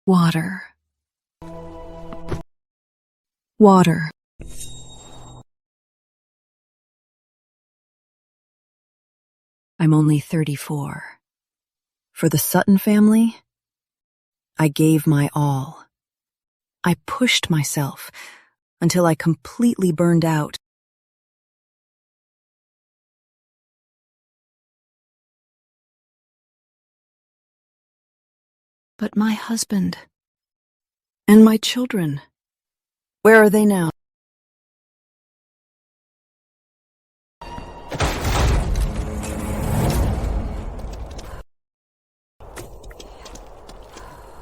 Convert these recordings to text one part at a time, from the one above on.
Water. Water. I'm only 34. For the Sutton family, I gave my all. I pushed myself until I completely burned out. But my husband and my children, where are they now?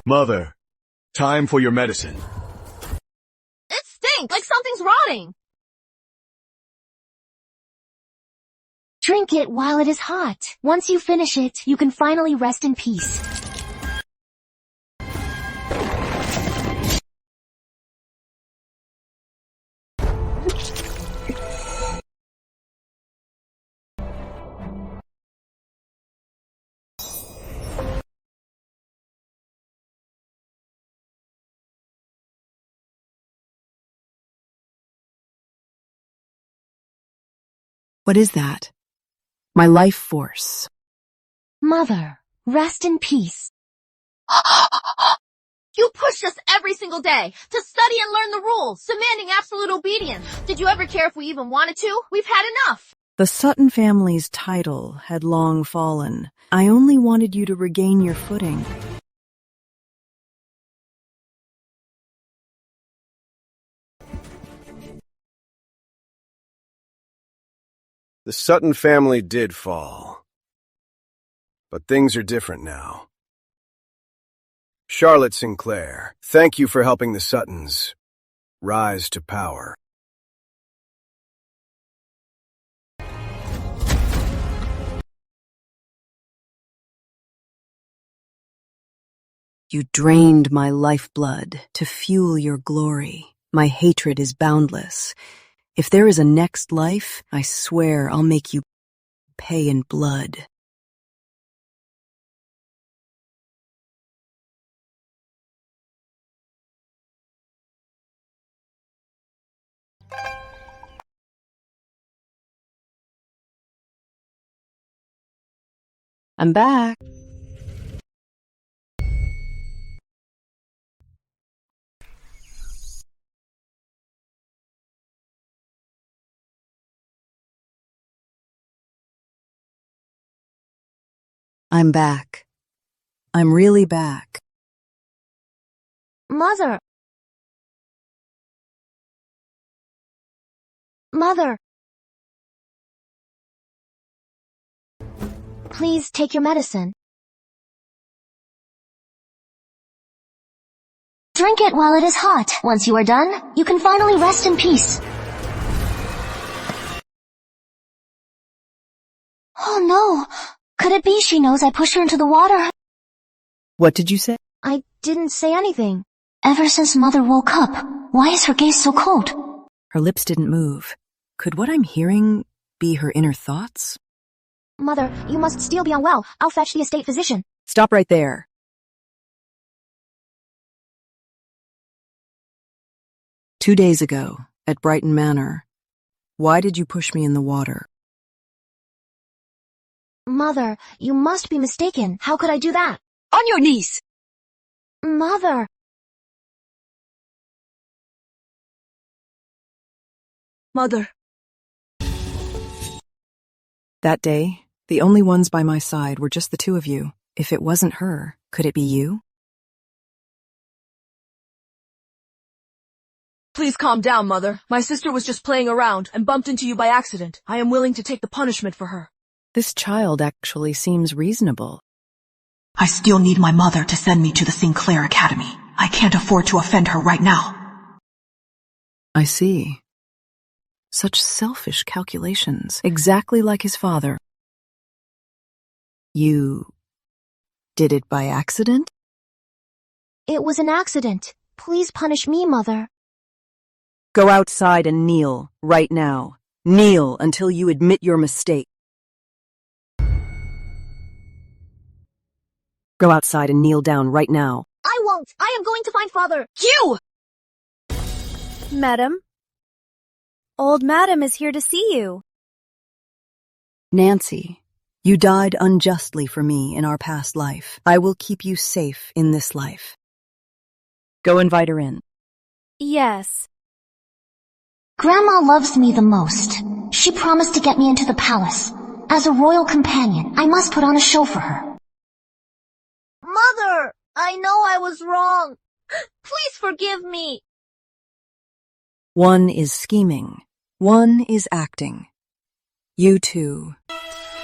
Mother, time for your medicine. It stinks like something's rotting. Drink it while it is hot. Once you finish it, you can finally rest in peace. What is that? My life force. Mother, rest in peace. You pushed us every single day to study and learn the rules, demanding absolute obedience. Did you ever care if we even wanted to? We've had enough. The Sutton family's title had long fallen. I only wanted you to regain your footing. The Sutton family did fall. But things are different now. Charlotte Sinclair, thank you for helping the Suttons rise to power. You drained my lifeblood to fuel your glory. My hatred is boundless. If there is a next life, I swear I'll make you pay in blood. I'm back. I'm back. I'm really back. Mother. Mother. Please take your medicine. Drink it while it is hot. Once you are done, you can finally rest in peace. Oh no! Could it be she knows I pushed her into the water? What did you say? I didn't say anything. Ever since Mother woke up, why is her gaze so cold? Her lips didn't move. Could what I'm hearing be her inner thoughts? Mother, you must still be unwell. I'll fetch the estate physician. Stop right there. 2 days ago, at Brighton Manor, why did you push me in the water? Mother, you must be mistaken. How could I do that? On your knees. Mother. Mother. That day, the only ones by my side were just the two of you. If it wasn't her, could it be you? Please calm down, Mother. My sister was just playing around and bumped into you by accident. I am willing to take the punishment for her. This child actually seems reasonable. I still need my mother to send me to the Sinclair Academy. I can't afford to offend her right now. I see. Such selfish calculations, exactly like his father. You did it by accident? It was an accident. Please punish me, Mother. Go outside and kneel, right now. Kneel until you admit your mistake. Go outside and kneel down right now. I won't. I am to find father. You! Madam? Old Madam is here to see you. Nancy, you died unjustly for me in our past life. I will keep you safe in this life. Go invite her in. Yes. Grandma loves me the most. She promised to get me into the palace. As a royal companion, I must put on a show for her. Mother, I know I was wrong. Please forgive me. One is scheming. One is acting. You two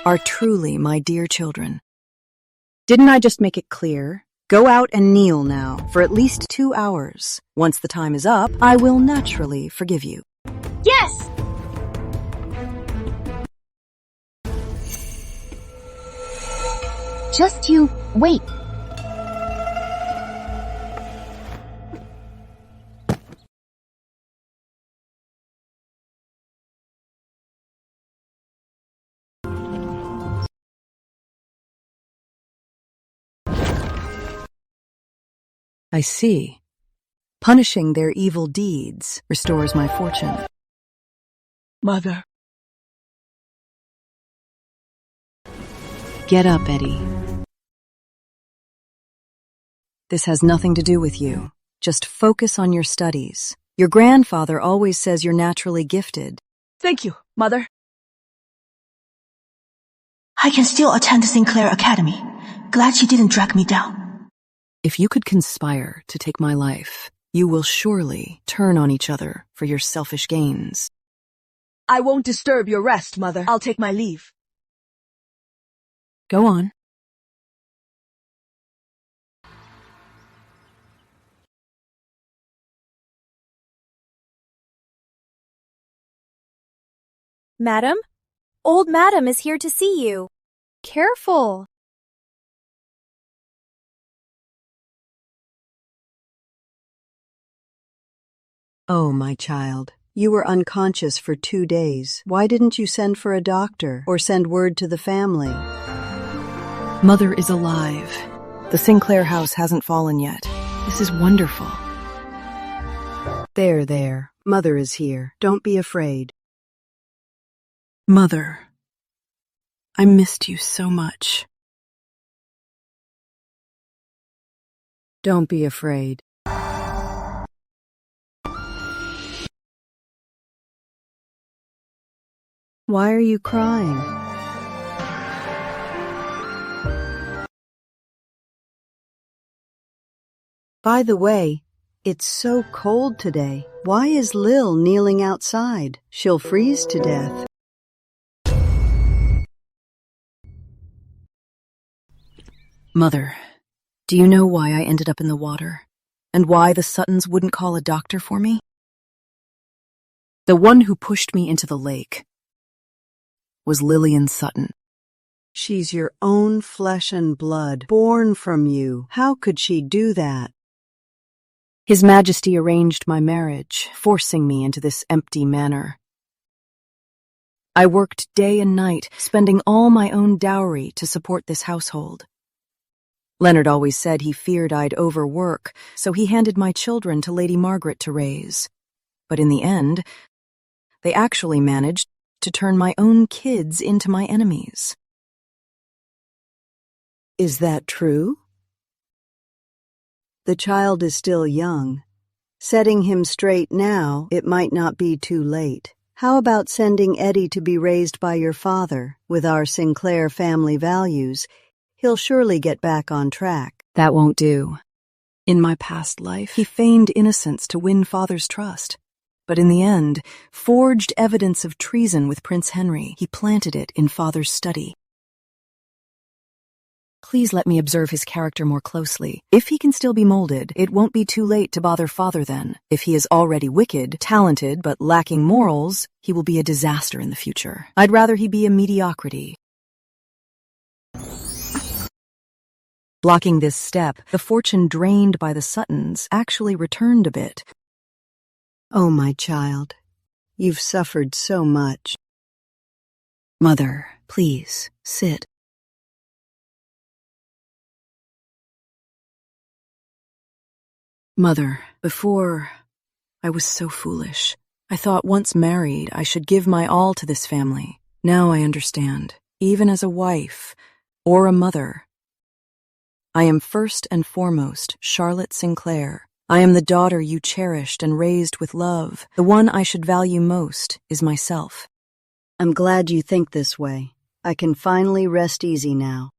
are truly my dear children. Didn't I just make it clear? Go out and kneel now for at least 2 hours. Once the time is up, I will naturally forgive you. Yes! Just you wait. I see. Punishing their evil deeds restores my fortune. Mother. Get up, Eddie. This has nothing to do with you. Just focus on your studies. Your grandfather always says you're naturally gifted. Thank you, Mother. I can still attend the Sinclair Academy. Glad she didn't drag me down. If you could conspire to take my life, you will surely turn on each other for your selfish gains. I won't disturb your rest, Mother. I'll take my leave. Go on. Madam? Old Madam is here to see you. Careful. Oh, my child, you were unconscious for 2 days. Why didn't you send for a doctor or send word to the family? Mother is alive. The Sinclair house hasn't fallen yet. This is wonderful. There. Mother is here. Don't be afraid. Mother, I missed you so much. Don't be afraid. Why are you crying? By the way, it's so cold today. Why is Lil kneeling outside? She'll freeze to death. Mother, do you know why I ended up in the water? And why the Suttons wouldn't call a doctor for me? The one who pushed me into the lake was Lillian Sutton. She's your own flesh and blood, born from you. How could she do that? His Majesty arranged my marriage, forcing me into this empty manor. I worked day and night, spending all my own dowry to support this household. Leonard always said he feared I'd overwork, so he handed my children to Lady Margaret to raise. But in the end, they actually managed to turn my own kids into my enemies. Is that true? The child is still young. Setting him straight now, it might not be too late. How about sending Eddie to be raised by your father? With our Sinclair family values, he'll surely get back on track. That won't do. In my past life, he feigned innocence to win father's trust. But in the end, forged evidence of treason with Prince Henry. He planted it in father's study. Please let me observe his character more closely. If he can still be molded, it won't be too late to bother father then. If he is already wicked, talented, but lacking morals, he will be a disaster in the future. I'd rather he be a mediocrity. Blocking this step, the fortune drained by the Suttons actually returned a bit. Oh, my child, you've suffered so much. Mother, please, sit. Mother, before, I was so foolish. I thought once married, I should give my all to this family. Now I understand, even as a wife or a mother. I am first and foremost Charlotte Sinclair. I am the daughter you cherished and raised with love. The one I should value most is myself. I'm glad you think this way. I can finally rest easy now.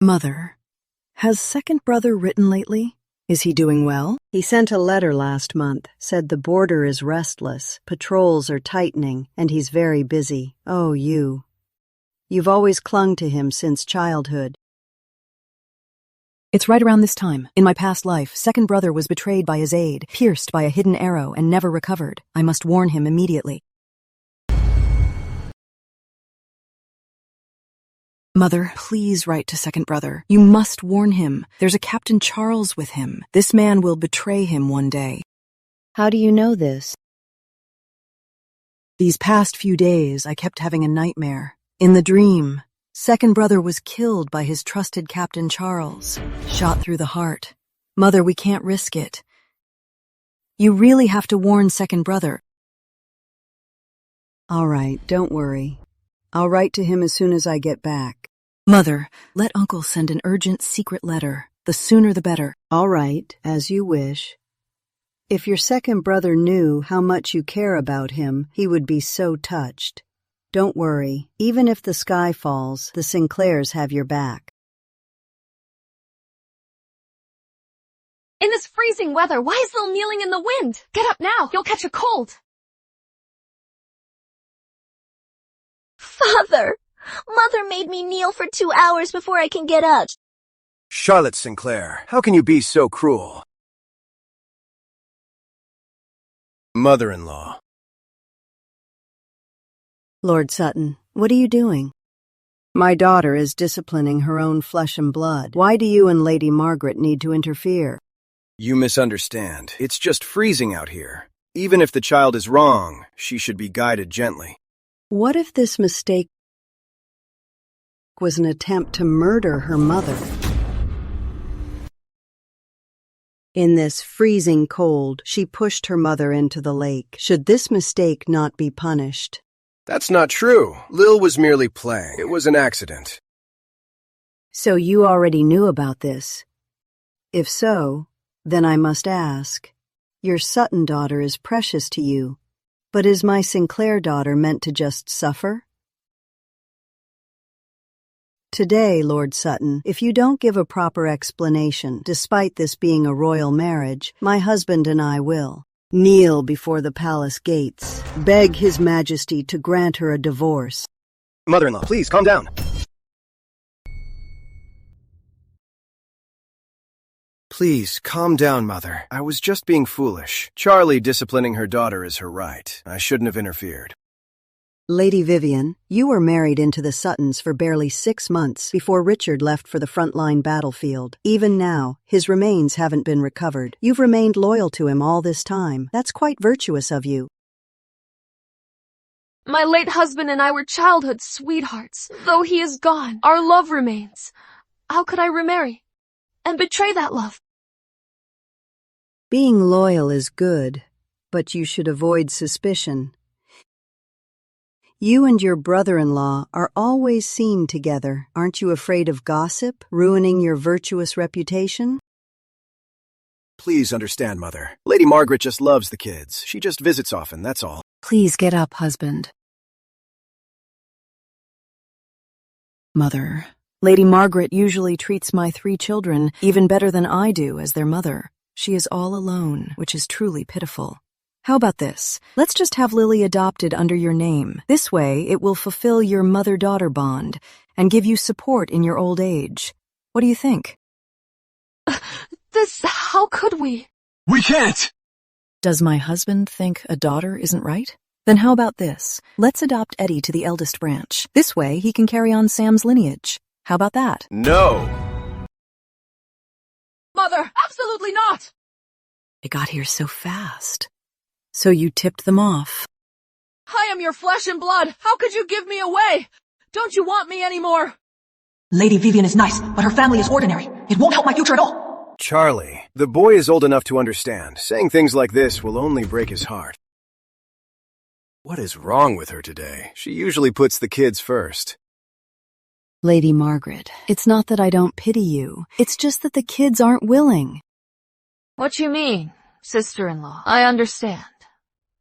Mother, has second brother written lately? Is he doing well? He sent a letter last month, said the border is restless, patrols are tightening, and he's very busy. Oh, You've always clung to him since childhood. It's right around this time. In my past life, second brother was betrayed by his aide, pierced by a hidden arrow, and never recovered. I must warn him immediately. Mother, please write to second brother. You must warn him. There's a Captain Charles with him. This man will betray him one day. How do you know this? These past few days, I kept having a nightmare. In the dream, second brother was killed by his trusted Captain Charles, shot through the heart. Mother, we can't risk it. You really have to warn second brother. All right, don't worry. I'll write to him as soon as I get back. Mother, let Uncle send an urgent secret letter. The sooner the better. All right, as you wish. If your second brother knew how much you care about him, he would be so touched. Don't worry. Even if the sky falls, the Sinclairs have your back. In this freezing weather, why is Lil kneeling in the wind? Get up now, you'll catch a cold. Father! Mother made me kneel for 2 hours before I can get up. Charlotte Sinclair, how can you be so cruel? Mother-in-law. Lord Sutton, what are you doing? My daughter is disciplining her own flesh and blood. Why do you and Lady Margaret need to interfere? You misunderstand. It's just freezing out here. Even if the child is wrong, she should be guided gently. What if this mistake was an attempt to murder her mother? In this freezing cold, she pushed her mother into the lake. Should this mistake not be punished? That's not true. Lil was merely playing. It was an accident. So you already knew about this. If so, then I must ask. Your Sutton daughter is precious to you, but is my Sinclair daughter meant to just suffer? Today, Lord Sutton, if you don't give a proper explanation, despite this being a royal marriage, my husband and I will kneel before the palace gates, beg His Majesty to grant her a divorce. Mother-in-law, please, calm down. Please, calm down, Mother. I was just being foolish. Charlie disciplining her daughter is her right. I shouldn't have interfered. Lady Vivian, you were married into the Suttons for barely 6 months before Richard left for the frontline battlefield. Even now, his remains haven't been recovered. You've remained loyal to him all this time. That's quite virtuous of you. My late husband and I were childhood sweethearts. Though he is gone, our love remains. How could I remarry and betray that love? Being loyal is good, but you should avoid suspicion. You and your brother-in-law are always seen together. Aren't you afraid of gossip, ruining your virtuous reputation? Please understand, Mother. Lady Margaret just loves the kids. She just visits often, that's all. Please get up, husband. Mother, Lady Margaret usually treats my 3 children even better than I do as their mother. She is all alone, which is truly pitiful. How about this? Let's just have Lily adopted under your name. This way, it will fulfill your mother-daughter bond and give you support in your old age. What do you think? How could we? We can't! Does my husband think a daughter isn't right? Then how about this? Let's adopt Eddie to the eldest branch. This way, he can carry on Sam's lineage. How about that? No! Mother, absolutely not! They got here so fast. So you tipped them off. I am your flesh and blood. How could you give me away? Don't you want me anymore? Lady Vivian is nice, but her family is ordinary. It won't help my future at all. Charlie, the boy is old enough to understand. Saying things like this will only break his heart. What is wrong with her today? She usually puts the kids first. Lady Margaret, it's not that I don't pity you. It's just that the kids aren't willing. What you mean, sister-in-law? I understand.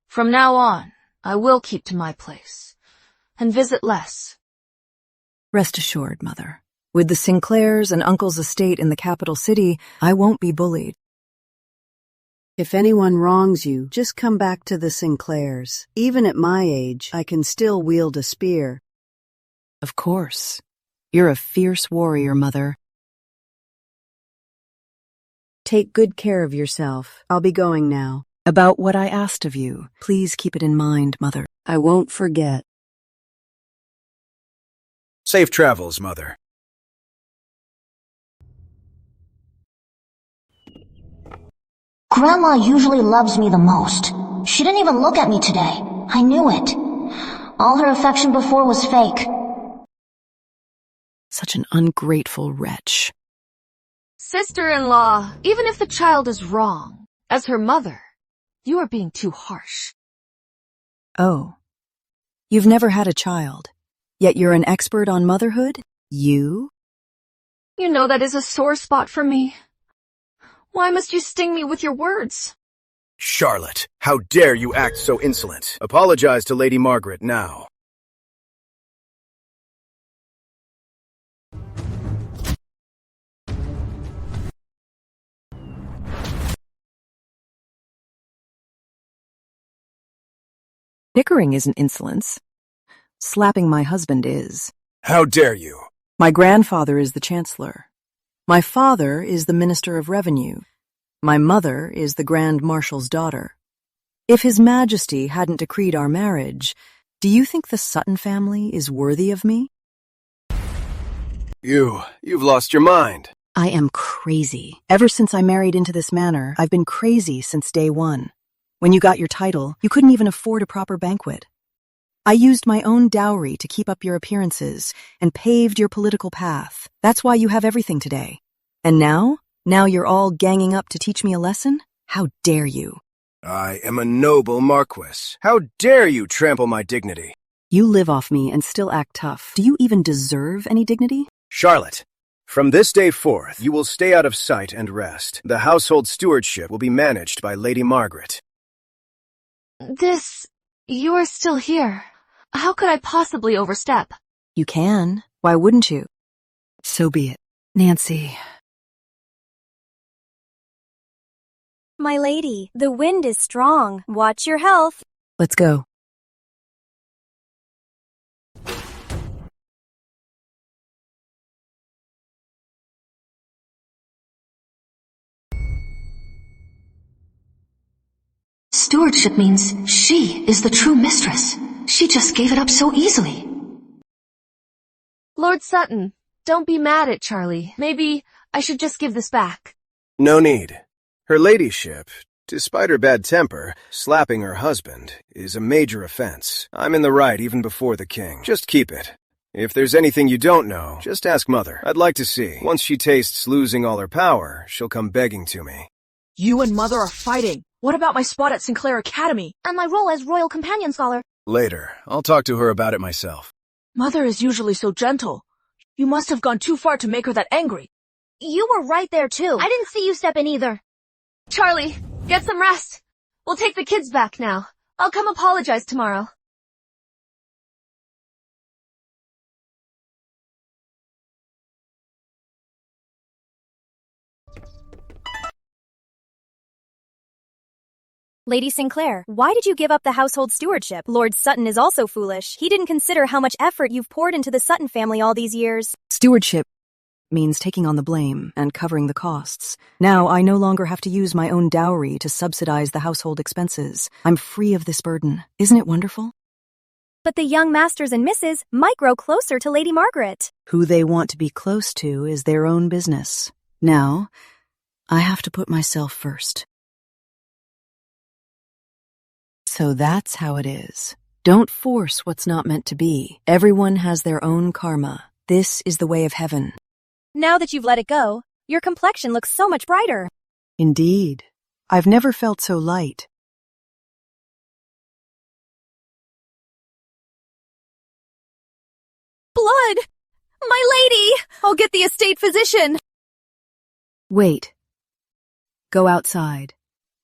From now on, I will keep to my place and visit less. Rest assured, Mother. With the Sinclairs and Uncle's estate in the capital city, I won't be bullied. If anyone wrongs you, just come back to the Sinclairs. Even at my age, I can still wield a spear. Of course. You're a fierce warrior, Mother. Take good care of yourself. I'll be going now. About what I asked of you, please keep it in mind, Mother. I won't forget. Safe travels, Mother. Grandma usually loves me the most. She didn't even look at me today. I knew it. All her affection before was fake. Such an ungrateful wretch. Sister-in-law, even if the child is wrong, as her mother, you are being too harsh. Oh. You've never had a child, yet you're an expert on motherhood? You? You know that is a sore spot for me. Why must you sting me with your words? Charlotte, how dare you act so insolent? Apologize to Lady Margaret now. Bickering isn't insolence. Slapping my husband is. How dare you? My grandfather is the Chancellor. My father is the Minister of Revenue. My mother is the Grand Marshal's daughter. If His Majesty hadn't decreed our marriage, do you think the Sutton family is worthy of me? You've lost your mind. I am crazy. Ever since I married into this manor, I've been crazy since day one. When you got your title, you couldn't even afford a proper banquet. I used my own dowry to keep up your appearances and paved your political path. That's why you have everything today. And now you're all ganging up to teach me a lesson? How dare you? I am a noble Marquis. How dare you trample my dignity? You live off me and still act tough. Do you even deserve any dignity? Charlotte, from this day forth, you will stay out of sight and rest. The household stewardship will be managed by Lady Margaret. You are still here. How could I possibly overstep? You can. Why wouldn't you? So be it. Nancy. My lady, the wind is strong. Watch your health. Let's go. Stewardship means she is the true mistress. She just gave it up so easily. Lord Sutton, don't be mad at Charlie. Maybe I should just give this back. No need. Her ladyship, despite her bad temper, slapping her husband is a major offense. I'm in the right even before the king. Just keep it. If there's anything you don't know, just ask Mother. I'd like to see. Once she tastes losing all her power, she'll come begging to me. You and Mother are fighting. What about my spot at Sinclair Academy? And my role as Royal Companion Scholar. Later. I'll talk to her about it myself. Mother is usually so gentle. You must have gone too far to make her that angry. You were right there too. I didn't see you step in either. Charlie, get some rest. We'll take the kids back now. I'll come apologize tomorrow. Lady Sinclair, why did you give up the household stewardship? Lord Sutton is also foolish. He didn't consider how much effort you've poured into the Sutton family all these years. Stewardship means taking on the blame and covering the costs. Now I no longer have to use my own dowry to subsidize the household expenses. I'm free of this burden. Isn't it wonderful? But the young masters and misses might grow closer to Lady Margaret. Who they want to be close to is their own business. Now, I have to put myself first. So that's how it is. Don't force what's not meant to be. Everyone has their own karma. This is the way of heaven. Now that you've let it go, your complexion looks so much brighter. Indeed. I've never felt so light. Blood! My lady! I'll get the estate physician. Wait. Go outside.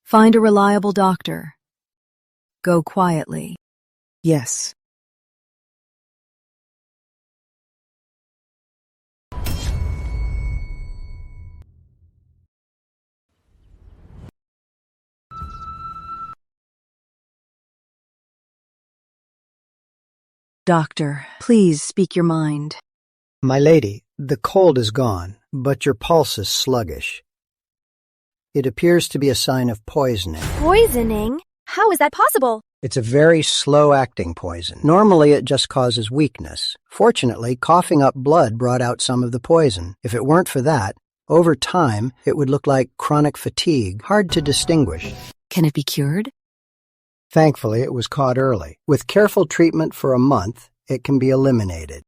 Find a reliable doctor. Go quietly. Yes. Doctor, please speak your mind. My lady, the cold is gone, but your pulse is sluggish. It appears to be a sign of poisoning. Poisoning? How is that possible? It's a very slow-acting poison. Normally, it just causes weakness. Fortunately, coughing up blood brought out some of the poison. If it weren't for that, over time, it would look like chronic fatigue, hard to distinguish. Can it be cured? Thankfully, it was caught early. With careful treatment for a month, it can be eliminated.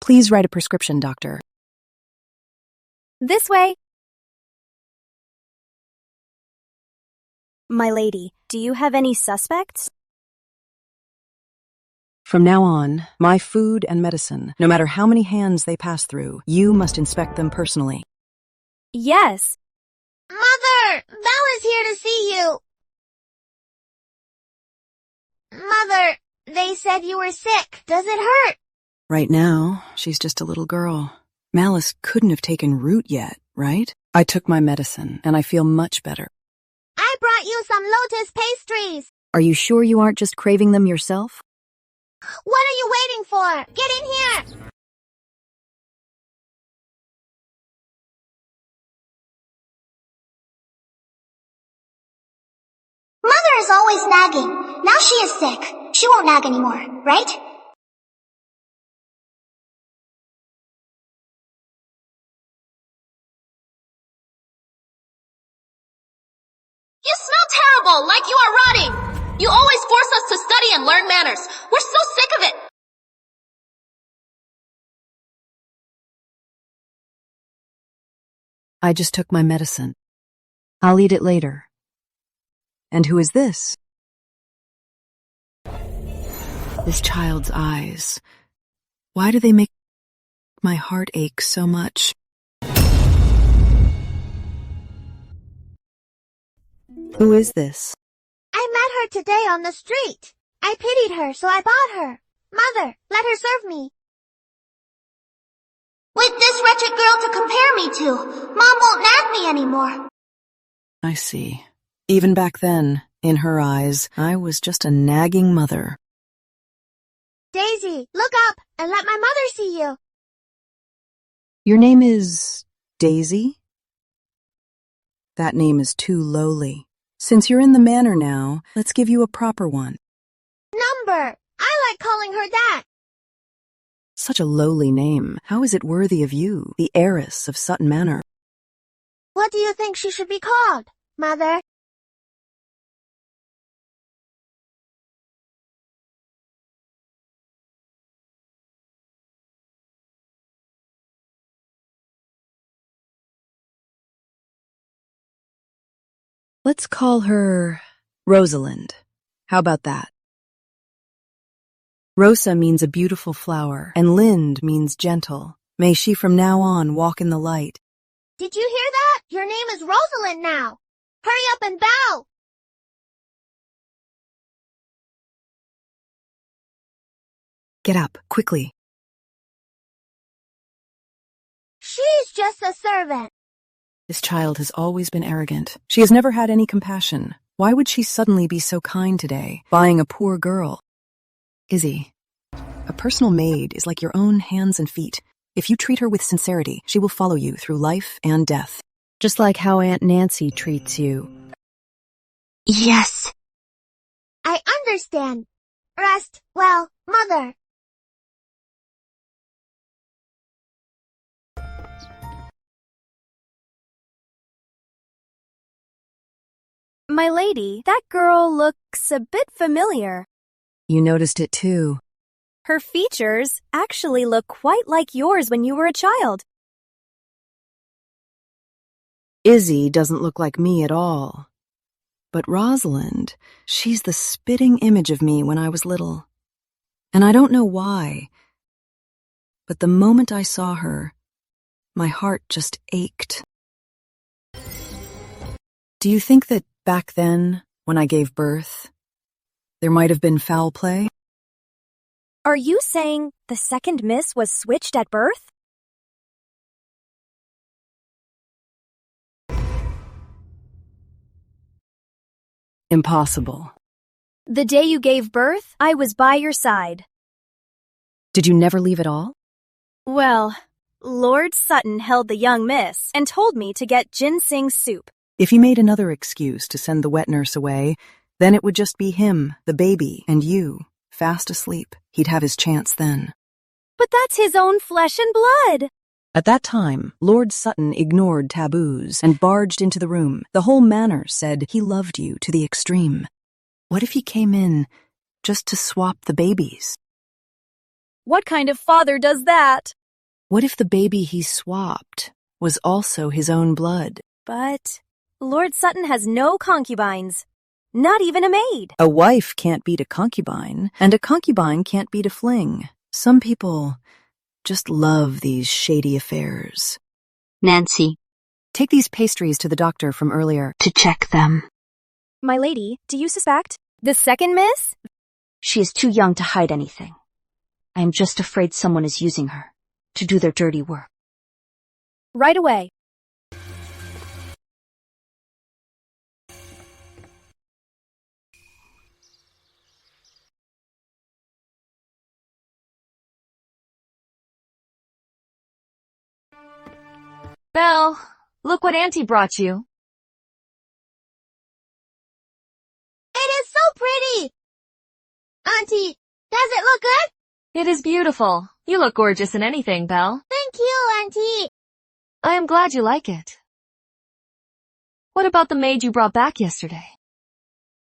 Please write a prescription, doctor. This way. My lady, do you have any suspects? From now on, my food and medicine, no matter how many hands they pass through, you must inspect them personally. Yes. Mother! Val is here to see you! Mother, they said you were sick. Does it hurt? Right now, she's just a little girl. Malice couldn't have taken root yet, right? I took my medicine, and I feel much better. I brought you some lotus pastries. Are you sure you aren't just craving them yourself? What are you waiting for? Get in here! Mother is always nagging. Now she is sick. She won't nag anymore, right? You smell terrible, like you are rotting. You always force us to study and learn manners. We're so sick of it. I just took my medicine. I'll eat it later. And who is this? This child's eyes. Why do they make my heart ache so much? Who is this? I met her today on the street. I pitied her, so I bought her. Mother, let her serve me. With this wretched girl to compare me to, Mom won't nag me anymore. I see. Even back then, in her eyes, I was just a nagging mother. Daisy, look up and let my mother see you. Your name is Daisy? That name is too lowly. Since you're in the manor now, let's give you a proper one. Number. I like calling her that. Such a lowly name. How is it worthy of you, the heiress of Sutton Manor? What do you think she should be called, Mother? Let's call her Rosalind. How about that? Rosa means a beautiful flower, and Lind means gentle. May she from now on walk in the light. Did you hear that? Your name is Rosalind now. Hurry up and bow. Get up, quickly. She's just a servant. This child has always been arrogant. She has never had any compassion. Why would she suddenly be so kind today, buying a poor girl? Izzy, a personal maid is like your own hands and feet. If you treat her with sincerity, she will follow you through life and death. Just like how Aunt Nancy treats you. Yes. I understand. Rest well, Mother. My lady, that girl looks a bit familiar. You noticed it too. Her features actually look quite like yours when you were a child. Izzy doesn't look like me at all. But Rosalind, she's the spitting image of me when I was little. And I don't know why, but the moment I saw her, my heart just ached. Do you think that back then, when I gave birth, there might have been foul play? Are you saying the second miss was switched at birth? Impossible. The day you gave birth, I was by your side. Did you never leave at all? Well, Lord Sutton held the young miss and told me to get ginseng soup. If he made another excuse to send the wet nurse away, then it would just be him, the baby, and you, fast asleep. He'd have his chance then. But that's his own flesh and blood. At that time, Lord Sutton ignored taboos and barged into the room. The whole manor said he loved you to the extreme. What if he came in just to swap the babies? What kind of father does that? What if the baby he swapped was also his own blood? But Lord Sutton has no concubines. Not even a maid. A wife can't beat a concubine, and a concubine can't beat a fling. Some people just love these shady affairs. Nancy, Take these pastries to the doctor from earlier. to check them. My lady, do you suspect? The second miss? She is too young to hide anything. I am just afraid someone is using her to do their dirty work. Right away. Belle, look what Auntie brought you. It is so pretty! Auntie, does it look good? It is beautiful. You look gorgeous in anything, Belle. Thank you, Auntie. I am glad you like it. What about the maid you brought back yesterday?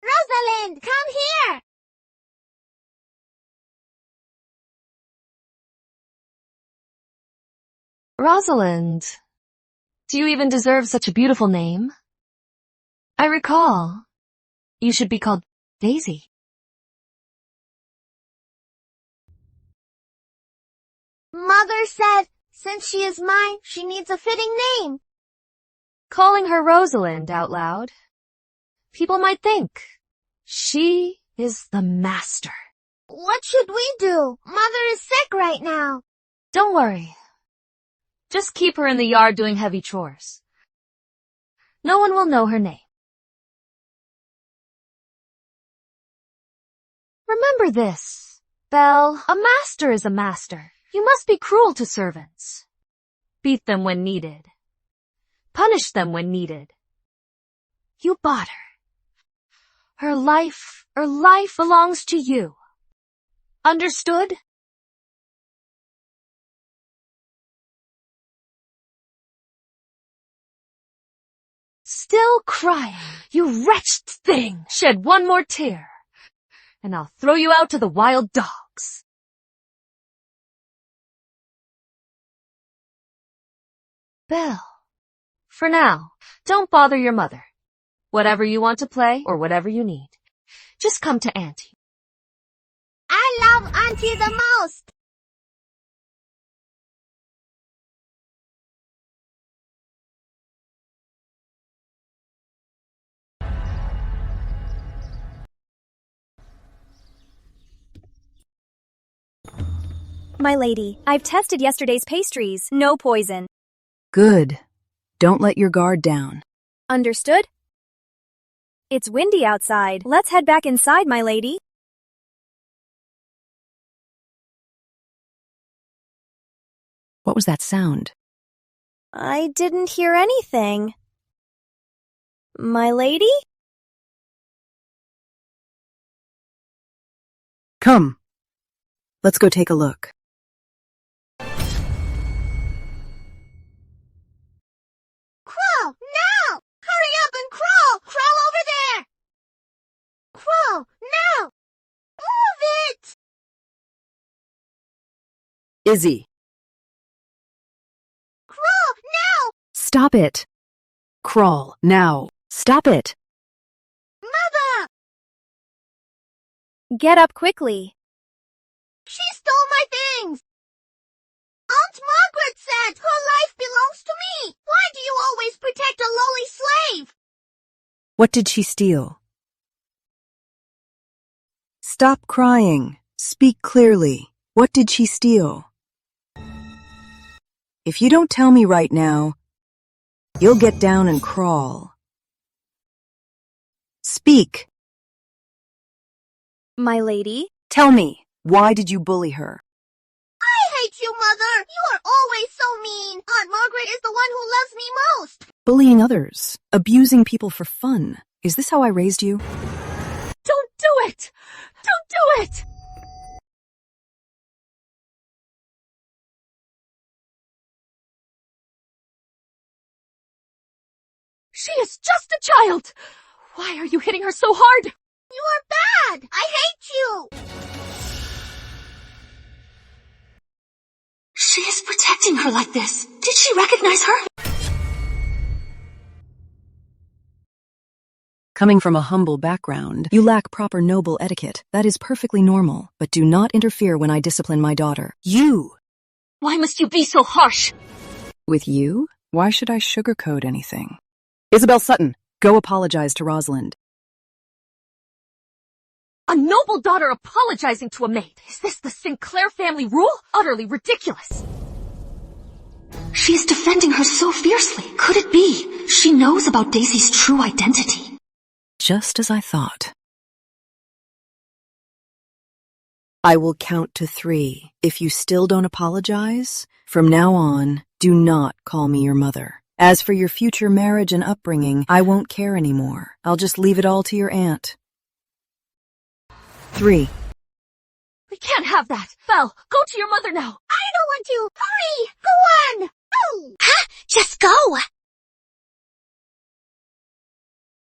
Rosalind, come here! Rosalind. Do you even deserve such a beautiful name? I recall. You should be called Daisy. Mother said, since she is mine, she needs a fitting name. Calling her Rosalind out loud, people might think she is the master. What should we do? Mother is sick right now. Don't worry. Just keep her in the yard doing heavy chores. No one will know her name. Remember this, Belle, a master is a master. You must be cruel to servants. Beat them when needed. Punish them when needed. You bought her. Her life belongs to you. Understood? Still crying, you wretched thing! Shed one more tear, and I'll throw you out to the wild dogs. Belle, for now, don't bother your mother. Whatever you want to play or whatever you need, just come to Auntie. I love Auntie the most. My lady, I've tested yesterday's pastries. No poison. Good. Don't let your guard down. Understood? It's windy outside. Let's head back inside, my lady. What was that sound? I didn't hear anything. My lady? Come. Let's go take a look. Crawl, now! Hurry up and crawl! Crawl over there! Crawl, now! Move it! Izzy. Crawl, now! Stop it. Crawl, now. Stop it. Mother! Get up quickly. She stole my things! Aunt Margaret said her life belongs to me! Why do you always protect a lowly slave? What did she steal? Stop crying. Speak clearly. What did she steal? If you don't tell me right now, you'll get down and crawl. Speak. My lady? Tell me, why did you bully her? I hate you, Mother! You are always so mean! Aunt Margaret is the one who loves me most! Bullying others, abusing people for fun. Is this how I raised you? Don't do it! Don't do it! She is just a child! Why are you hitting her so hard? You are bad! I hate you! She is protecting her like this. Did she recognize her? Coming from a humble background, you lack proper noble etiquette. That is perfectly normal, but do not interfere when I discipline my daughter. You! Why must you be so harsh? With you? Why should I sugarcoat anything? Isabel Sutton, go apologize to Rosalind. A noble daughter apologizing to a maid. Is this the Sinclair family rule? Utterly ridiculous. She is defending her so fiercely. Could it be she knows about Daisy's true identity? Just as I thought. I will count to 3. If you still don't apologize, from now on, do not call me your mother. As for your future marriage and upbringing, I won't care anymore. I'll just leave it all to your aunt. 3. We can't have that. Belle, go to your mother now. I don't want to. Hurry! Go on! Oh! Huh? Just go!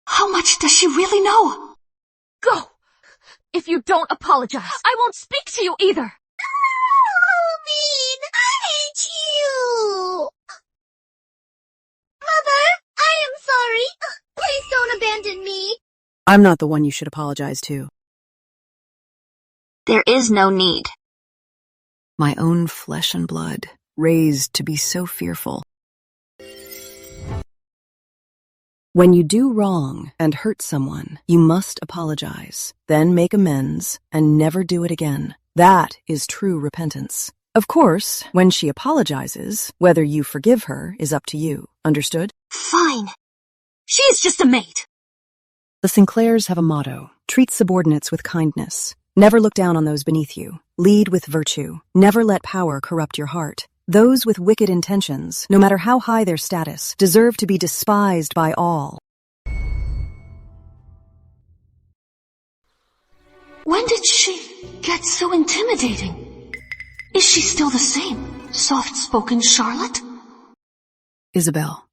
How much does she really know? Go! If you don't apologize, I won't speak to you either. Oh, mean! I hate you! Mother, I am sorry. Please don't abandon me. I'm not the one you should apologize to. There is no need. My own flesh and blood, raised to be so fearful. When you do wrong and hurt someone, you must apologize, then make amends, and never do it again. That is true repentance. Of course, when she apologizes, whether you forgive her is up to you. Understood? Fine. She is just a maid. The Sinclairs have a motto: treat subordinates with kindness. Never look down on those beneath you. Lead with virtue. Never let power corrupt your heart. Those with wicked intentions, no matter how high their status, deserve to be despised by all. When did she get so intimidating? Is she still the same soft-spoken Charlotte? Isabel,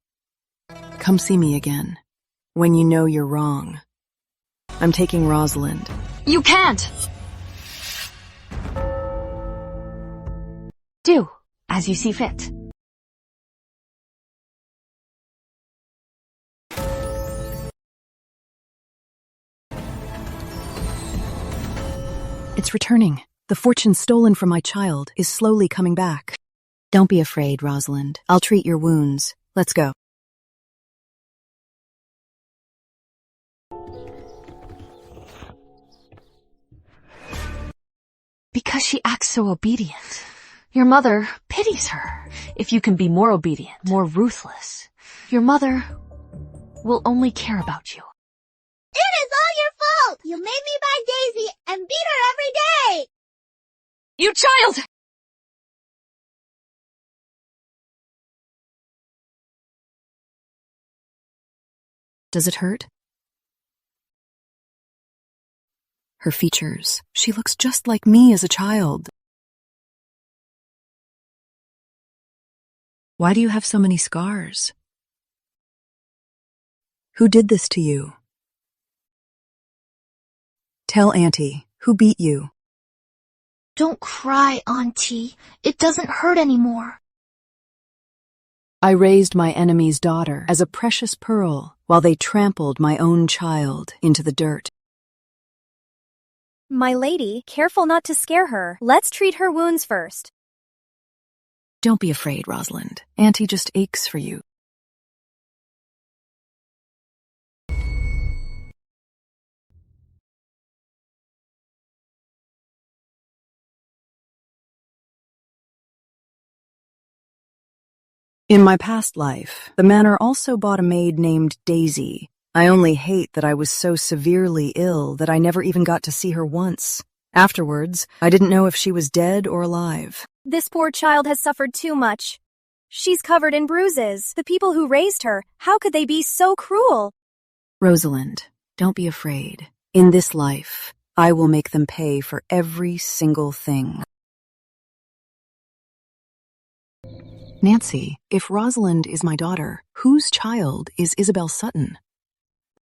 come see me again, when you know you're wrong. I'm taking Rosalind. You can't! Do as you see fit. It's returning. The fortune stolen from my child is slowly coming back. Don't be afraid, Rosalind. I'll treat your wounds. Let's go. Because she acts so obedient. Your mother pities her. If you can be more obedient, more ruthless, your mother will only care about you. It is all your fault! You made me buy Daisy and beat her every day! You child! Does it hurt? Her features. She looks just like me as a child. Why do you have so many scars? Who did this to you? Tell Auntie, who beat you? Don't cry, Auntie. It doesn't hurt anymore. I raised my enemy's daughter as a precious pearl while they trampled my own child into the dirt. My lady, careful not to scare her. Let's treat her wounds first. Don't be afraid, Rosalind. Auntie just aches for you. In my past life, the manor also bought a maid named Daisy. I only hate that I was so severely ill that I never even got to see her once. Afterwards, I didn't know if she was dead or alive. This poor child has suffered too much. She's covered in bruises. The people who raised her, how could they be so cruel? Rosalind, don't be afraid. In this life, I will make them pay for every single thing. Nancy, if Rosalind is my daughter, whose child is Isabel Sutton?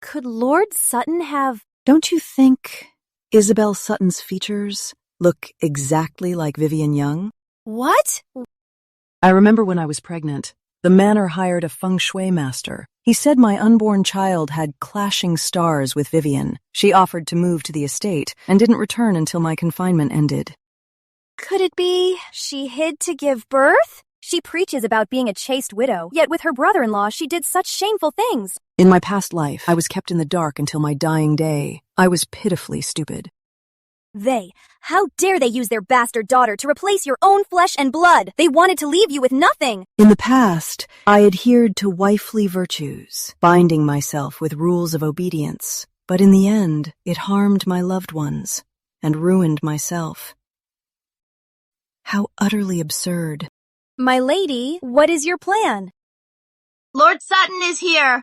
Could Lord Sutton have... Don't you think Isabel Sutton's features look exactly like Vivian Young? What? I remember when I was pregnant, the manor hired a feng shui master. He said my unborn child had clashing stars with Vivian. She offered to move to the estate and didn't return until my confinement ended. Could it be she hid to give birth? She preaches about being a chaste widow, yet with her brother-in-law she did such shameful things. In my past life, I was kept in the dark until my dying day. I was pitifully stupid. How dare they use their bastard daughter to replace your own flesh and blood? They wanted to leave you with nothing. In the past, I adhered to wifely virtues, binding myself with rules of obedience. But in the end, it harmed my loved ones and ruined myself. How utterly absurd. My lady, what is your plan? Lord Sutton is here.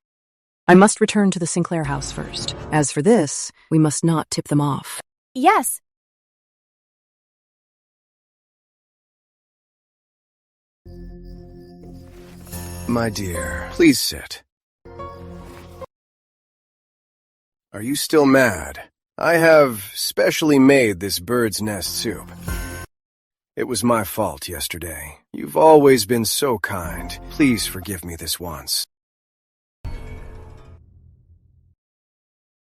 I must return to the Sinclair house first. As for this, we must not tip them off. Yes. My dear, please sit. Are you still mad? I have specially made this bird's nest soup. It was my fault yesterday. You've always been so kind. Please forgive me this once.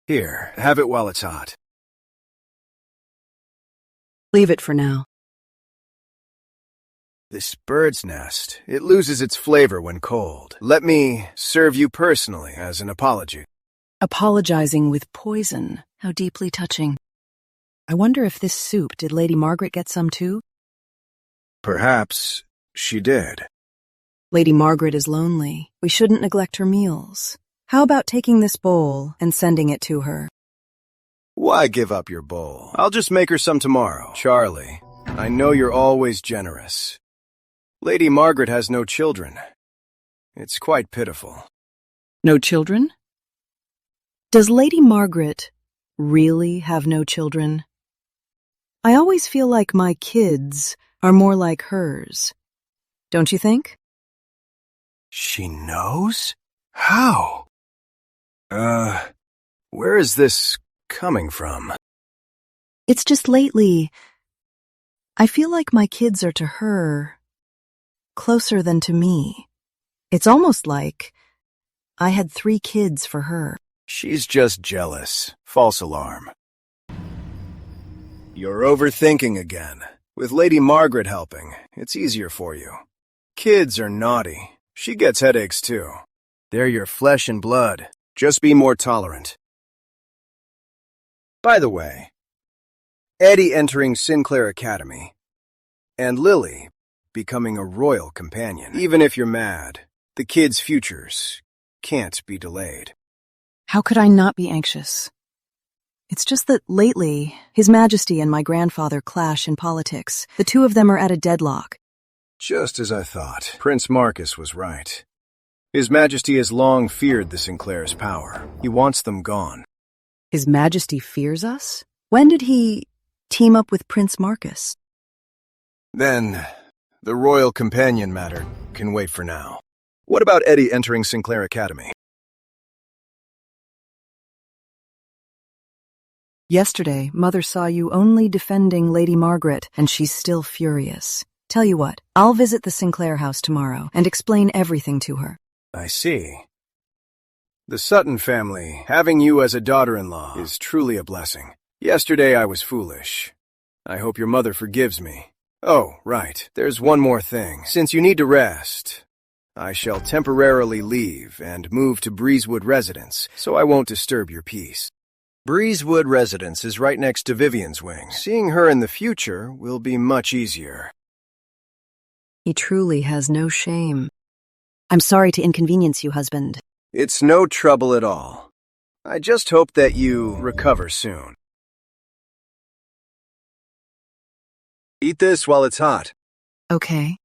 Here, have it while it's hot. Leave it for now. This bird's nest, it loses its flavor when cold. Let me serve you personally as an apology. Apologizing with poison. How deeply touching. I wonder if this soup, did Lady Margaret get some too? Perhaps she did. Lady Margaret is lonely. We shouldn't neglect her meals. How about taking this bowl and sending it to her? Why give up your bowl? I'll just make her some tomorrow. Charlie, I know you're always generous. Lady Margaret has no children. It's quite pitiful. No children? Does Lady Margaret really have no children? I always feel like my kids are more like hers. Don't you think? She knows? How? Where is this coming from? It's just lately, I feel like my kids are to her closer than to me. It's almost like I had 3 kids for her. She's just jealous. False alarm. You're overthinking again. With Lady Margaret helping, it's easier for you. Kids are naughty. She gets headaches too. They're your flesh and blood. Just be more tolerant. By the way, Eddie entering Sinclair Academy, and Lily becoming a royal companion. Even if you're mad, the kids' futures can't be delayed. How could I not be anxious? It's just that lately, His Majesty and my grandfather clash in politics. The two of them are at a deadlock. Just as I thought. Prince Marcus was right. His Majesty has long feared the Sinclair's power. He wants them gone. His Majesty fears us? When did he team up with Prince Marcus? Then, the royal companion matter can wait for now. What about Eddie entering Sinclair Academy? Yesterday, Mother saw you only defending Lady Margaret, and she's still furious. Tell you what, I'll visit the Sinclair house tomorrow and explain everything to her. I see. The Sutton family, having you as a daughter-in-law, is truly a blessing. Yesterday I was foolish. I hope your mother forgives me. Oh, right. There's one more thing. Since you need to rest, I shall temporarily leave and move to Breezewood Residence, so I won't disturb your peace. Breezewood Residence is right next to Vivian's wing. Seeing her in the future will be much easier. He truly has no shame. I'm sorry to inconvenience you, husband. It's no trouble at all. I just hope that you recover soon. Eat this while it's hot. Okay.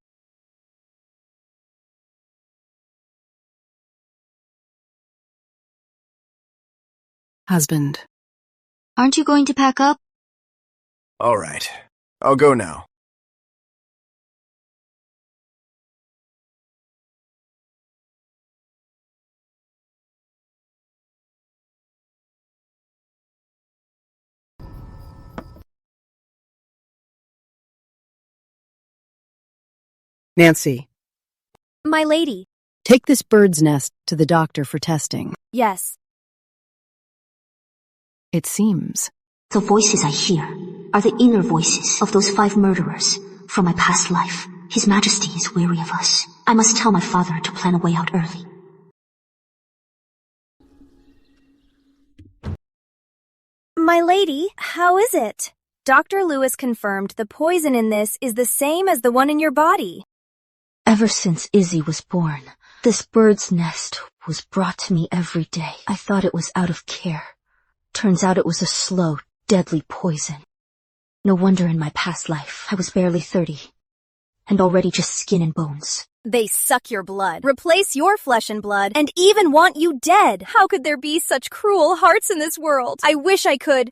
Husband. Aren't you going to pack up? All right. I'll go now. Nancy, My lady. take this bird's nest to the doctor for testing. Yes. It seems. The voices I hear are the inner voices of those 5 murderers from my past life. His Majesty is weary of us. I must tell my father to plan a way out early. My lady, how is it? Dr. Lewis confirmed the poison in this is the same as the one in your body. Ever since Izzy was born, this bird's nest was brought to me every day. I thought it was out of care. Turns out it was a slow, deadly poison. No wonder in my past life I was barely 30, and already just skin and bones. They suck your blood, replace your flesh and blood, and even want you dead. How could there be such cruel hearts in this world? I wish I could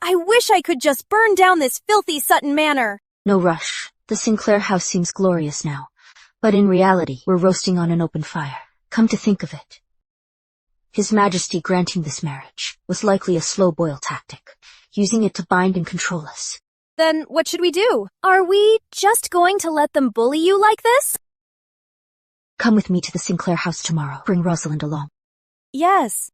just burn down this filthy Sutton Manor. No rush. The Sinclair house seems glorious now, but in reality, we're roasting on an open fire. Come to think of it, His Majesty granting this marriage was likely a slow-boil tactic, using it to bind and control us. Then what should we do? Are we just going to let them bully you like this? Come with me to the Sinclair house tomorrow. Bring Rosalind along. Yes.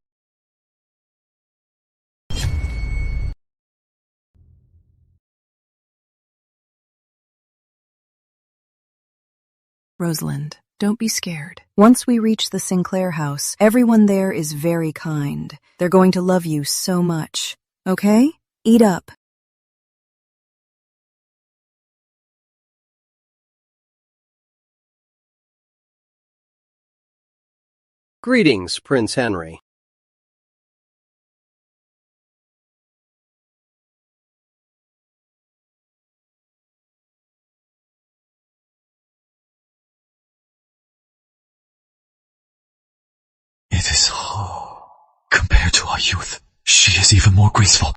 Rosalind, don't be scared. Once we reach the Sinclair house, everyone there is very kind. They're going to love you so much. Okay? Eat up. Greetings, Prince Henry. It is her. Compared to our youth, she is even more graceful.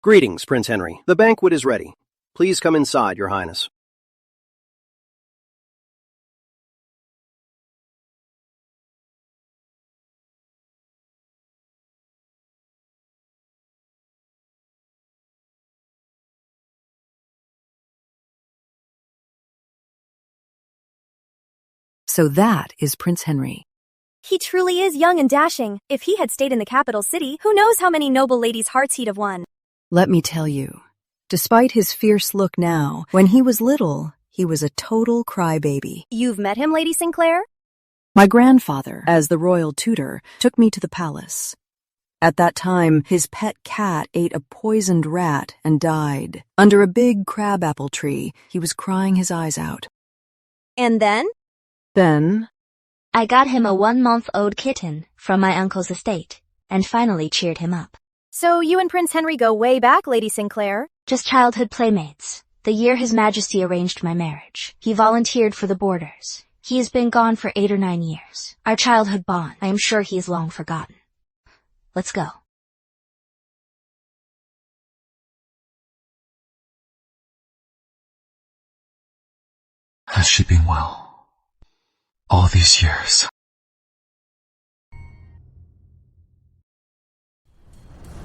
Greetings, Prince Henry. The banquet is ready. Please come inside, Your Highness. So that is Prince Henry. He truly is young and dashing. If he had stayed in the capital city, who knows how many noble ladies' hearts he'd have won. Let me tell you, despite his fierce look now, when he was little, he was a total crybaby. You've met him, Lady Sinclair? My grandfather, as the royal tutor, took me to the palace. At that time, his pet cat ate a poisoned rat and died. Under a big crabapple tree, he was crying his eyes out. And then? Then, I got him a 1-month-old kitten from my uncle's estate, and finally cheered him up. So you and Prince Henry go way back, Lady Sinclair? Just childhood playmates. The year His Majesty arranged my marriage, he volunteered for the borders. He has been gone for 8 or 9 years. Our childhood bond, I am sure he is long forgotten. Let's go. Has she been well? All these years.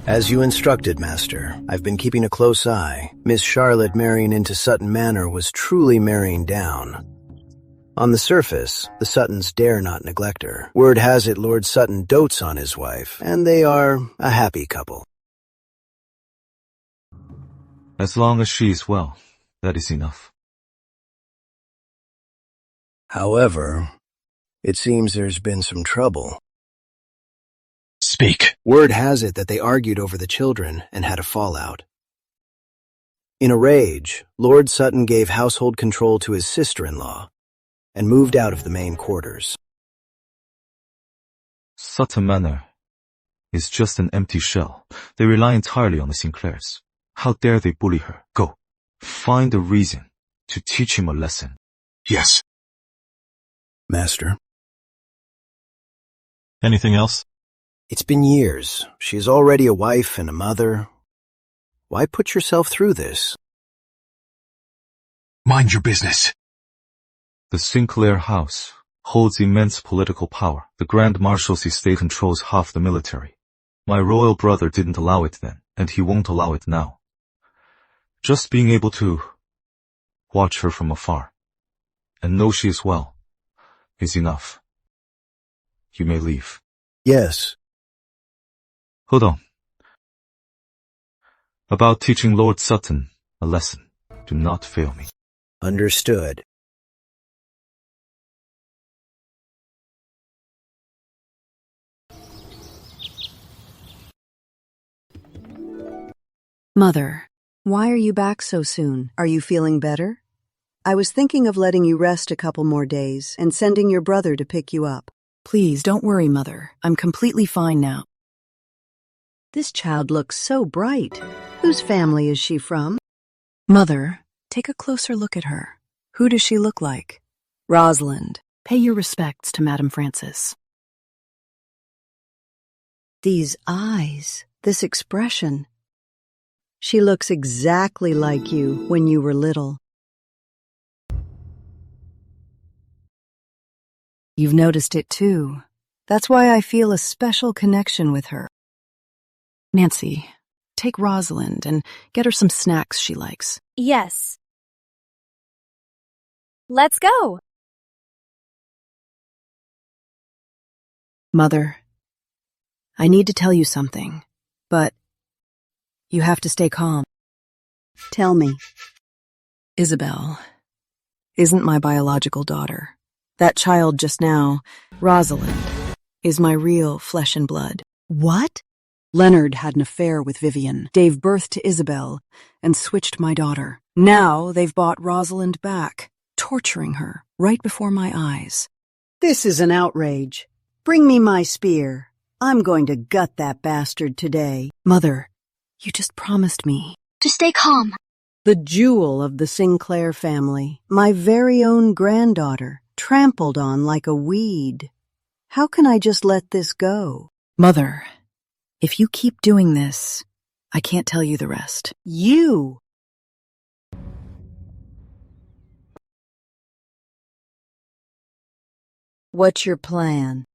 As you instructed, Master, I've been keeping a close eye. Miss Charlotte marrying into Sutton Manor was truly marrying down. On the surface, the Suttons dare not neglect her. Word has it Lord Sutton dotes on his wife, and they are a happy couple. As long as she is well, that is enough. However, it seems there's been some trouble. Speak. Word has it that they argued over the children and had a fallout. In a rage, Lord Sutton gave household control to his sister-in-law and moved out of the main quarters. Sutton Manor is just an empty shell. They rely entirely on the Sinclairs. How dare they bully her? Go. Find a reason to teach him a lesson. Yes. Master. Anything else? It's been years. She's already a wife and a mother. Why put yourself through this? Mind your business. The Sinclair house holds immense political power. The Grand Marshal's estate controls half the military. My royal brother didn't allow it then, and he won't allow it now. Just being able to watch her from afar and know she is well is enough. You may leave. Yes. Hold on. About teaching Lord Sutton a lesson. Do not fail me. Understood. Mother, why are you back so soon? Are you feeling better? I was thinking of letting you rest a couple more days and sending your brother to pick you up. Please, don't worry, Mother. I'm completely fine now. This child looks so bright. Whose family is she from? Mother, take a closer look at her. Who does she look like? Rosalind. Pay your respects to Madame Frances. These eyes, this expression. She looks exactly like you when you were little. You've noticed it too. That's why I feel a special connection with her. Nancy, take Rosalind and get her some snacks she likes. Yes. Let's go. Mother, I need to tell you something, but you have to stay calm. Tell me. Isabel isn't my biological daughter. That child just now, Rosalind, is my real flesh and blood. What? Leonard had an affair with Vivian, gave birth to Isabel, and switched my daughter. Now they've bought Rosalind back, torturing her right before my eyes. This is an outrage. Bring me my spear. I'm going to gut that bastard today. Mother, you just promised me. To stay calm. The jewel of the Sinclair family, my very own granddaughter, trampled on like a weed. How can I just let this go? Mother, if you keep doing this, I can't tell you the rest. You! What's your plan?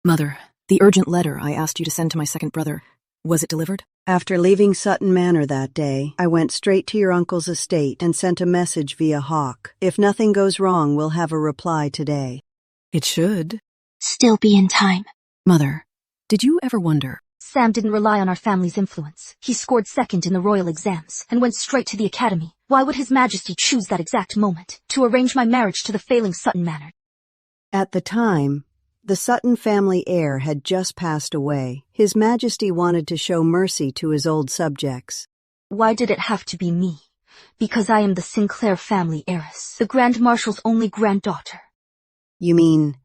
Mother, the urgent letter I asked you to send to my second brother, was it delivered? After leaving Sutton Manor that day, I went straight to your uncle's estate and sent a message via Hawk. If nothing goes wrong, we'll have a reply today. It should. Still be in time. Mother, did you ever wonder? Sam didn't rely on our family's influence. He scored second in the royal exams and went straight to the academy. Why would His Majesty choose that exact moment to arrange my marriage to the failing Sutton Manor? At the time, the Sutton family heir had just passed away. His Majesty wanted to show mercy to his old subjects. Why did it have to be me? Because I am the Sinclair family heiress, the Grand Marshal's only granddaughter. You mean,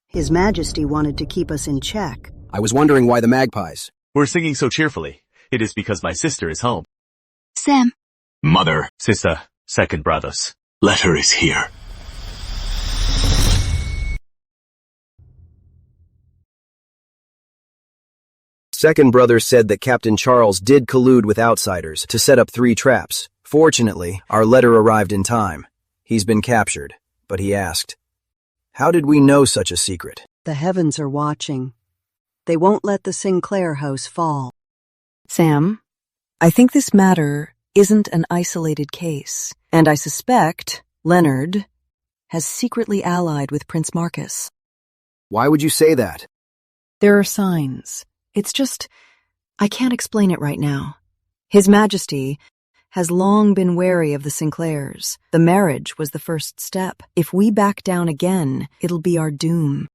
His Majesty wanted to keep us in check? I was wondering why the magpies. We're singing so cheerfully. It is because my sister is home. Sam. Mother. Sister. Second brothers. Letter is here. second brother said that Captain Charles did collude with outsiders to set up 3 traps. Fortunately, our letter arrived in time. He's been captured, but he asked, "How did we know such a secret?" The heavens are watching. They won't let the Sinclair house fall. Sam, I think this matter isn't an isolated case, and I suspect Leonard has secretly allied with Prince Marcus. Why would you say that? There are signs. It's just, I can't explain it right now. His Majesty has long been wary of the Sinclairs. The marriage was the first step. If we back down again, it'll be our doom.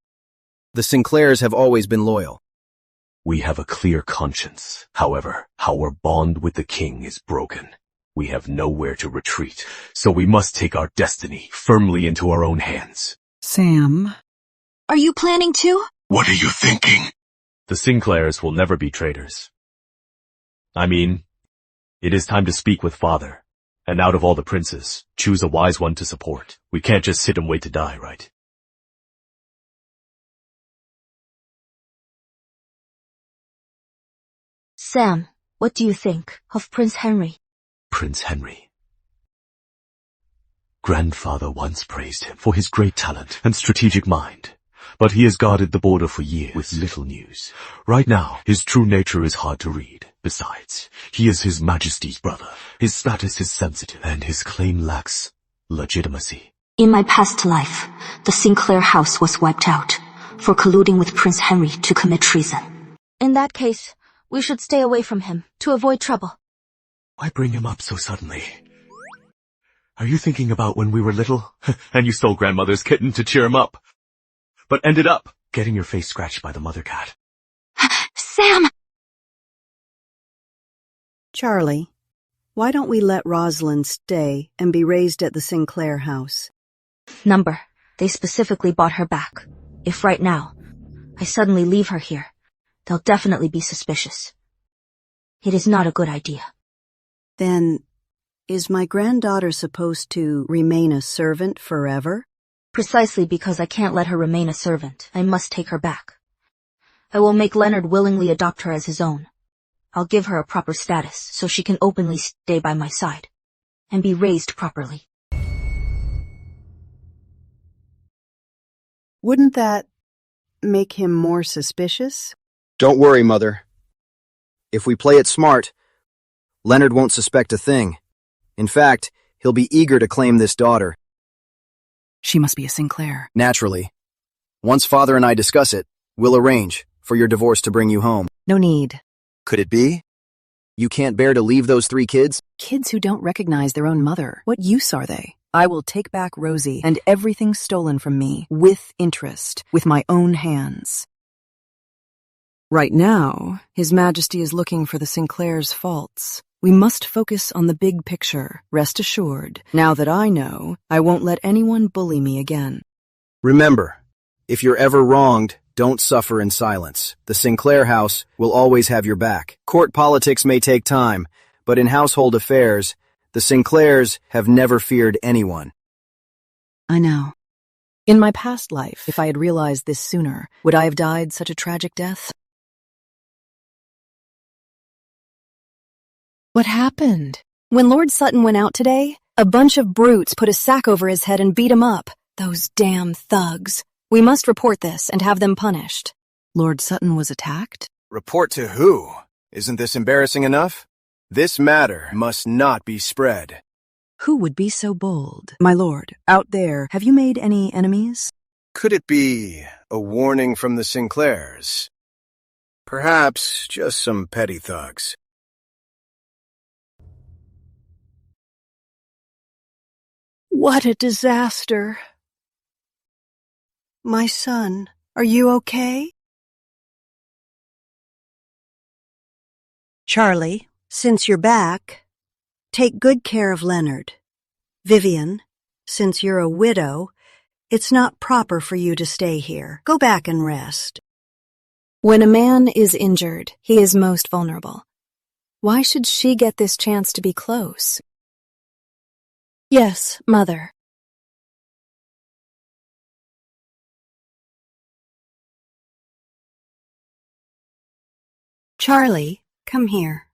The Sinclairs have always been loyal. We have a clear conscience. However, our bond with the king is broken. We have nowhere to retreat, so we must take our destiny firmly into our own hands. Sam? Are you planning to? What are you thinking? The Sinclairs will never be traitors. I mean, it is time to speak with father. And out of all the princes, choose a wise one to support. We can't just sit and wait to die, right? Sam, what do you think of Prince Henry? Prince Henry. Grandfather once praised him for his great talent and strategic mind, but he has guarded the border for years with little news. Right now, his true nature is hard to read. Besides, he is His Majesty's brother. His status is sensitive, and his claim lacks legitimacy. In my past life, the Sinclair house was wiped out for colluding with Prince Henry to commit treason. In that case, we should stay away from him to avoid trouble. Why bring him up so suddenly? Are you thinking about when we were little, and you stole grandmother's kitten to cheer him up, but ended up getting your face scratched by the mother cat? Sam! Charlie, why don't we let Rosalind stay and be raised at the Sinclair house? Number, they specifically bought her back. If right now, I suddenly leave her here, they'll definitely be suspicious. It is not a good idea. Then, is my granddaughter supposed to remain a servant forever? Precisely because I can't let her remain a servant, I must take her back. I will make Leonard willingly adopt her as his own. I'll give her a proper status so she can openly stay by my side and be raised properly. Wouldn't that make him more suspicious? Don't worry, Mother. If we play it smart, Leonard won't suspect a thing. In fact, he'll be eager to claim this daughter. She must be a Sinclair. Naturally. Once Father and I discuss it, we'll arrange for your divorce to bring you home. No need. Could it be? You can't bear to leave those 3 kids? Kids who don't recognize their own mother. What use are they? I will take back Rosie and everything stolen from me, with interest, with my own hands. Right now, His Majesty is looking for the Sinclair's faults. We must focus on the big picture. Rest assured, now that I know, I won't let anyone bully me again. Remember, if you're ever wronged, don't suffer in silence. The Sinclair house will always have your back. Court politics may take time, but in household affairs, the Sinclairs have never feared anyone. I know. In my past life, if I had realized this sooner, would I have died such a tragic death? What happened? When Lord Sutton went out today, a bunch of brutes put a sack over his head and beat him up. Those damn thugs. We must report this and have them punished. Lord Sutton was attacked? Report to who? Isn't this embarrassing enough? This matter must not be spread. Who would be so bold? My lord, out there, have you made any enemies? Could it be a warning from the Sinclairs? Perhaps just some petty thugs. What a disaster. My son, are you okay? Charlie, since you're back, take good care of Leonard. Vivian, since you're a widow, it's not proper for you to stay here. Go back and rest. When a man is injured, he is most vulnerable. Why should she get this chance to be close? Yes, Mother. Charlie, come here.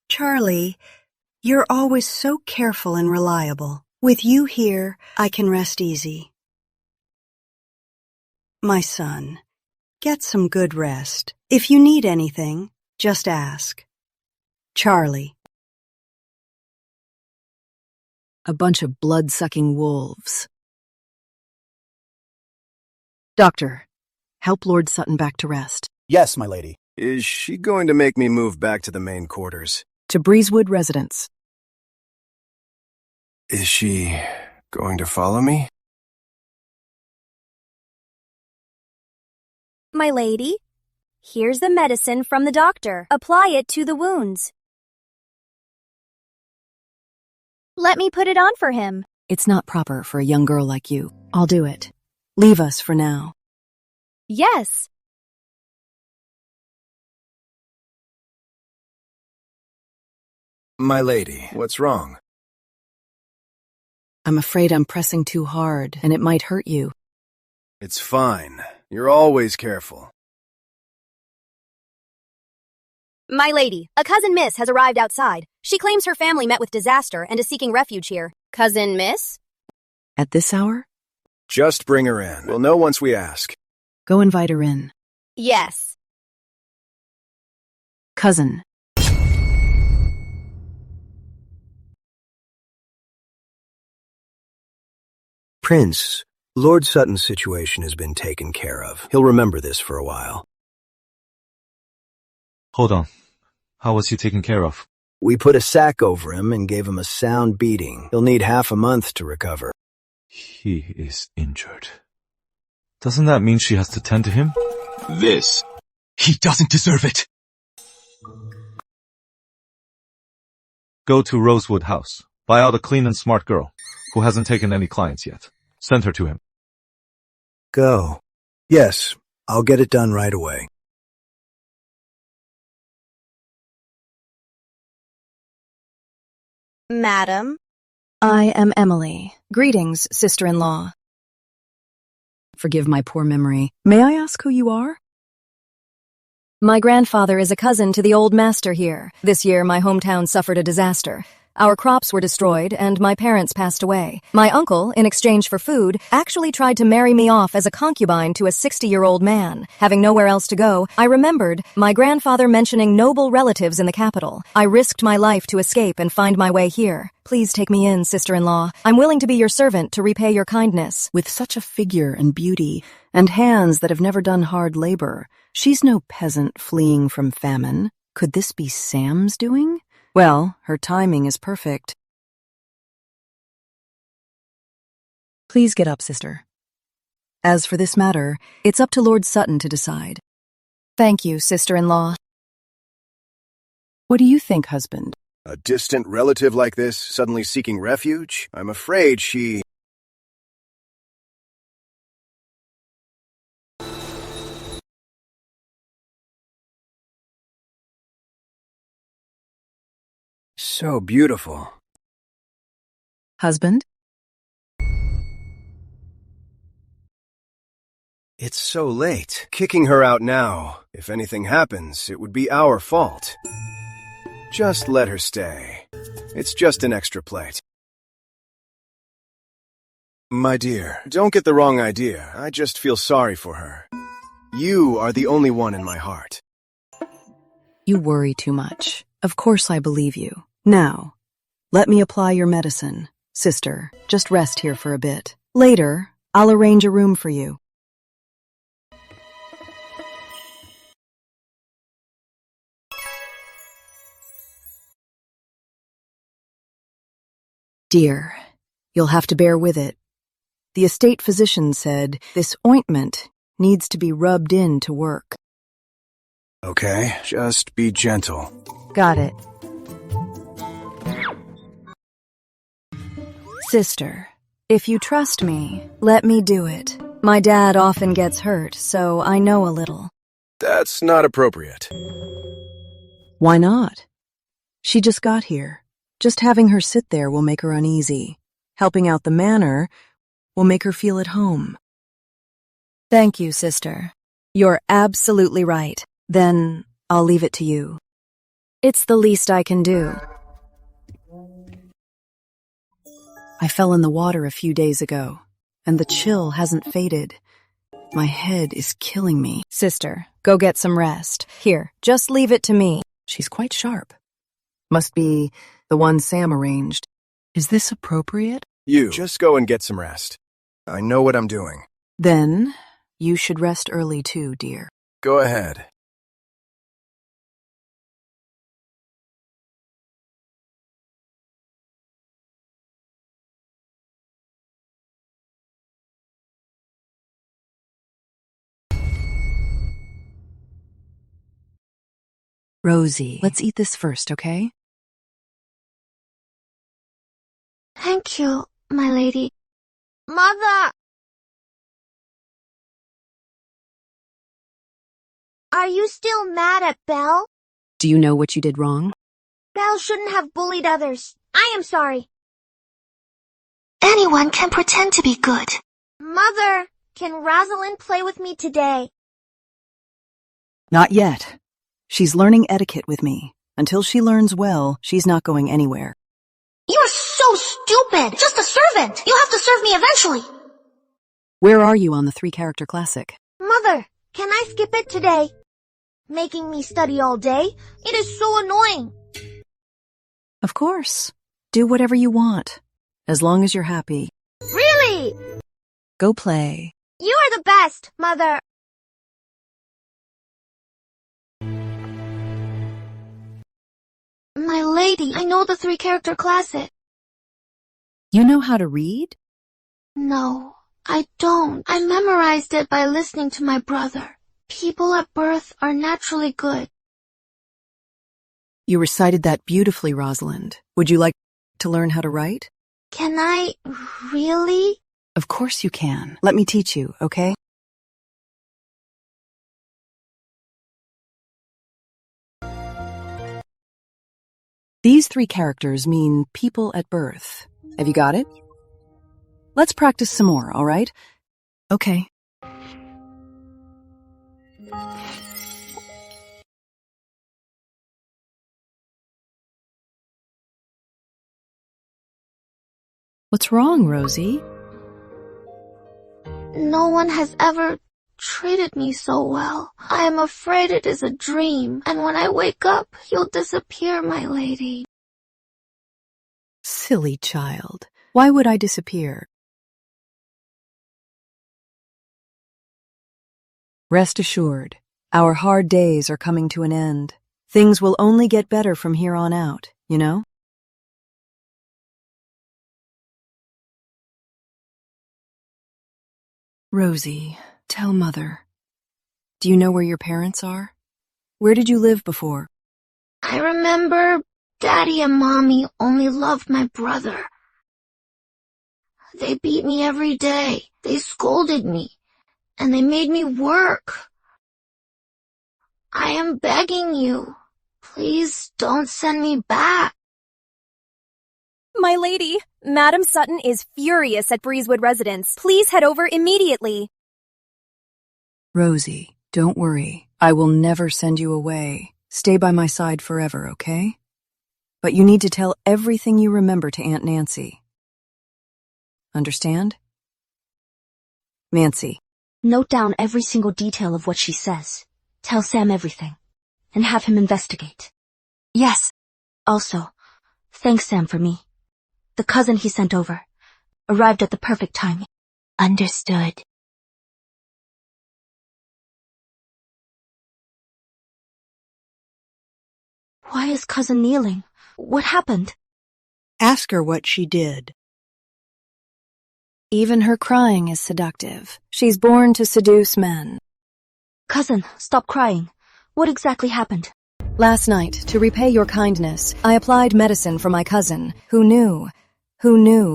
Charlie, you're always so careful and reliable. With you here, I can rest easy. My son, get some good rest. If you need anything, just ask. Charlie. A bunch of blood-sucking wolves. Doctor, help Lord Sutton back to rest. Yes, my lady. Is she going to make me move back to the main quarters? To Breezewood residence. Is she going to follow me? My lady, here's the medicine from the doctor. Apply it to the wounds. Let me put it on for him. It's not proper for a young girl like you. I'll do it. Leave us for now. Yes. My lady, what's wrong? I'm afraid I'm pressing too hard, and it might hurt you. It's fine. You're always careful. My lady, a cousin Miss has arrived outside. She claims her family met with disaster and is seeking refuge here. Cousin Miss? At this hour? Just bring her in. We'll know once we ask. Go invite her in. Yes. Cousin. Prince, Lord Sutton's situation has been taken care of. He'll remember this for a while. Hold on. How was he taken care of? We put a sack over him and gave him a sound beating. He'll need half a month to recover. He is injured. Doesn't that mean she has to tend to him? He doesn't deserve it. Go to Rosewood House. Buy out a clean and smart girl who hasn't taken any clients yet. Send her to him. Go. Yes, I'll get it done right away. Madam? I am Emily. Greetings, sister-in-law. Forgive my poor memory. May I ask who you are? My grandfather is a cousin to the old master here. This year, my hometown suffered a disaster. Our crops were destroyed, and my parents passed away. My uncle, in exchange for food, actually tried to marry me off as a concubine to a 60-year-old man. Having nowhere else to go, I remembered my grandfather mentioning noble relatives in the capital. I risked my life to escape and find my way here. Please take me in, sister-in-law. I'm willing to be your servant to repay your kindness. With such a figure and beauty, and hands that have never done hard labor, she's no peasant fleeing from famine. Could this be Sam's doing? Well, her timing is perfect. Please get up, sister. As for this matter, it's up to Lord Sutton to decide. Thank you, sister-in-law. What do you think, husband? A distant relative like this suddenly seeking refuge? I'm afraid she... So beautiful. Husband? It's so late. Kicking her out now. If anything happens, it would be our fault. Just let her stay. It's just an extra plate. My dear, don't get the wrong idea. I just feel sorry for her. You are the only one in my heart. You worry too much. Of course I believe you. Now, let me apply your medicine. Sister, just rest here for a bit. Later, I'll arrange a room for you. Dear, you'll have to bear with it. The estate physician said this ointment needs to be rubbed in to work. Okay, just be gentle. Got it. Sister, if you trust me, let me do it. My dad often gets hurt, so I know a little. That's not appropriate. Why not? She just got here. Just having her sit there will make her uneasy. Helping out the manor will make her feel at home. Thank you, sister. You're absolutely right. Then I'll leave it to you. It's the least I can do. I fell in the water a few days ago, and the chill hasn't faded. My head is killing me. Sister, go get some rest. Here, just leave it to me. She's quite sharp. Must be the one Sam arranged. Is this appropriate? You, just go and get some rest. I know what I'm doing. Then, you should rest early too, dear. Go ahead. Rosie, let's eat this first, okay? Thank you, my lady. Mother! Are you still mad at Belle? Do you know what you did wrong? Belle shouldn't have bullied others. I am sorry. Anyone can pretend to be good. Mother, can Rosalind play with me today? Not yet. She's learning etiquette with me. Until she learns well, she's not going anywhere. You're so stupid! Just a servant! You'll have to serve me eventually! Where are you on the 3-character classic? Mother, can I skip it today? Making me study all day? It is so annoying. Of course. Do whatever you want. As long as you're happy. Really? Go play. You are the best, Mother. My lady, I know the 3-character classic. You know how to read? No, I don't. I memorized it by listening to my brother. People at birth are naturally good. You recited that beautifully, Rosalind. Would you like to learn how to write? Can I really? Of course you can. Let me teach you, okay? These 3 characters mean people at birth. Have you got it? Let's practice some more, all right? Okay. What's wrong, Rosie? No one has ever treated me so well. I am afraid it is a dream, and when I wake up, you'll disappear, my lady. Silly child. Why would I disappear? Rest assured, our hard days are coming to an end. Things will only get better from here on out, you know? Rosie, tell Mother. Do you know where your parents are? Where did you live before? I remember Daddy and Mommy only loved my brother. They beat me every day. They scolded me. And they made me work. I am begging you. Please don't send me back. My lady, Madam Sutton is furious at Breezewood residence. Please head over immediately. Rosie, don't worry. I will never send you away. Stay by my side forever, okay? But you need to tell everything you remember to Aunt Nancy. Understand? Nancy. Note down every single detail of what she says. Tell Sam everything. And have him investigate. Yes. Also, thanks Sam for me. The cousin he sent over arrived at the perfect time. Understood. Why is cousin kneeling? What happened? Ask her what she did. Even her crying is seductive. She's born to seduce men. Cousin, stop crying. What exactly happened? Last night, to repay your kindness, I applied medicine for my cousin, who knew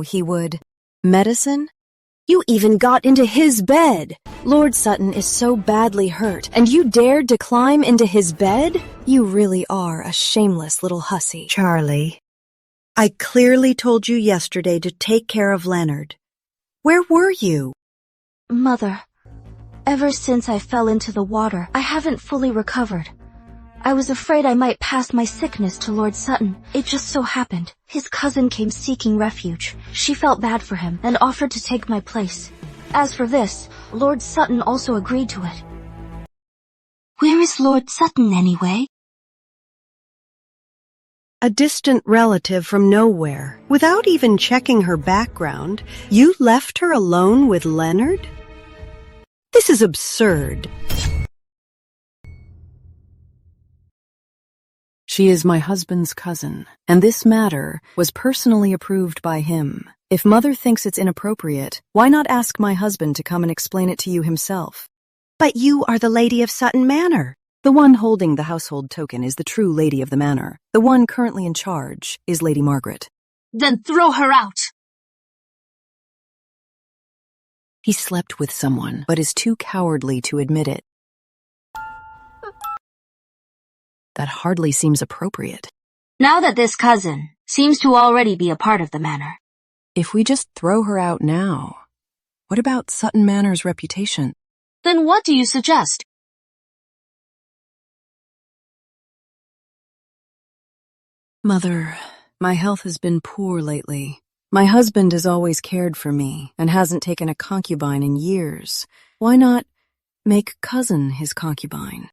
he would. Medicine? You even got into his bed. Lord Sutton is so badly hurt, and you dared to climb into his bed? You really are a shameless little hussy. Charlie, I clearly told you yesterday to take care of Leonard. Where were you? Mother, Ever since I fell into the water, I haven't fully recovered. I was afraid I might pass my sickness to Lord Sutton. It just so happened. His cousin came seeking refuge. She felt bad for him and offered to take my place. As for this, Lord Sutton also agreed to it. Where is Lord Sutton, anyway? A distant relative from nowhere. Without even checking her background, you left her alone with Leonard? This is absurd. She is my husband's cousin, and this matter was personally approved by him. If Mother thinks it's inappropriate, why not ask my husband to come and explain it to you himself? But you are the lady of Sutton Manor. The one holding the household token is the true lady of the manor. The one currently in charge is Lady Margaret. Then throw her out. He slept with someone, but is too cowardly to admit it. That hardly seems appropriate. Now that this cousin seems to already be a part of the manor. If we just throw her out now, what about Sutton Manor's reputation? Then what do you suggest? Mother, my health has been poor lately. My husband has always cared for me and hasn't taken a concubine in years. Why not make cousin his concubine?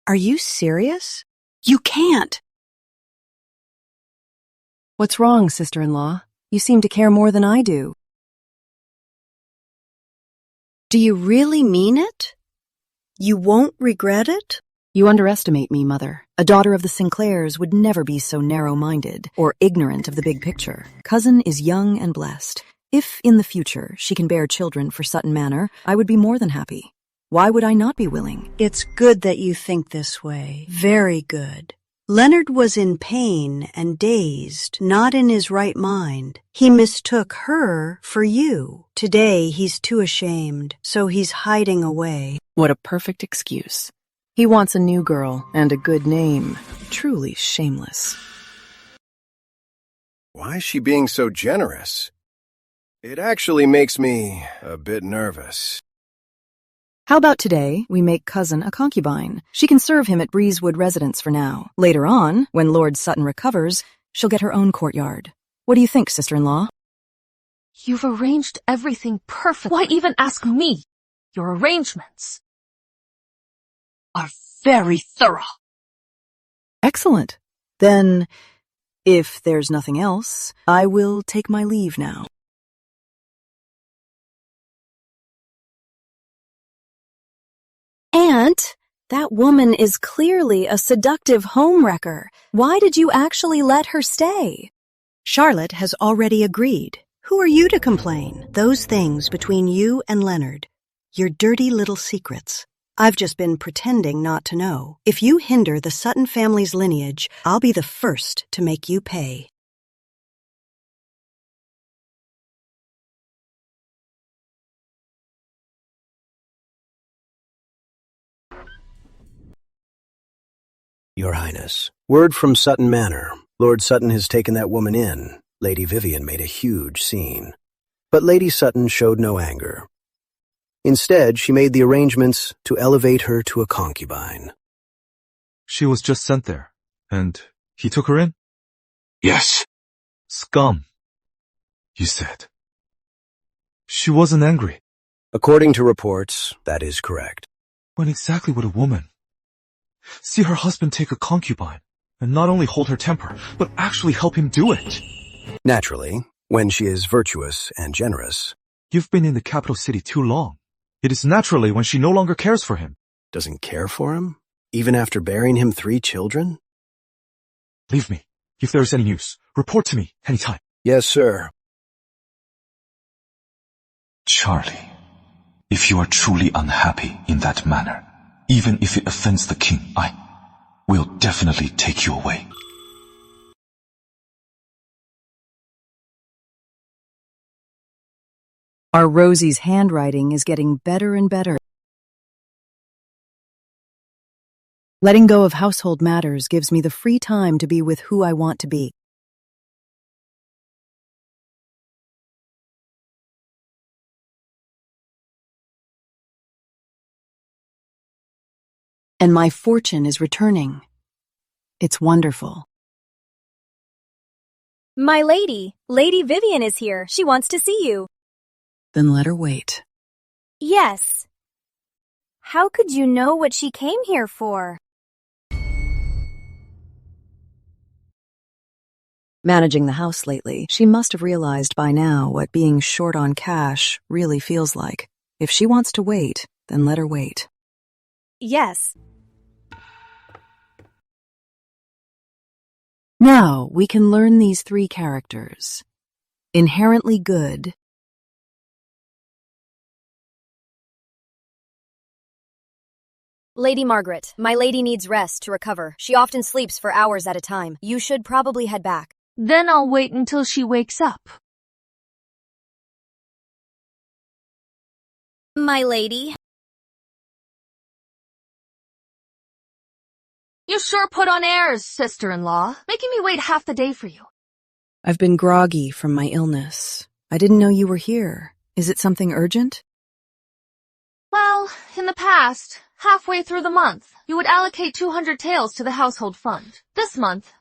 Are you serious? You can't. What's wrong, sister-in-law? You seem to care more than I do. Do you really mean it? You won't regret it? You underestimate me, Mother. A daughter of the Sinclairs would never be so narrow-minded or ignorant of the big picture. Cousin is young and blessed. If, in the future, she can bear children for Sutton Manor, I would be more than happy. Why would I not be willing? It's good that you think this way. Very good. Leonard was in pain and dazed, not in his right mind. He mistook her for you. Today, he's too ashamed, so he's hiding away. What a perfect excuse. He wants a new girl and a good name. Truly shameless. Why is she being so generous? It actually makes me a bit nervous. How about today we make cousin a concubine? She can serve him at Breezewood residence for now. Later on, when Lord Sutton recovers, she'll get her own courtyard. What do you think, sister-in-law? You've arranged everything perfectly. Why even ask me? Your arrangements Are very thorough. Excellent. Then, if there's nothing else, I will take my leave now. Aunt, that woman is clearly a seductive homewrecker. Why did you actually let her stay? Charlotte has already agreed. Who are you to complain? Those things between you and Leonard. Your dirty little secrets. I've just been pretending not to know. If you hinder the Sutton family's lineage, I'll be the first to make you pay. Your Highness, word from Sutton Manor. Lord Sutton has taken that woman in. Lady Vivian made a huge scene. But Lady Sutton showed no anger. Instead, she made the arrangements to elevate her to a concubine. She was just sent there, and he took her in? Yes. Scum, you said. She wasn't angry. According to reports, that is correct. When exactly would a woman see her husband take a concubine, and not only hold her temper, but actually help him do it? Naturally, when she is virtuous and generous. You've been in the capital city too long. It is naturally when she no longer cares for him. Doesn't care for him? Even after bearing him 3 children? Leave me. If there is any news, report to me anytime. Yes, sir. Charlie, if you are truly unhappy in that manner, even if it offends the king, I will definitely take you away. Our Rosie's handwriting is getting better and better. Letting go of household matters gives me the free time to be with who I want to be. and my fortune is returning. It's wonderful. My lady, Lady Vivian is here. She wants to see you. Then let her wait. Yes. How could you know what she came here for? Managing the house lately, she must have realized by now what being short on cash really feels like. If she wants to wait, then let her wait. Yes. Now we can learn these 3 characters. Inherently good. Lady Margaret, my lady needs rest to recover. She often sleeps for hours at a time. You should probably head back. Then I'll wait until she wakes up. My lady. You sure put on airs, sister-in-law, making me wait half the day for you. I've been groggy from my illness. I didn't know you were here. Is it something urgent? Well, in the past, halfway through the month, you would allocate 200 taels to the household fund. This month,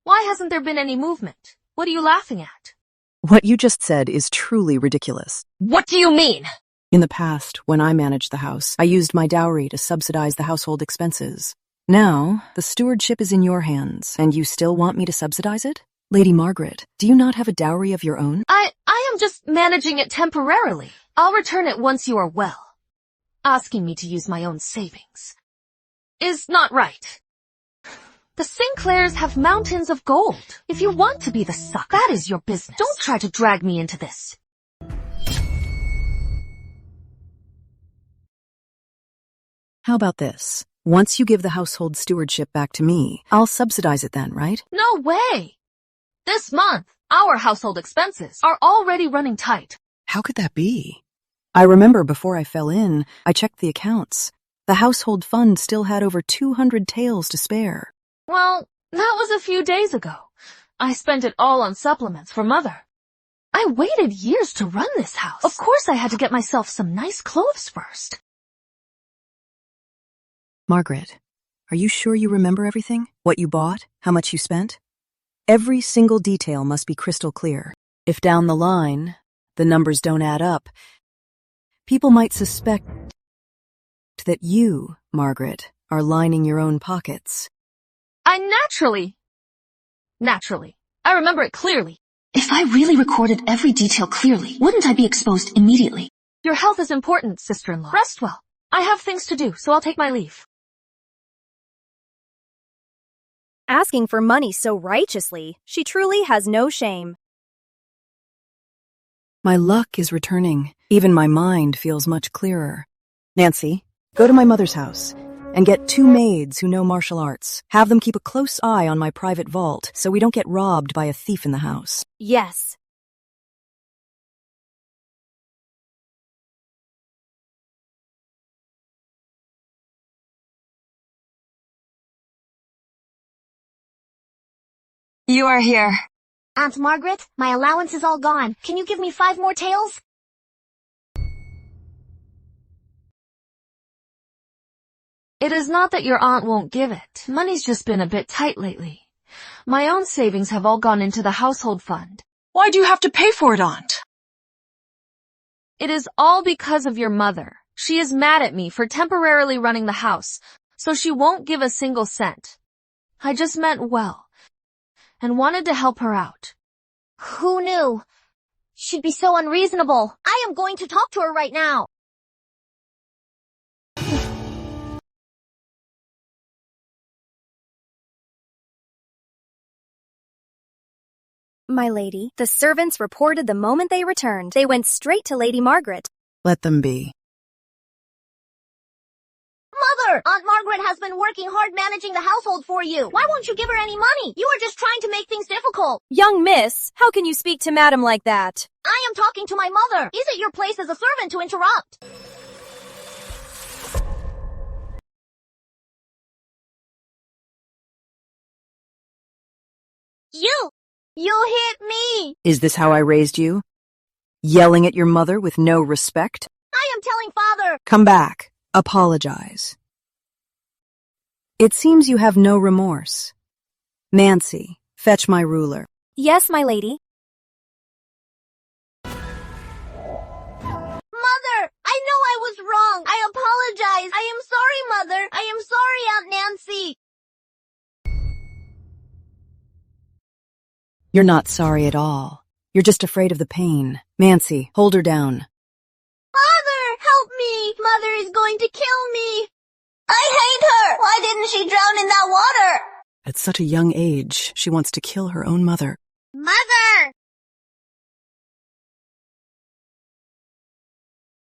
why hasn't there been any movement? What are you laughing at? What you just said is truly ridiculous. What do you mean? In the past, when I managed the house, I used my dowry to subsidize the household expenses. Now, the stewardship is in your hands, and you still want me to subsidize it? Lady Margaret, do you not have a dowry of your own? I am just managing it temporarily. I'll return it once you are well. Asking me to use my own savings is not right. The Sinclairs have mountains of gold. If you want to be the suck, that is your business. Don't try to drag me into this. How about this? Once you give the household stewardship back to me, I'll subsidize it then, right? No way! This month, our household expenses are already running tight. How could that be? I remember before I fell in, I checked the accounts. The household fund still had over 200 taels to spare. Well, that was a few days ago. I spent it all on supplements for Mother. I waited years to run this house. Of course I had to get myself some nice clothes first. Margaret, are you sure you remember everything? What you bought? How much you spent? Every single detail must be crystal clear. If down the line, the numbers don't add up, people might suspect that you, Margaret, are lining your own pockets. Naturally. I remember it clearly. If I really recorded every detail clearly, wouldn't I be exposed immediately? Your health is important, sister-in-law. Rest well. I have things to do, so I'll take my leave. Asking for money so righteously, she truly has no shame. My luck is returning. Even my mind feels much clearer. Nancy, go to my mother's house and get 2 maids who know martial arts. Have them keep a close eye on my private vault so we don't get robbed by a thief in the house. Yes. You are here. Aunt Margaret, my allowance is all gone. Can you give me 5 more taels? It is not that your aunt won't give it. Money's just been a bit tight lately. My own savings have all gone into the household fund. Why do you have to pay for it, Aunt? It is all because of your mother. She is mad at me for temporarily running the house, so she won't give a single cent. I just meant well, and wanted to help her out. Who knew? She'd be so unreasonable. I am going to talk to her right now. My lady, the servants reported the moment they returned. They went straight to Lady Margaret. Let them be. Mother! Aunt Margaret has been working hard managing the household for you. Why won't you give her any money? You are just trying to make things difficult. Young miss, how can you speak to madam like that? I am talking to my mother. Is it your place as a servant to interrupt? You hit me! Is this how I raised you? Yelling at your mother with no respect? I am telling father! Come back. Apologize. It seems you have no remorse. Nancy, fetch my ruler. Yes, my lady. Mother, I know I was wrong. I apologize. I am sorry, Mother. I am sorry, Aunt Nancy. You're not sorry at all. You're just afraid of the pain. Nancy, hold her down. Mother, help me. Mother is going to kill me. I hate her. Why didn't she drown in that water? At such a young age, she wants to kill her own mother. Mother!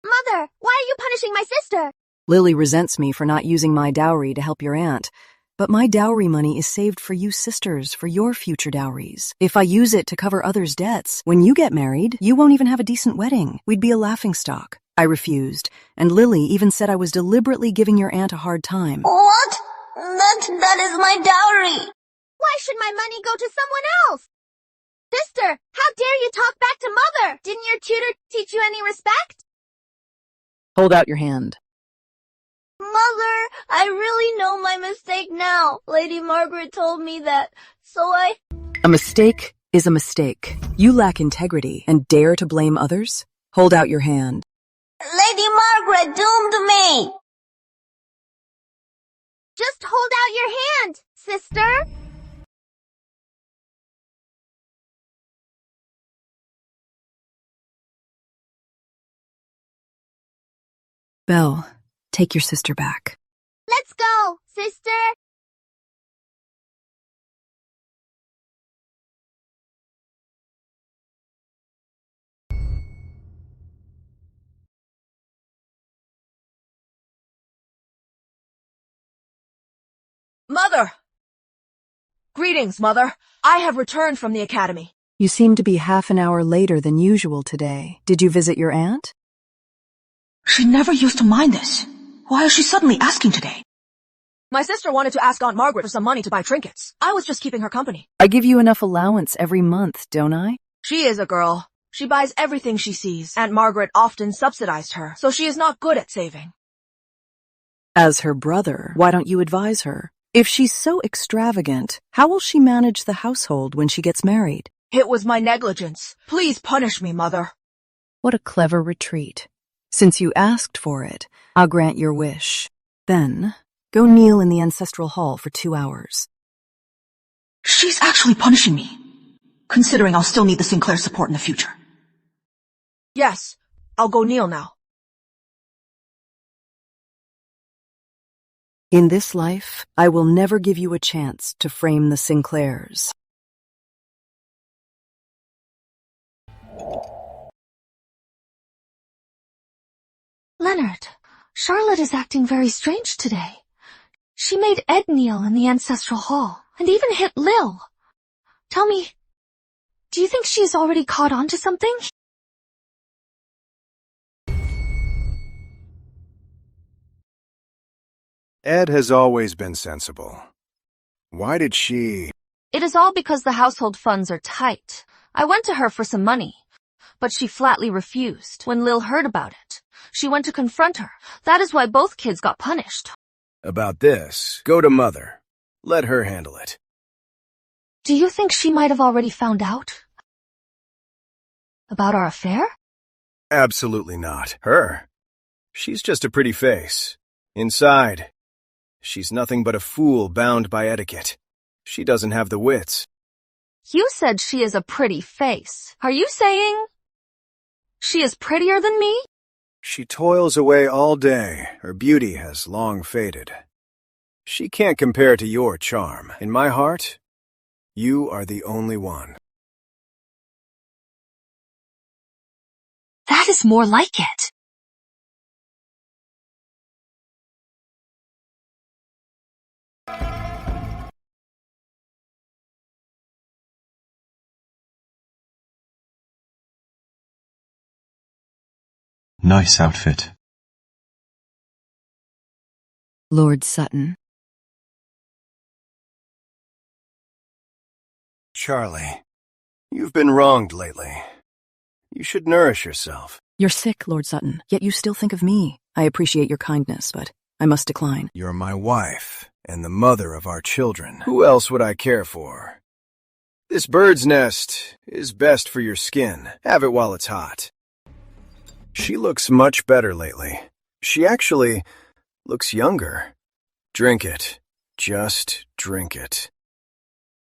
Mother, why are you punishing my sister? Lily resents me for not using my dowry to help your aunt. But my dowry money is saved for you sisters, for your future dowries. If I use it to cover others' debts, when you get married, you won't even have a decent wedding. We'd be a laughingstock. I refused, and Lily even said I was deliberately giving your aunt a hard time. What? That is my dowry. Why should my money go to someone else? Sister, how dare you talk back to Mother? Didn't your tutor teach you any respect? Hold out your hand. Mother, I really know my mistake now. Lady Margaret told me that, so A mistake is a mistake. You lack integrity and dare to blame others? Hold out your hand. Lady Margaret doomed me. Just hold out your hand, sister. Belle, take your sister back. Let's go, sister. Mother! Greetings, Mother. I have returned from the academy. You seem to be half an hour later than usual today. Did you visit your aunt? She never used to mind this. Why is she suddenly asking today? My sister wanted to ask Aunt Margaret for some money to buy trinkets. I was just keeping her company. I give you enough allowance every month, don't I? She is a girl. She buys everything she sees. Aunt Margaret often subsidized her, so she is not good at saving. As her brother, why don't you advise her? If she's so extravagant, how will she manage the household when she gets married? It was my negligence. Please punish me, Mother. What a clever retreat. Since you asked for it, I'll grant your wish. Then, go kneel in the ancestral hall for 2 hours. She's actually punishing me, considering I'll still need the Sinclair support in the future. Yes, I'll go kneel now. In this life, I will never give you a chance to frame the Sinclairs. Leonard, Charlotte is acting very strange today. She made Ed kneel in the ancestral hall, and even hit Lil. Tell me, do you think she's already caught on to something? Ed has always been sensible. Why did she... It is all because the household funds are tight. I went to her for some money, but she flatly refused. When Lil heard about it, she went to confront her. That is why both kids got punished. About this, go to Mother. Let her handle it. Do you think she might have already found out about our affair? Absolutely not. Her? She's just a pretty face. Inside, she's nothing but a fool bound by etiquette. She doesn't have the wits. You said she is a pretty face. Are you saying she is prettier than me? She toils away all day. Her beauty has long faded. She can't compare to your charm. In my heart, you are the only one. That is more like it. Nice outfit. Lord Sutton. Charlie, you've been wronged lately. You should nourish yourself. You're sick, Lord Sutton, yet you still think of me. I appreciate your kindness, but I must decline. You're my wife, and the mother of our children. Who else would I care for? This bird's nest is best for your skin. Have it while it's hot. She looks much better lately. She actually looks younger. Drink it. Just drink it.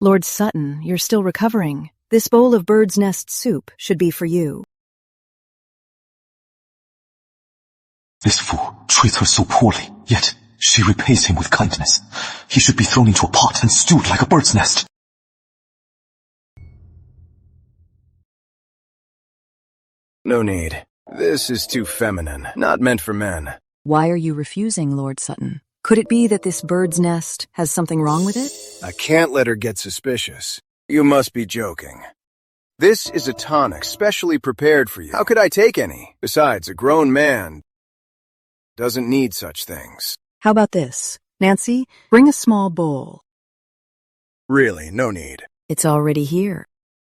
Lord Sutton, you're still recovering. This bowl of bird's nest soup should be for you. This fool treats her so poorly, yet she repays him with kindness. He should be thrown into a pot and stewed like a bird's nest. No need. This is too feminine, not meant for men. Why are you refusing, Lord Sutton? Could it be that this bird's nest has something wrong with it? I can't let her get suspicious. You must be joking. This is a tonic specially prepared for you. How could I take any? Besides, a grown man doesn't need such things. How about this? Nancy, bring a small bowl. Really, no need. It's already here.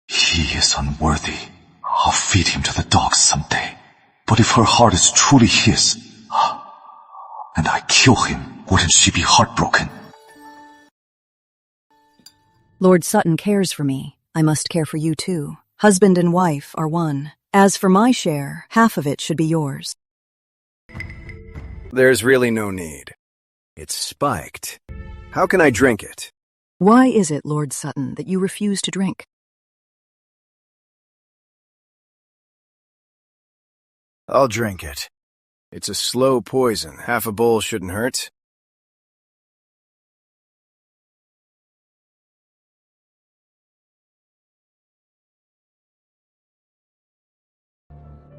He is unworthy. I'll feed him to the dogs someday. But if her heart is truly his, and I kill him, wouldn't she be heartbroken? Lord Sutton cares for me. I must care for you too. Husband and wife are one. As for my share, half of it should be yours. There's really no need. It's spiked. How can I drink it? Why is it, Lord Sutton, that you refuse to drink? I'll drink it. It's a slow poison. Half a bowl shouldn't hurt.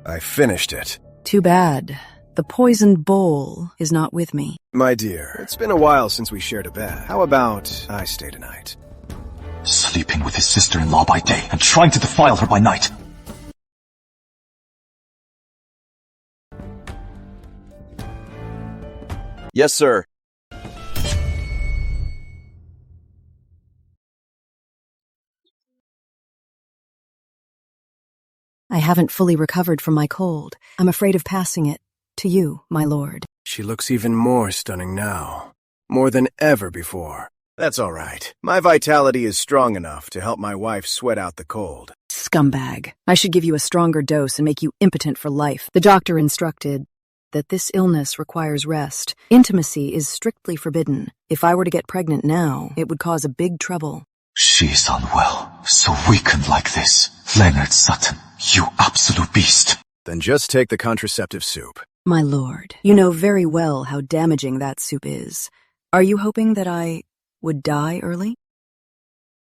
I finished it. Too bad. The poisoned bowl is not with me. My dear, it's been a while since we shared a bed. How about I stay tonight? Sleeping with his sister-in-law by day and trying to defile her by night. Yes, sir. I haven't fully recovered from my cold. I'm afraid of passing it to you, my lord. She looks even more stunning now. More than ever before. That's all right. My vitality is strong enough to help my wife sweat out the cold. Scumbag. I should give you a stronger dose and make you impotent for life. The doctor instructed that this illness requires rest. Intimacy is strictly forbidden. If I were to get pregnant now, it would cause a big trouble. She is unwell, so weakened like this. Leonard Sutton, you absolute beast. Then just take the contraceptive soup. My lord, you know very well how damaging that soup is. Are you hoping that I would die early?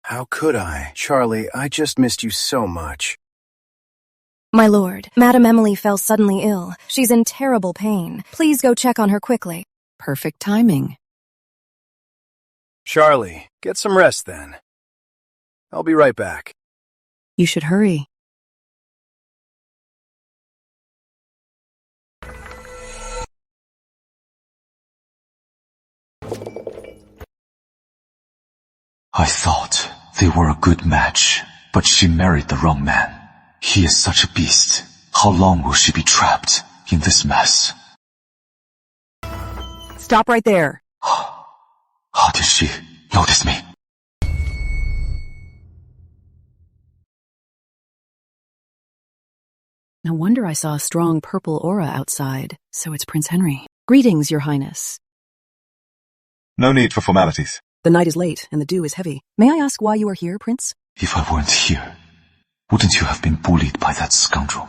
How could I? Charlie, I just missed you so much. My lord, Madame Emily fell suddenly ill. She's in terrible pain. Please go check on her quickly. Perfect timing. Charlie, get some rest then. I'll be right back. You should hurry. I thought they were a good match, but she married the wrong man. He is such a beast. How long will she be trapped in this mess? Stop right there. How did she notice me? No wonder I saw a strong purple aura outside. So it's Prince Henry. Greetings, Your Highness. No need for formalities. The night is late and the dew is heavy. May I ask why you are here, Prince? If I weren't here, wouldn't you have been bullied by that scoundrel?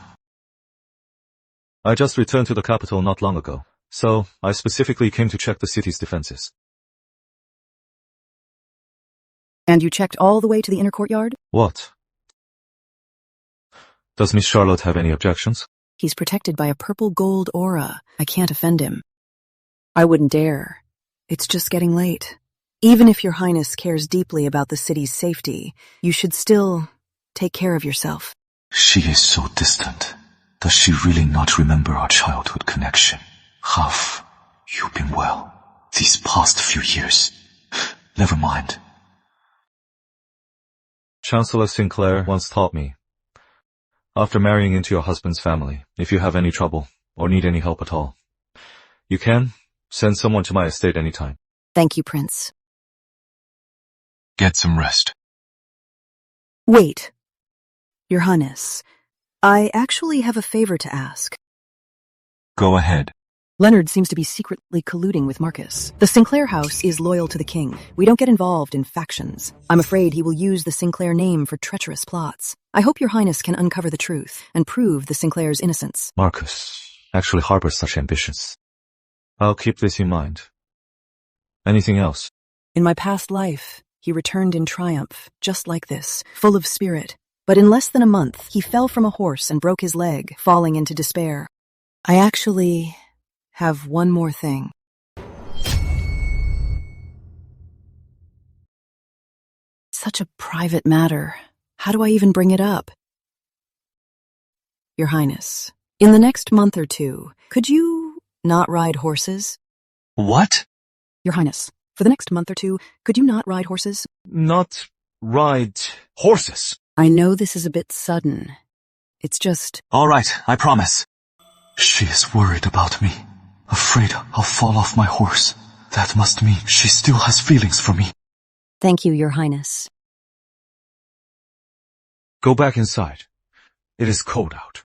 I just returned to the capital not long ago, so I specifically came to check the city's defenses. And you checked all the way to the inner courtyard? What? Does Miss Charlotte have any objections? He's protected by a purple gold aura. I can't offend him. I wouldn't dare. It's just getting late. Even if Your Highness cares deeply about the city's safety, you should still take care of yourself. She is so distant. Does she really not remember our childhood connection? Have you been well these past few years? Never mind. Chancellor Sinclair once taught me, after marrying into your husband's family, if you have any trouble or need any help at all, you can send someone to my estate anytime. Thank you, Prince. Get some rest. Wait. Your Highness, I actually have a favor to ask. Go ahead. Leonard seems to be secretly colluding with Marcus. The Sinclair house is loyal to the king. We don't get involved in factions. I'm afraid he will use the Sinclair name for treacherous plots. I hope your Highness can uncover the truth and prove the Sinclair's innocence. Marcus actually harbors such ambitions. I'll keep this in mind. Anything else? In my past life, he returned in triumph, just like this, full of spirit. But in less than a month, he fell from a horse and broke his leg, falling into despair. I actually have one more thing. Such a private matter. How do I even bring it up? Your Highness, in the next month or two, could you not ride horses? What? Your Highness, for the next month or two, could you not ride horses? Not ride horses. I know this is a bit sudden. It's just... All right, I promise. She is worried about me. Afraid I'll fall off my horse. That must mean she still has feelings for me. Thank you, Your Highness. Go back inside. It is cold out.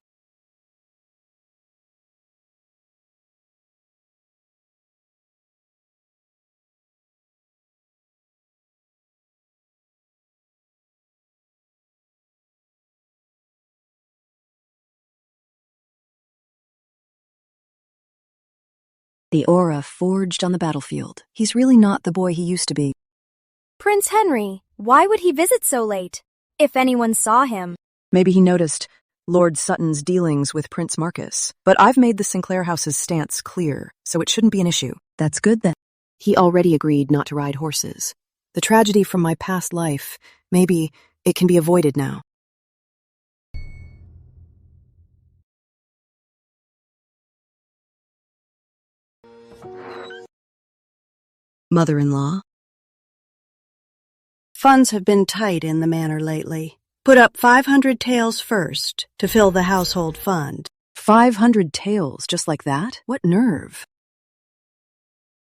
The aura forged on the battlefield. He's really not the boy he used to be. Prince Henry, why would he visit so late? If anyone saw him. Maybe he noticed Lord Sutton's dealings with Prince Marcus. But I've made the Sinclair house's stance clear, so it shouldn't be an issue. That's good then. He already agreed not to ride horses. The tragedy from my past life, maybe it can be avoided now. Mother-in-law. Funds have been tight in the manor lately. Put up 500 taels first to fill the household fund. 500 taels, just like that? What nerve?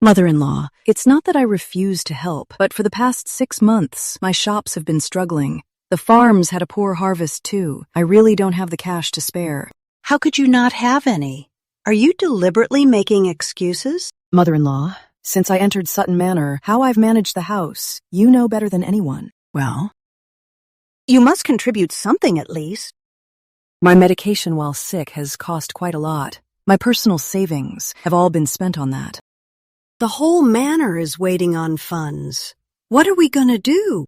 Mother-in-law, it's not that I refuse to help, but for the past 6 months, my shops have been struggling. The farms had a poor harvest too. I really don't have the cash to spare. How could you not have any? Are you deliberately making excuses? Mother-in-law, since I entered Sutton Manor, how I've managed the house, you know better than anyone. Well, you must contribute something at least. My medication while sick has cost quite a lot. My personal savings have all been spent on that. The whole manor is waiting on funds. What are we gonna do?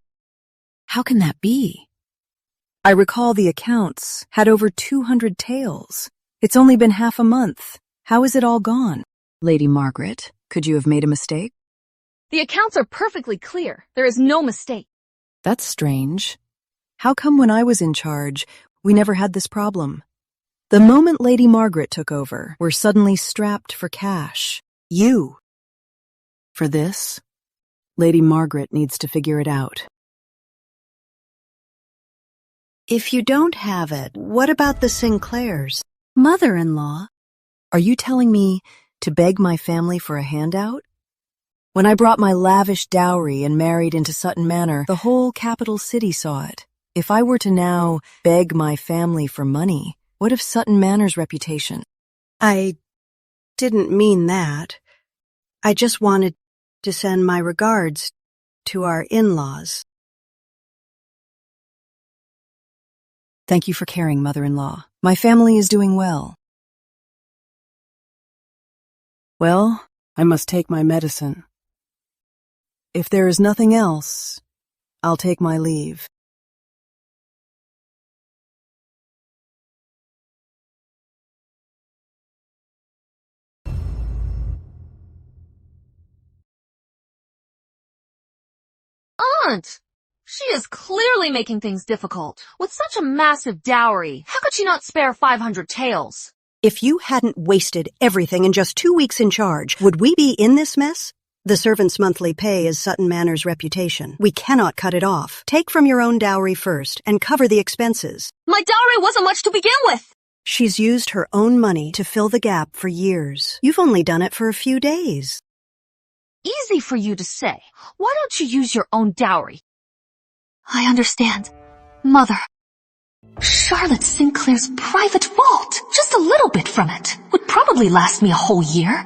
How can that be? I recall the accounts had over 200 taels. It's only been half a month. How is it all gone? Lady Margaret, could you have made a mistake? The accounts are perfectly clear. There is no mistake. That's strange. How come when I was in charge, we never had this problem? The moment Lady Margaret took over, we're suddenly strapped for cash. You. For this, Lady Margaret needs to figure it out. If you don't have it, what about the Sinclairs? Mother-in-law, are you telling me to beg my family for a handout? When I brought my lavish dowry and married into Sutton Manor, the whole capital city saw it. If I were to now beg my family for money, what of Sutton Manor's reputation? I didn't mean that. I just wanted to send my regards to our in-laws. Thank you for caring, Mother-in-law. My family is doing well. Well, I must take my medicine. If there is nothing else, I'll take my leave. Aunt! She is clearly making things difficult. With such a massive dowry, how could she not spare 500 taels? If you hadn't wasted everything in just 2 weeks in charge, would we be in this mess? The servant's monthly pay is Sutton Manor's reputation. We cannot cut it off. Take from your own dowry first and cover the expenses. My dowry wasn't much to begin with. She's used her own money to fill the gap for years. You've only done it for a few days. Easy for you to say. Why don't you use your own dowry? I understand. Mother, Charlotte Sinclair's private vault, just a little bit from it, would probably last me a whole year.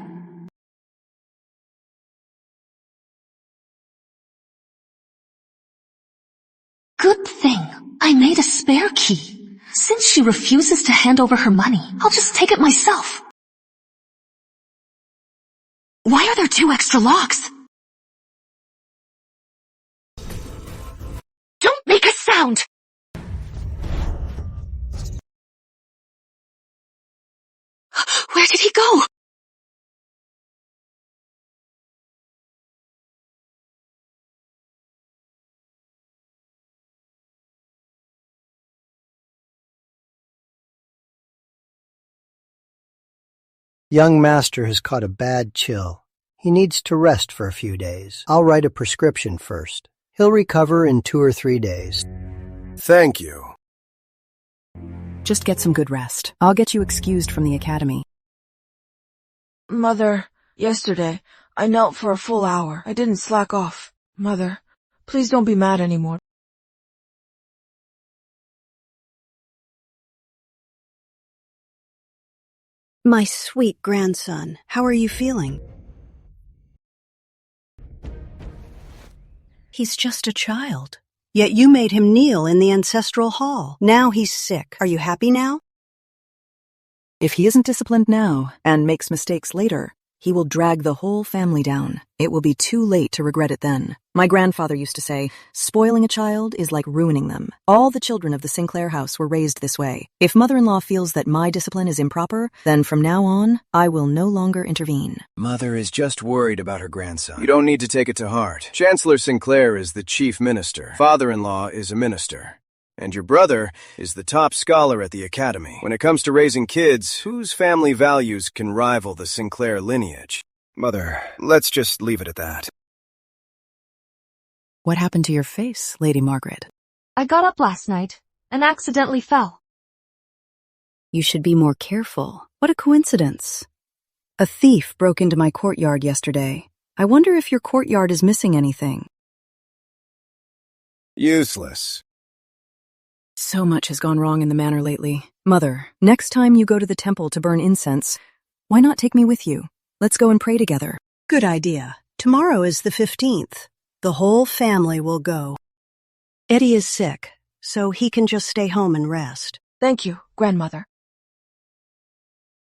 Good thing I made a spare key. Since she refuses to hand over her money, I'll just take it myself. Why are there 2 extra locks? Don't make a sound! Where did he go? Young master has caught a bad chill. He needs to rest for a few days. I'll write a prescription first. He'll recover in 2 or 3 days. Thank you. Just get some good rest. I'll get you excused from the academy. Mother, yesterday, I knelt for a full hour. I didn't slack off. Mother, please don't be mad anymore. My sweet grandson, how are you feeling? He's just a child. Yet you made him kneel in the ancestral hall. Now he's sick. Are you happy now? If he isn't disciplined now and makes mistakes later, he will drag the whole family down. It will be too late to regret it then. My grandfather used to say, spoiling a child is like ruining them. All the children of the Sinclair house were raised this way. If mother-in-law feels that my discipline is improper, then from now on, I will no longer intervene. Mother is just worried about her grandson. You don't need to take it to heart. Chancellor Sinclair is the chief minister. Father-in-law is a minister. And your brother is the top scholar at the academy. When it comes to raising kids, whose family values can rival the Sinclair lineage? Mother, let's just leave it at that. What happened to your face, Lady Margaret? I got up last night and accidentally fell. You should be more careful. What a coincidence. A thief broke into my courtyard yesterday. I wonder if your courtyard is missing anything. Useless. So much has gone wrong in the manor lately. Mother, next time you go to the temple to burn incense, why not take me with you? Let's go and pray together. Good idea. Tomorrow is the 15th. The whole family will go. Eddie is sick, so he can just stay home and rest. Thank you, grandmother.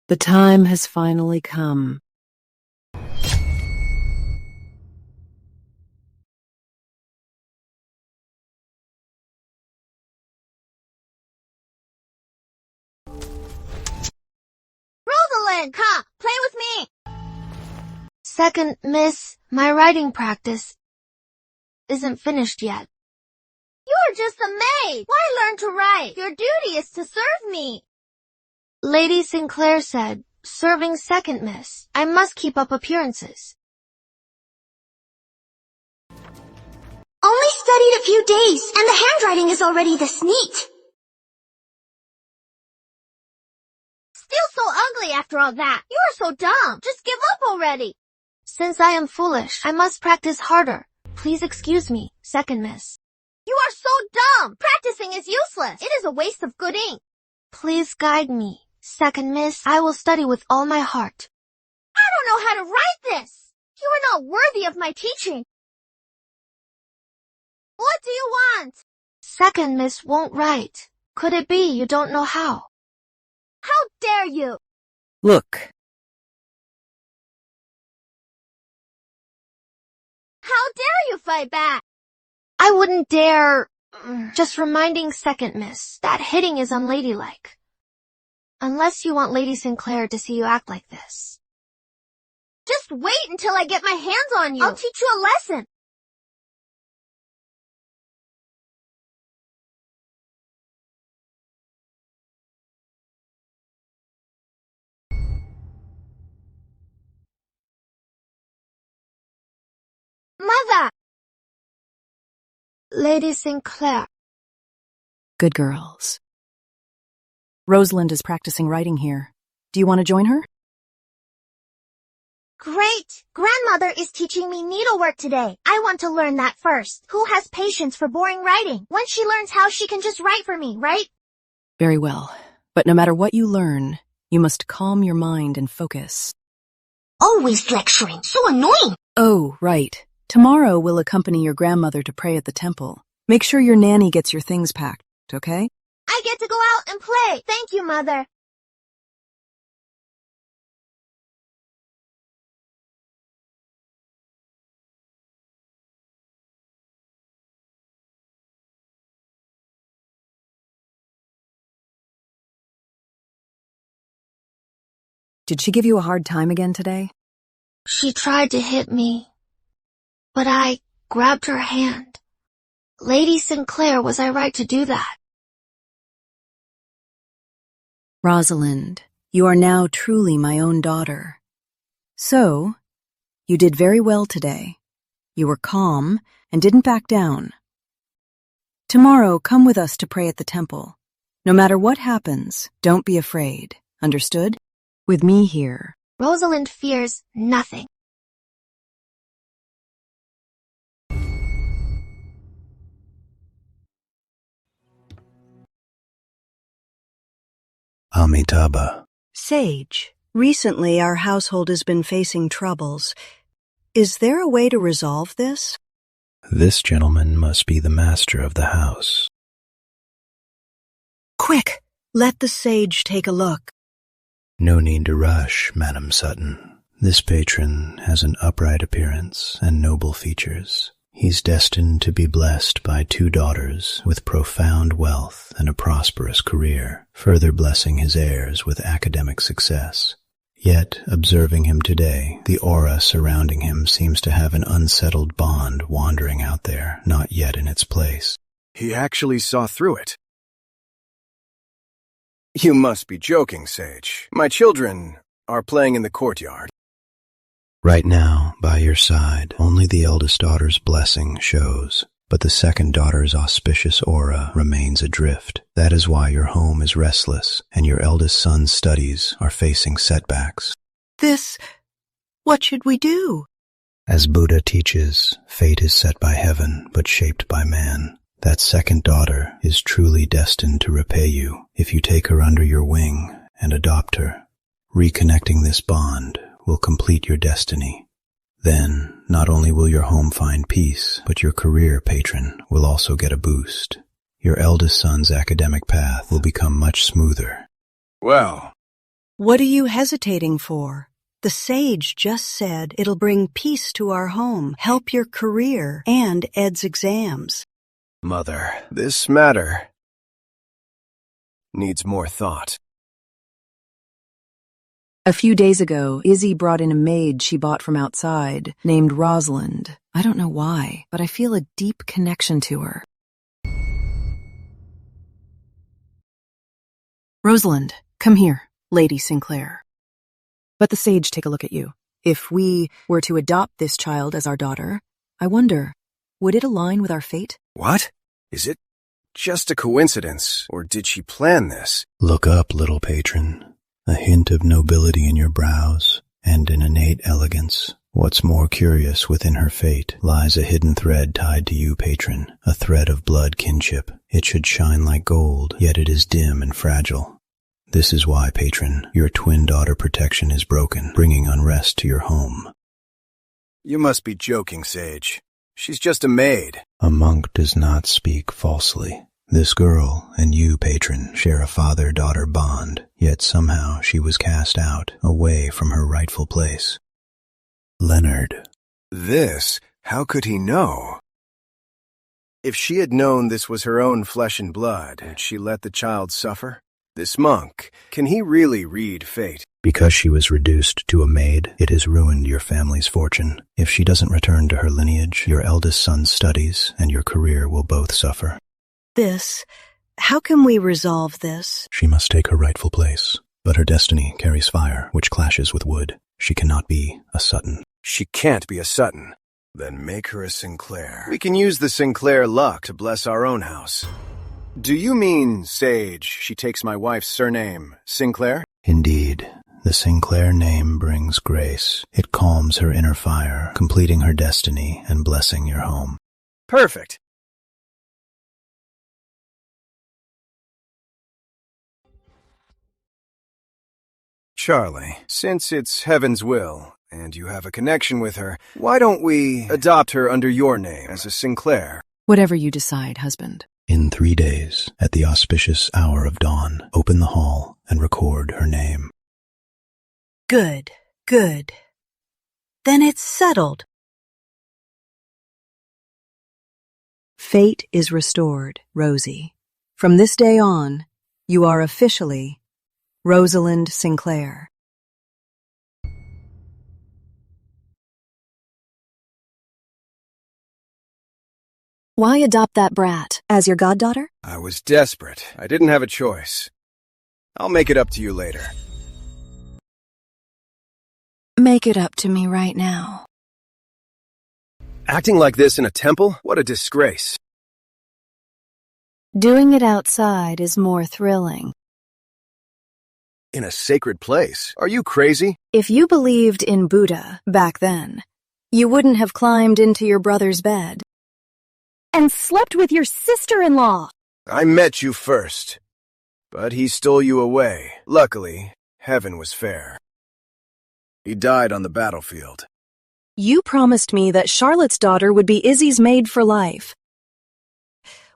The time has finally come. Rosalind, come, play with me. Second, miss, my writing practice isn't finished yet. You're just a maid. Why learn to write? Your duty is to serve me. Lady Sinclair said, serving second, miss, I must keep up appearances. Only studied a few days, and the handwriting is already this neat. Still so ugly after all that. You are so dumb. Just give up already. Since I am foolish, I must practice harder. Please excuse me, second miss. You are so dumb. Practicing is useless. It is a waste of good ink. Please guide me, second miss. I will study with all my heart. I don't know how to write this. You are not worthy of my teaching. What do you want? Second miss won't write. Could it be you don't know how? How dare you? Look. How dare you fight back? I wouldn't dare. Just reminding second miss that hitting is unladylike. Unless you want Lady Sinclair to see you act like this. Just wait until I get my hands on you. I'll teach you a lesson. Mother! Lady Sinclair. Good girls. Rosalind is practicing writing here. Do you want to join her? Great! Grandmother is teaching me needlework today. I want to learn that first. Who has patience for boring writing? Once she learns how, she can just write for me, right? Very well. But no matter what you learn, you must calm your mind and focus. Always lecturing. So annoying. Oh, right. Tomorrow we'll accompany your grandmother to pray at the temple. Make sure your nanny gets your things packed, okay? I get to go out and play. Thank you, Mother. Did she give you a hard time again today? She tried to hit me, but I grabbed her hand. Lady Sinclair, was I right to do that? Rosalind, you are now truly my own daughter. So, you did very well today. You were calm and didn't back down. Tomorrow, come with us to pray at the temple. No matter what happens, don't be afraid. Understood? With me here. Rosalind fears nothing. Amitabha. Sage, recently our household has been facing troubles. Is there a way to resolve this? This gentleman must be the master of the house. Quick, let the sage take a look. No need to rush, Madam Sutton. This patron has an upright appearance and noble features. He's destined to be blessed by 2 daughters with profound wealth and a prosperous career, further blessing his heirs with academic success. Yet, observing him today, the aura surrounding him seems to have an unsettled bond wandering out there, not yet in its place. He actually saw through it. You must be joking, Sage. My children are playing in the courtyard. Right now, by your side, only the eldest daughter's blessing shows, but the second daughter's auspicious aura remains adrift. That is why your home is restless, and your eldest son's studies are facing setbacks. What should we do? As Buddha teaches, fate is set by heaven, but shaped by man. That second daughter is truly destined to repay you if you take her under your wing and adopt her. Reconnecting this bond will complete your destiny. Then, not only will your home find peace, but your career, patron, will also get a boost. Your eldest son's academic path will become much smoother. Well, What are you hesitating for? The sage just said it'll bring peace to our home, help your career, and Ed's exams. Mother, this matter needs more thought. A few days ago, Izzy brought in a maid she bought from outside, named Rosalind. I don't know why, but I feel a deep connection to her. Rosalind, come here, Lady Sinclair. Let the sage take a look at you. If we were to adopt this child as our daughter, I wonder, would it align with our fate? What? Is it just a coincidence, or did she plan this? Look up, little patron. A hint of nobility in your brows, and an innate elegance. What's more curious, within her fate lies a hidden thread tied to you, patron, a thread of blood kinship. It should shine like gold, yet it is dim and fragile. This is why, patron, your twin daughter protection is broken, bringing unrest to your home. You must be joking, Sage. She's just a maid. A monk does not speak falsely. This girl and you, patron, share a father-daughter bond, yet somehow she was cast out, away from her rightful place. Leonard. This? How could he know? If she had known this was her own flesh and blood, would she let the child suffer? This monk, can he really read fate? Because she was reduced to a maid, it has ruined your family's fortune. If she doesn't return to her lineage, your eldest son's studies and your career will both suffer. How can we resolve this? She must take her rightful place, but her destiny carries fire, which clashes with wood. She cannot be a Sutton. She can't be a Sutton. Then make her a Sinclair. We can use the Sinclair luck to bless our own house. Do you mean, Sage, she takes my wife's surname, Sinclair? Indeed. The Sinclair name brings grace. It calms her inner fire, completing her destiny and blessing your home. Perfect. Charlie, since it's Heaven's will, and you have a connection with her, why don't we adopt her under your name as a Sinclair? Whatever you decide, husband. In 3 days, at the auspicious hour of dawn, open the hall and record her name. Good, good. Then it's settled. Fate is restored, Rosie. From this day on, you are officially Rosalind Sinclair. Why adopt that brat as your goddaughter? I was desperate. I didn't have a choice. I'll make it up to you later. Make it up to me right now. Acting like this in a temple? What a disgrace. Doing it outside is more thrilling. In a sacred place? Are you crazy? If you believed in Buddha back then, you wouldn't have climbed into your brother's bed and slept with your sister-in-law. I met you first, but he stole you away. Luckily, heaven was fair. He died on the battlefield. You promised me that Charlotte's daughter would be Izzy's maid for life.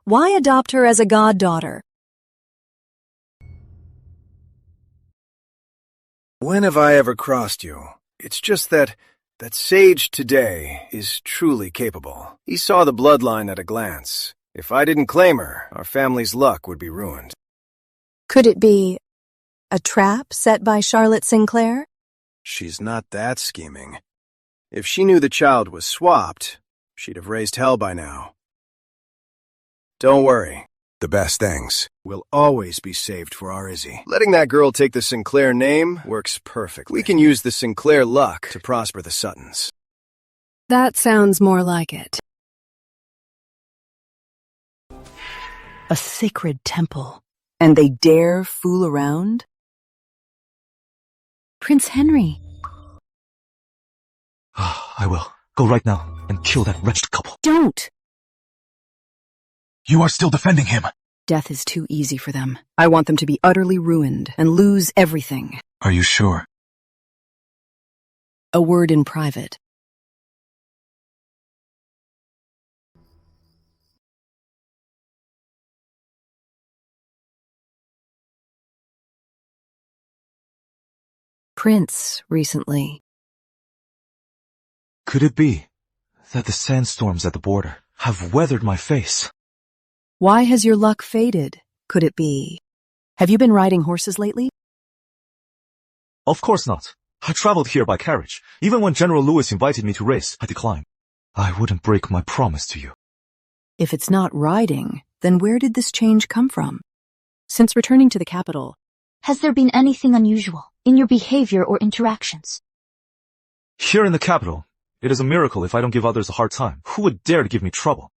Why adopt her as a goddaughter? When have I ever crossed you? It's just that Sage today is truly capable. He saw the bloodline at a glance. If I didn't claim her, our family's luck would be ruined. Could it be a trap set by Charlotte Sinclair? She's not that scheming. If she knew the child was swapped, she'd have raised hell by now. Don't worry. The best things will always be saved for our Izzy. Letting that girl take the Sinclair name works perfectly. We can use the Sinclair luck to prosper the Suttons. That sounds more like it. A sacred temple, and they dare fool around? Prince Henry. I will. Go right now and kill that wretched couple. Don't! You are still defending him. Death is too easy for them. I want them to be utterly ruined and lose everything. Are you sure? A word in private. Prince, recently. Could it be that the sandstorms at the border have weathered my face? Why has your luck faded? Could it be? Have you been riding horses lately? Of course not. I traveled here by carriage. Even when General Lewis invited me to race, I declined. I wouldn't break my promise to you. If it's not riding, then where did this change come from? Since returning to the capital, Has there been anything unusual in your behavior or interactions? Here in the capital, it is a miracle if I don't give others a hard time. Who would dare to give me trouble?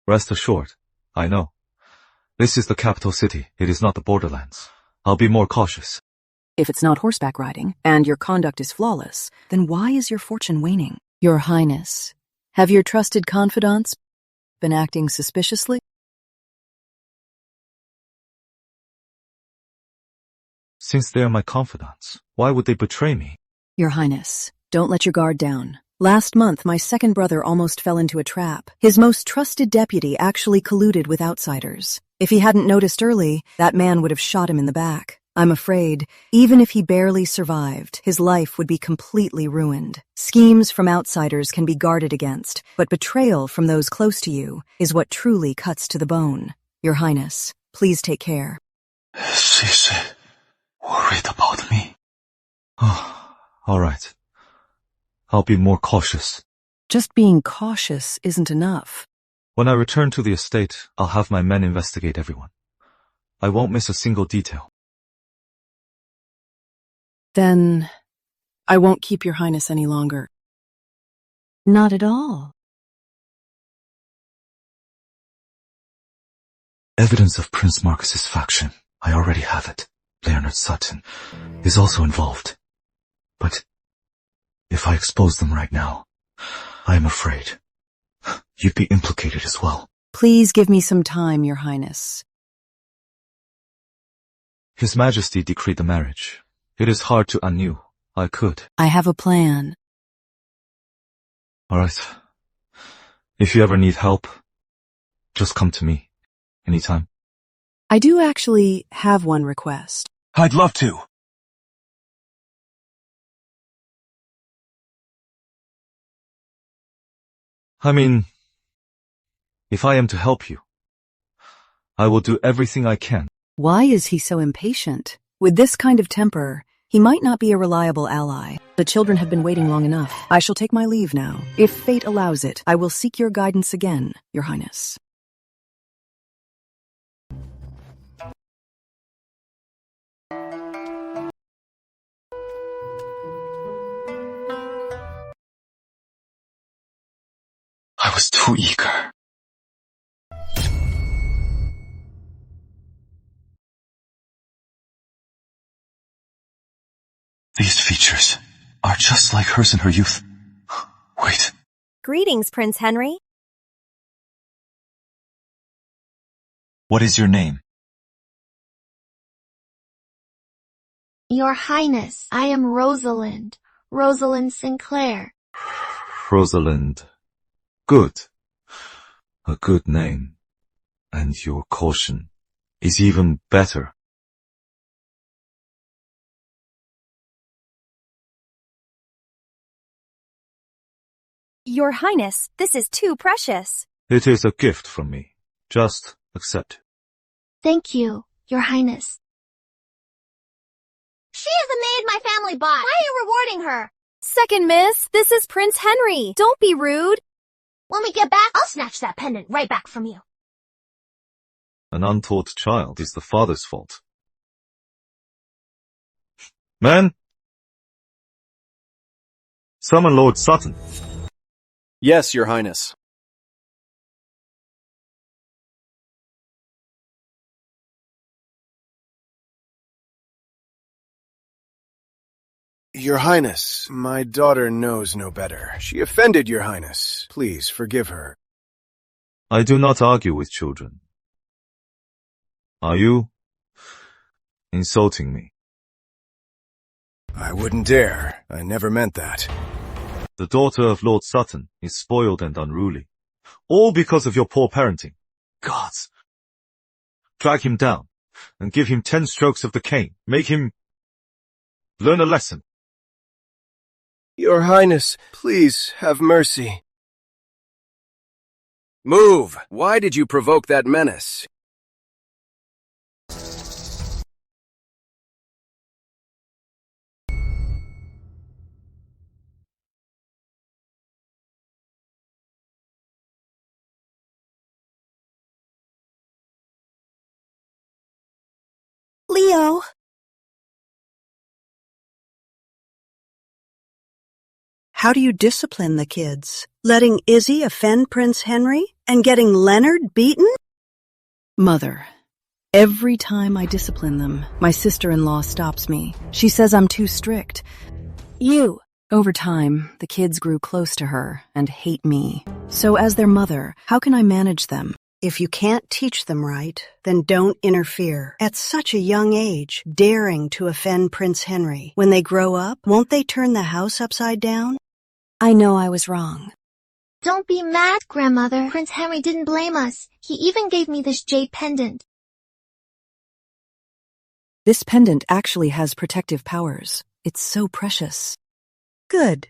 Rest assured, I know. This is the capital city. It is not the borderlands. I'll be more cautious. if it's not horseback riding, and your conduct is flawless, then why is your fortune waning? Your Highness, have your trusted confidants been acting suspiciously? Since they are my confidants, why would they betray me? Your Highness, don't let your guard down. Last month, my second brother almost fell into a trap. His most trusted deputy actually colluded with outsiders. If he hadn't noticed early, that man would have shot him in the back. I'm afraid, even if he barely survived, his life would be completely ruined. Schemes from outsiders can be guarded against, but betrayal from those close to you is what truly cuts to the bone. Your Highness, please take care. She's worried about me. Oh, all right. I'll be more cautious. Just being cautious isn't enough. When I return to the estate, I'll have my men investigate everyone. I won't miss a single detail. Then, I won't keep your Highness any longer. Not at all. Evidence of Prince Marcus's faction. I already have it. Leonard Sutton is also involved. But if I expose them right now, I am afraid you'd be implicated as well. Please give me some time, Your Highness. His Majesty decreed the marriage. It is hard to annul. I could. I have a plan. All right. If you ever need help, just come to me. Anytime. I do actually have one request. I'd love to. I mean, if I am to help you, I will do everything I can. Why is he so impatient? With this kind of temper, he might not be a reliable ally. The children have been waiting long enough. I shall take my leave now. If fate allows it, I will seek your guidance again, Your Highness. I was too eager. These features are just like hers in her youth. Wait. Greetings, Prince Henry. What is your name? Your Highness, I am Rosalind. Rosalind Sinclair. Rosalind. Good. A good name. And your caution is even better. Your Highness, this is too precious. It is a gift from me. Just accept it. Thank you, Your Highness. She is the maid my family bought. Why are you rewarding her? Second miss, this is Prince Henry. Don't be rude. When we get back, I'll snatch that pendant right back from you. An untaught child is the father's fault. Man! Summon Lord Sutton. Yes, Your Highness. Your Highness, my daughter knows no better. She offended Your Highness. Please forgive her. I do not argue with children. Are you insulting me? I wouldn't dare. I never meant that. The daughter of Lord Sutton is spoiled and unruly. All because of your poor parenting. Gods! Drag him down and give him 10 strokes of the cane. Make him learn a lesson. Your Highness, please have mercy. Move! Why did you provoke that menace? Leo. How do you discipline the kids? Letting Izzy offend Prince Henry and getting Leonard beaten? Mother, every time I discipline them, my sister-in-law stops me. She says I'm too strict. Over time, the kids grew close to her and hate me. So as their mother, how can I manage them? If you can't teach them right, then don't interfere. At such a young age, daring to offend Prince Henry. When they grow up, won't they turn the house upside down? I know I was wrong. Don't be mad, Grandmother. Prince Henry didn't blame us. He even gave me this jade pendant. This pendant actually has protective powers. It's so precious. Good.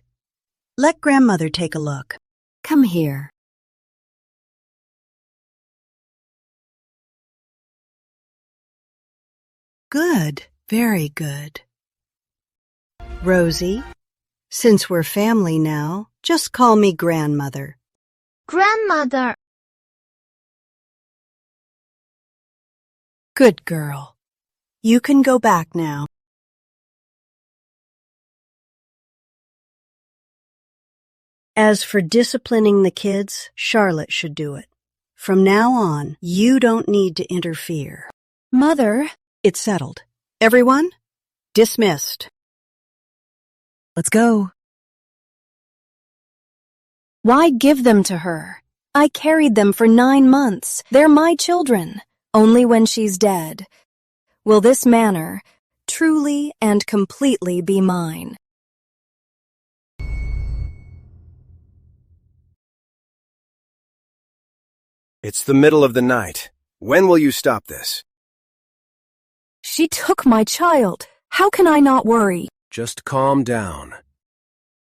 Let Grandmother take a look. Come here. Good. Very good. Rosie, since we're family now, just call me Grandmother. Grandmother. Good girl. You can go back now. As for disciplining the kids, Charlotte should do it. From now on, you don't need to interfere. Mother, It's settled. Everyone, dismissed. Let's go. why give them to her? I carried them for 9 months. They're my children. Only when she's dead will this manor truly and completely be mine. It's the middle of the night. When will you stop this? She took my child. How can I not worry? Just calm down.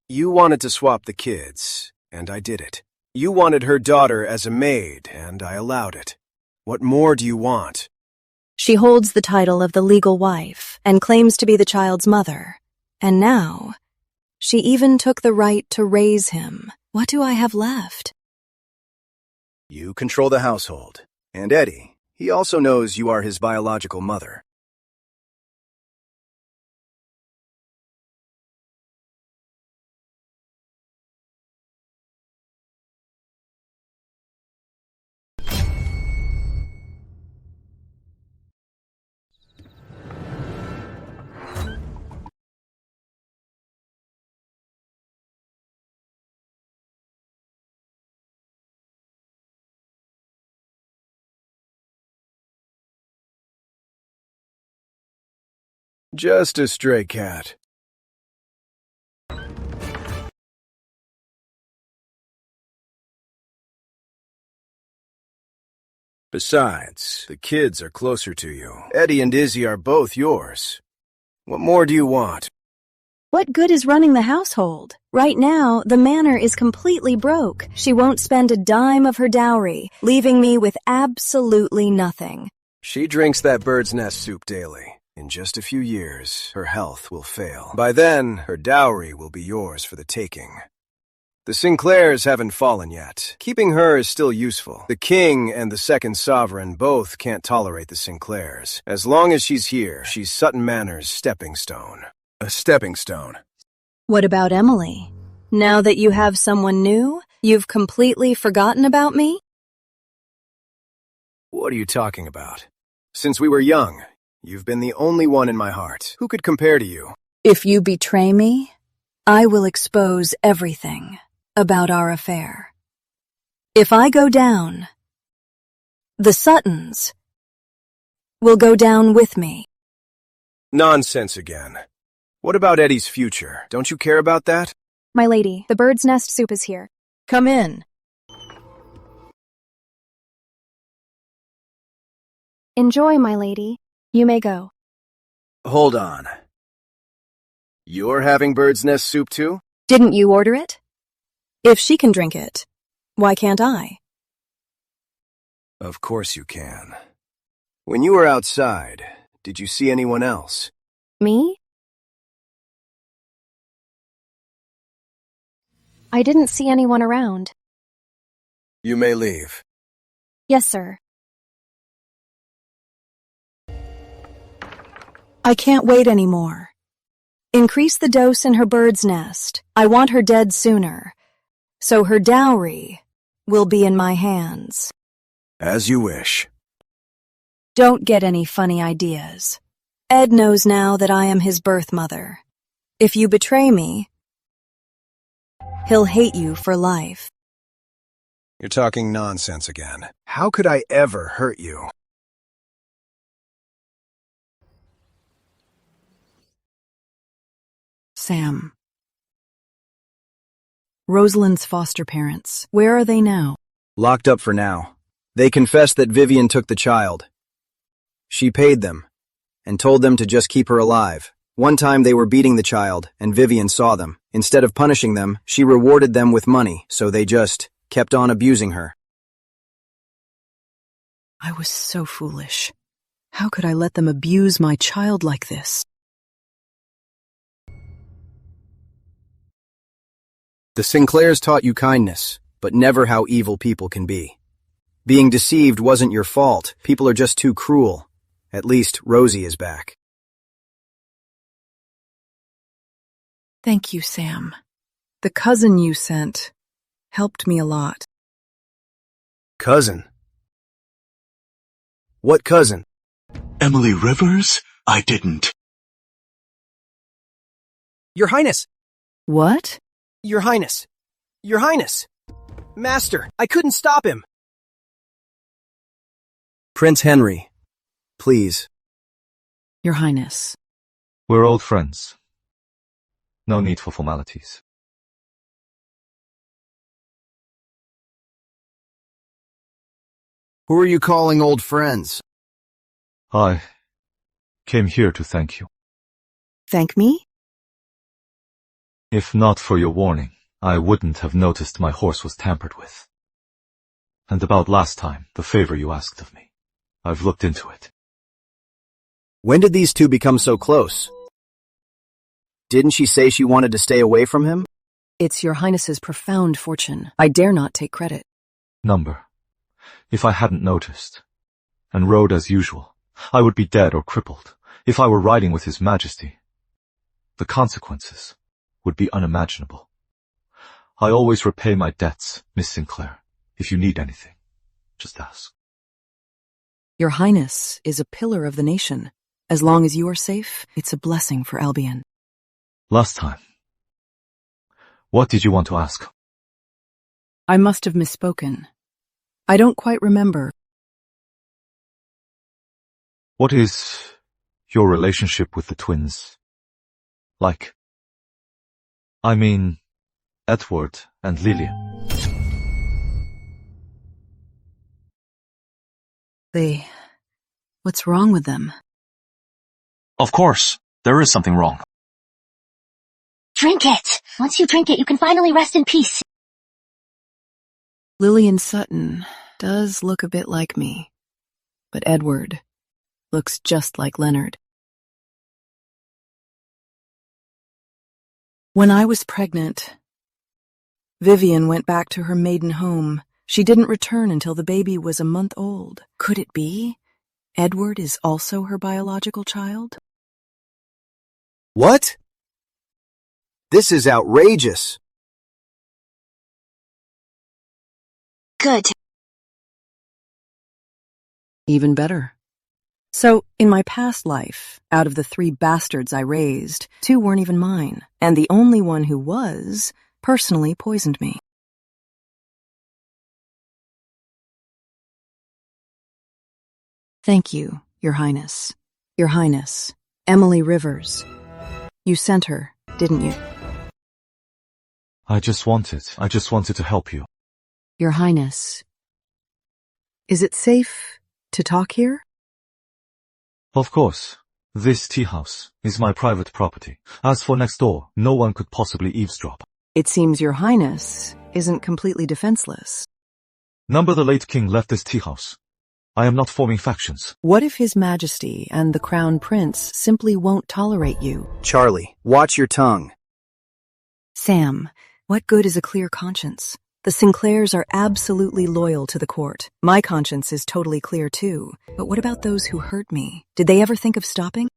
You wanted to swap the kids, and I did it. You wanted her daughter as a maid, and I allowed it. What more do you want? She holds the title of the legal wife and claims to be the child's mother. And now, she even took the right to raise him. What do I have left? You control the household. And Eddie, he also knows you are his biological mother. Just a stray cat. Besides, the kids are closer to you. Eddie and Izzy are both yours. What more do you want? What good is running the household? Right now, the manor is completely broke. She won't spend a dime of her dowry, leaving me with absolutely nothing. She drinks that bird's nest soup daily. In just a few years, her health will fail. By then, her dowry will be yours for the taking. The Sinclairs haven't fallen yet. Keeping her is still useful. The king and the second sovereign both can't tolerate the Sinclairs. As long as she's here, she's Sutton Manor's stepping stone. A stepping stone. What about Emily? Now that you have someone new, you've completely forgotten about me? What are you talking about? Since we were young, you've been the only one in my heart. Who could compare to you? If you betray me, I will expose everything about our affair. If I go down, the Suttons will go down with me. Nonsense again. What about Eddie's future? Don't you care about that? My lady, the bird's nest soup is here. Come in. Enjoy, my lady. You may go. Hold on. You're having bird's nest soup too? Didn't you order it? If she can drink it, why can't I? Of course you can. When you were outside, did you see anyone else? Me? I didn't see anyone around. You may leave. Yes, sir. I can't wait anymore. Increase the dose in her bird's nest. I want her dead sooner, so her dowry will be in my hands. As you wish. Don't get any funny ideas. Ed knows now that I am his birth mother. If you betray me, he'll hate you for life. You're talking nonsense again. How could I ever hurt you? Sam. Rosalind's foster parents. Where are they now? Locked up for now. They confessed that Vivian took the child. She paid them and told them to just keep her alive. One time they were beating the child and Vivian saw them. Instead of punishing them, she rewarded them with money, so they just kept on abusing her. I was so foolish. How could I let them abuse my child like this? The Sinclairs taught you kindness, but never how evil people can be. Being deceived wasn't your fault. People are just too cruel. At least Rosie is back. Thank you, Sam. The cousin you sent helped me a lot. Cousin? What cousin? Emily Rivers? I didn't. Your Highness! What? Your Highness! Your Highness! Master, I couldn't stop him! Prince Henry, please. Your Highness. We're old friends. No need for formalities. Who are you calling old friends? I came here to thank you. Thank me? If not for your warning, I wouldn't have noticed my horse was tampered with. And about last time, the favor you asked of me. I've looked into it. When did these two become so close? Didn't she say she wanted to stay away from him? It's your Highness's profound fortune. I dare not take credit. Number. If I hadn't noticed, and rode as usual, I would be dead or crippled. If I were riding with His Majesty, the consequences would be unimaginable. I always repay my debts, Miss Sinclair. If you need anything, just ask. Your Highness is a pillar of the nation. As long as you are safe, it's a blessing for Albion. Last time. What did you want to ask? I must have misspoken. I don't quite remember. What is your relationship with the twins like? I mean, Edward and Lillian. What's wrong with them? Of course, there is something wrong. Drink it! Once you drink it, you can finally rest in peace. Lillian Sutton does look a bit like me, but Edward looks just like Leonard. When I was pregnant, Vivian went back to her maiden home. She didn't return until the baby was a month old. Could it be Edward is also her biological child? What? This is outrageous. Good. Even better. So, in my past life, out of the 3 bastards I raised, 2 weren't even mine, and the only one who was personally poisoned me. Thank you, Your Highness. Your Highness, Emily Rivers. You sent her, didn't you? I just wanted to help you. Your Highness. Is it safe to talk here? Of course. This tea house is my private property. As for next door, no one could possibly eavesdrop. It seems Your Highness isn't completely defenseless. Number the late king left this tea house. I am not forming factions. What if His Majesty and the Crown Prince simply won't tolerate you? Charlie, watch your tongue. Sam, what good is a clear conscience? The Sinclairs are absolutely loyal to the court. My conscience is totally clear too. But what about those who hurt me? Did they ever think of stopping?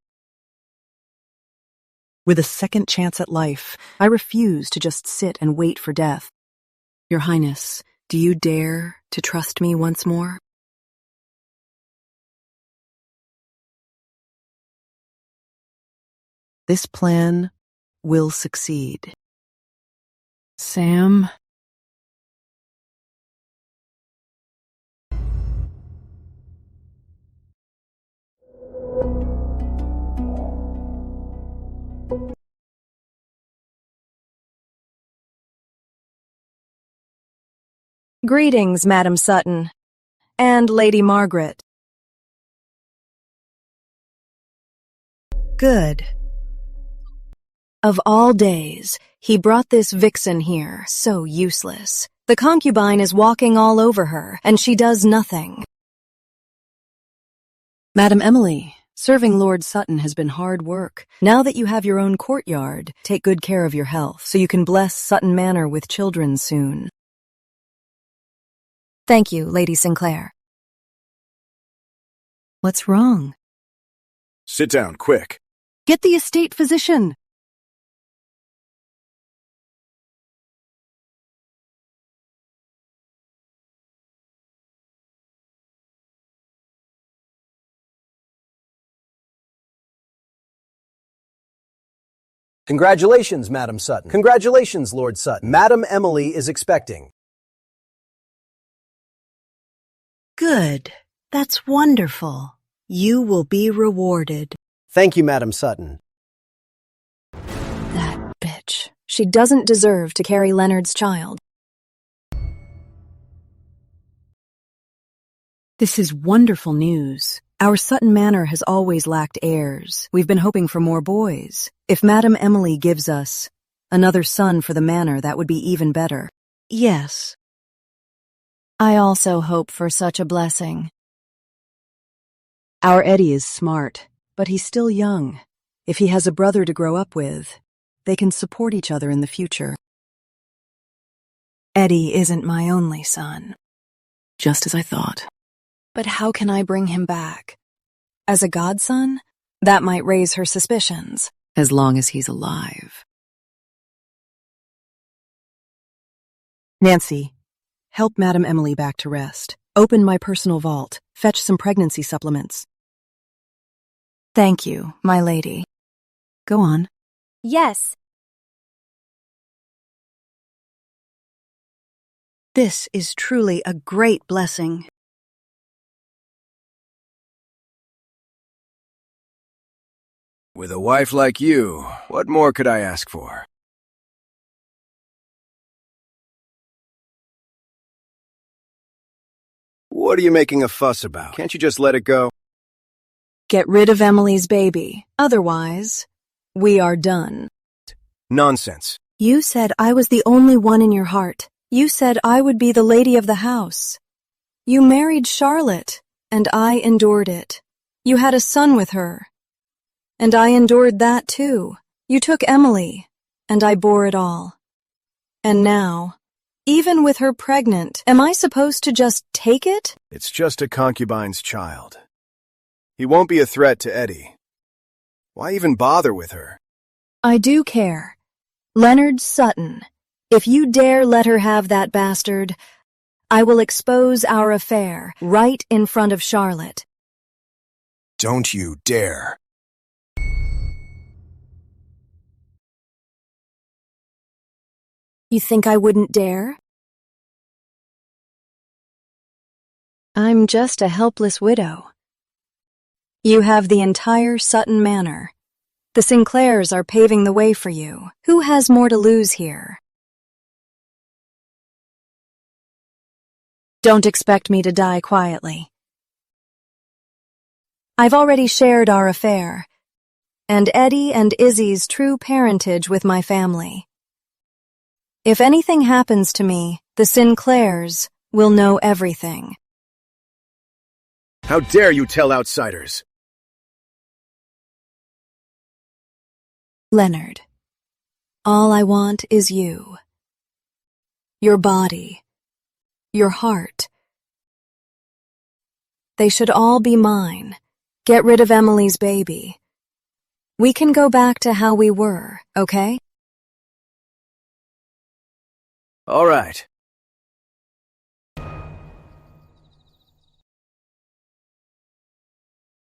With a second chance at life, I refuse to just sit and wait for death. Your Highness, do you dare to trust me once more? This plan will succeed. Sam? Greetings, Madam Sutton, and Lady Margaret. Good. Of all days, he brought this vixen here, so useless. The concubine is walking all over her, and she does nothing. Madam Emily, serving Lord Sutton has been hard work. Now that you have your own courtyard, take good care of your health, so you can bless Sutton Manor with children soon. Thank you, Lady Sinclair. What's wrong? Sit down, quick. Get the estate physician. Congratulations, Madam Sutton. Congratulations, Lord Sutton. Madam Emily is expecting. Good. That's wonderful. You will be rewarded. Thank you, Madam Sutton. That bitch. She doesn't deserve to carry Leonard's child. This is wonderful news. Our Sutton Manor has always lacked heirs. We've been hoping for more boys. If Madam Emily gives us another son for the manor, that would be even better. Yes. I also hope for such a blessing. Our Eddie is smart, but he's still young. If he has a brother to grow up with, they can support each other in the future. Eddie isn't my only son. Just as I thought. But how can I bring him back? As a godson? That might raise her suspicions. As long as he's alive. Nancy, help Madam Emily back to rest. Open my personal vault. Fetch some pregnancy supplements. Thank you, my lady. Go on. Yes. This is truly a great blessing. With a wife like you, what more could I ask for? What are you making a fuss about? Can't you just let it go? Get rid of Emily's baby. Otherwise, we are done. Nonsense. You said I was the only one in your heart. You said I would be the lady of the house. You married Charlotte, and I endured it. You had a son with her. And I endured that too. You took Emily, and I bore it all. And now, even with her pregnant, am I supposed to just take it? It's just a concubine's child. He won't be a threat to Eddie. Why even bother with her? I do care. Leonard Sutton, if you dare let her have that bastard, I will expose our affair right in front of Charlotte. Don't you dare. You think I wouldn't dare? I'm just a helpless widow. You have the entire Sutton Manor. The Sinclairs are paving the way for you. Who has more to lose here? Don't expect me to die quietly. I've already shared our affair, and Eddie and Izzy's true parentage with my family. If anything happens to me, the Sinclairs will know everything. How dare you tell outsiders? Leonard, all I want is you. Your body. Your heart. They should all be mine. Get rid of Emily's baby. We can go back to how we were, okay? All right.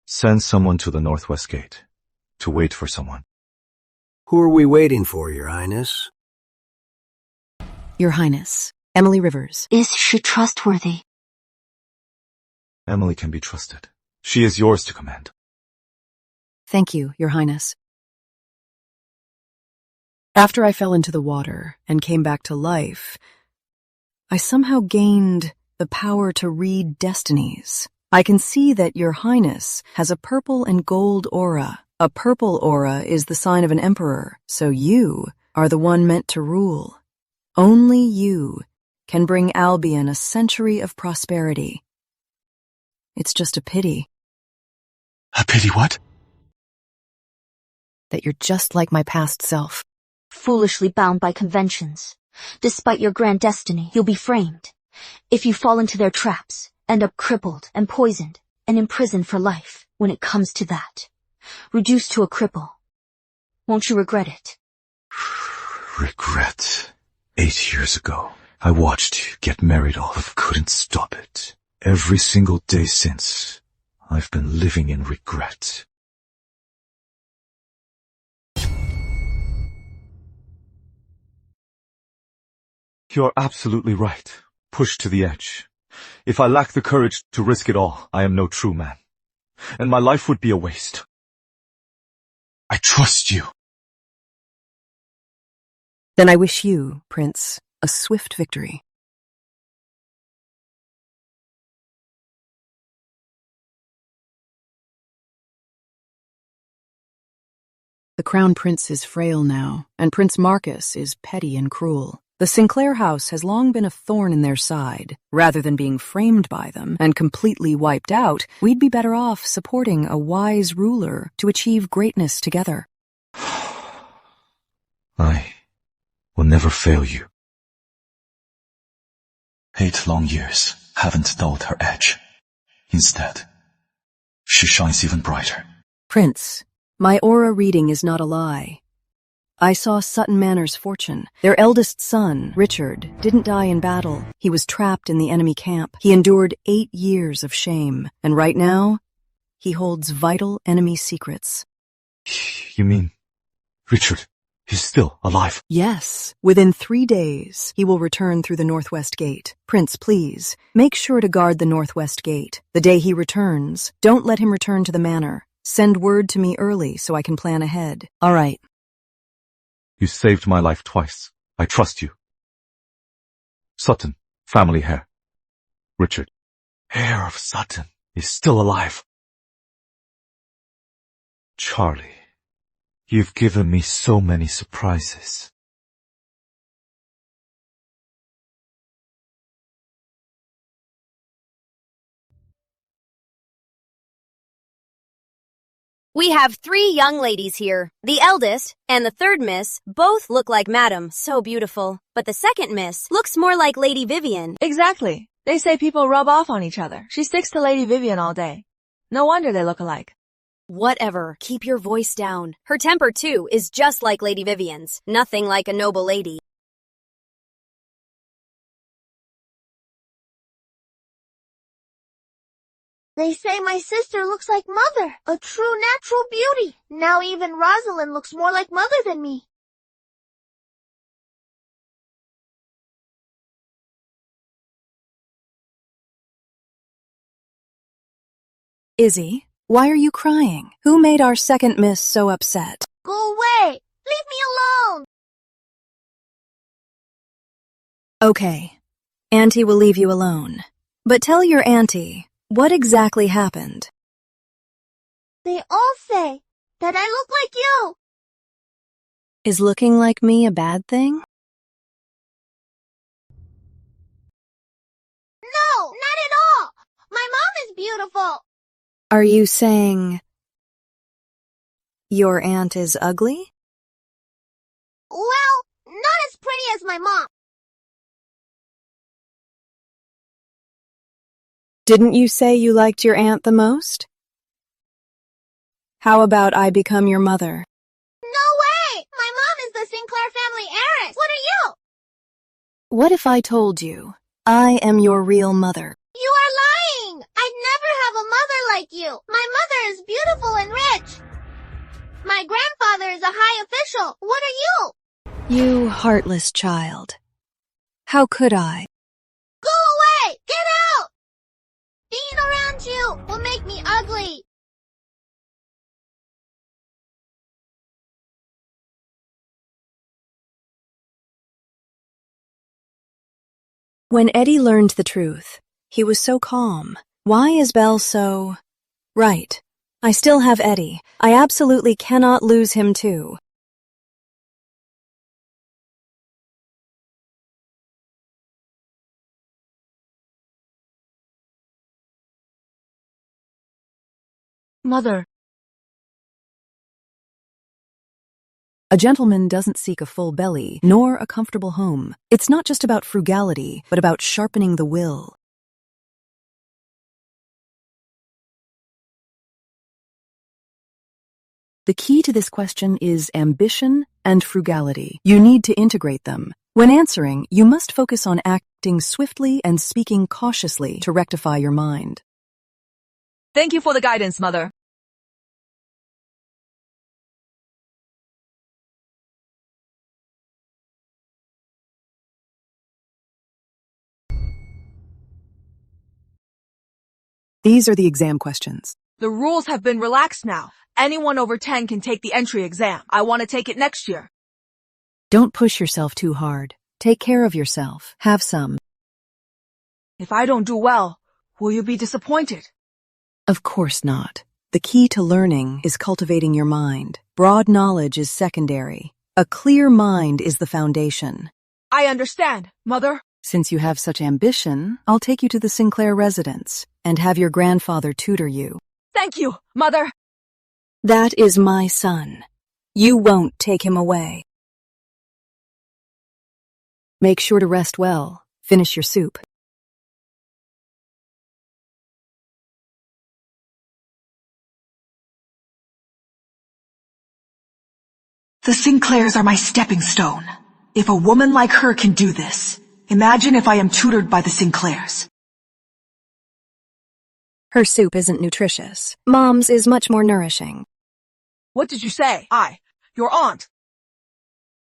Send someone to the northwest gate to wait for someone. Who are we waiting for, Your Highness? Your Highness, Emily Rivers. Is she trustworthy? Emily can be trusted. She is yours to command. Thank you, Your Highness. After I fell into the water and came back to life, I somehow gained the power to read destinies. I can see that Your Highness has a purple and gold aura. A purple aura is the sign of an emperor, so you are the one meant to rule. Only you can bring Albion a century of prosperity. It's just a pity. A pity what? That you're just like my past self. Foolishly bound by conventions. Despite your grand destiny, you'll be framed. If you fall into their traps, end up crippled and poisoned and imprisoned for life when it comes to that. Reduced to a cripple. Won't you regret it? Regret. 8 years ago, I watched you get married off. Couldn't stop it. Every single day since, I've been living in regret. You're absolutely right. Pushed to the edge. If I lack the courage to risk it all, I am no true man. And my life would be a waste. I trust you. Then I wish you, Prince, a swift victory. The Crown Prince is frail now, and Prince Marcus is petty and cruel. The Sinclair house has long been a thorn in their side. Rather than being framed by them and completely wiped out, we'd be better off supporting a wise ruler to achieve greatness together. I will never fail you. 8 long years haven't dulled her edge. Instead, she shines even brighter. Prince, my aura reading is not a lie. I saw Sutton Manor's fortune. Their eldest son, Richard, didn't die in battle. He was trapped in the enemy camp. He endured 8 years of shame, and right now, he holds vital enemy secrets. You mean Richard? He's still alive? Yes. Within 3 days, he will return through the Northwest Gate. Prince, please, make sure to guard the Northwest Gate. The day he returns, don't let him return to the manor. Send word to me early so I can plan ahead. All right. You saved my life twice. I trust you. Sutton, family heir. Richard, heir of Sutton, is still alive. Charlie, you've given me so many surprises. We have 3 young ladies here. The eldest and the third miss both look like Madam, so beautiful. But the second miss looks more like Lady Vivian. Exactly. They say people rub off on each other. She sticks to Lady Vivian all day. No wonder they look alike. Whatever. Keep your voice down. Her temper, too, is just like Lady Vivian's. Nothing like a noble lady. They say my sister looks like Mother, a true natural beauty. Now even Rosalind looks more like Mother than me. Izzy, why are you crying? Who made our second miss so upset? Go away! Leave me alone! Okay. Auntie will leave you alone. But tell your auntie, what exactly happened? They all say that I look like you. Is looking like me a bad thing? No, not at all. My mom is beautiful. Are you saying your aunt is ugly? Well, not as pretty as my mom. Didn't you say you liked your aunt the most? How about I become your mother? No way! My mom is the Sinclair family heiress. What are you? What if I told you I am your real mother? You are lying! I'd never have a mother like you. My mother is beautiful and rich. My grandfather is a high official. What are you? You heartless child. How could I? Go away! Get out! Being around you will make me ugly. When Eddie learned the truth, he was so calm. Why is Belle so... Right. I still have Eddie. I absolutely cannot lose him too. Mother. A gentleman doesn't seek a full belly, nor a comfortable home. It's not just about frugality, but about sharpening the will. The key to this question is ambition and frugality. You need to integrate them. When answering, you must focus on acting swiftly and speaking cautiously to rectify your mind. Thank you for the guidance, Mother. These are the exam questions. The rules have been relaxed now. Anyone over 10 can take the entry exam. I want to take it next year. Don't push yourself too hard. Take care of yourself. Have some. If I don't do well, will you be disappointed? Of course not. The key to learning is cultivating your mind. Broad knowledge is secondary. A clear mind is the foundation. I understand, Mother. Since you have such ambition, I'll take you to the Sinclair residence and have your grandfather tutor you. Thank you, Mother. That is my son. You won't take him away. Make sure to rest well. Finish your soup. The Sinclairs are my stepping stone. If a woman like her can do this, imagine if I am tutored by the Sinclairs. Her soup isn't nutritious. Mom's is much more nourishing. What did you say? Your aunt.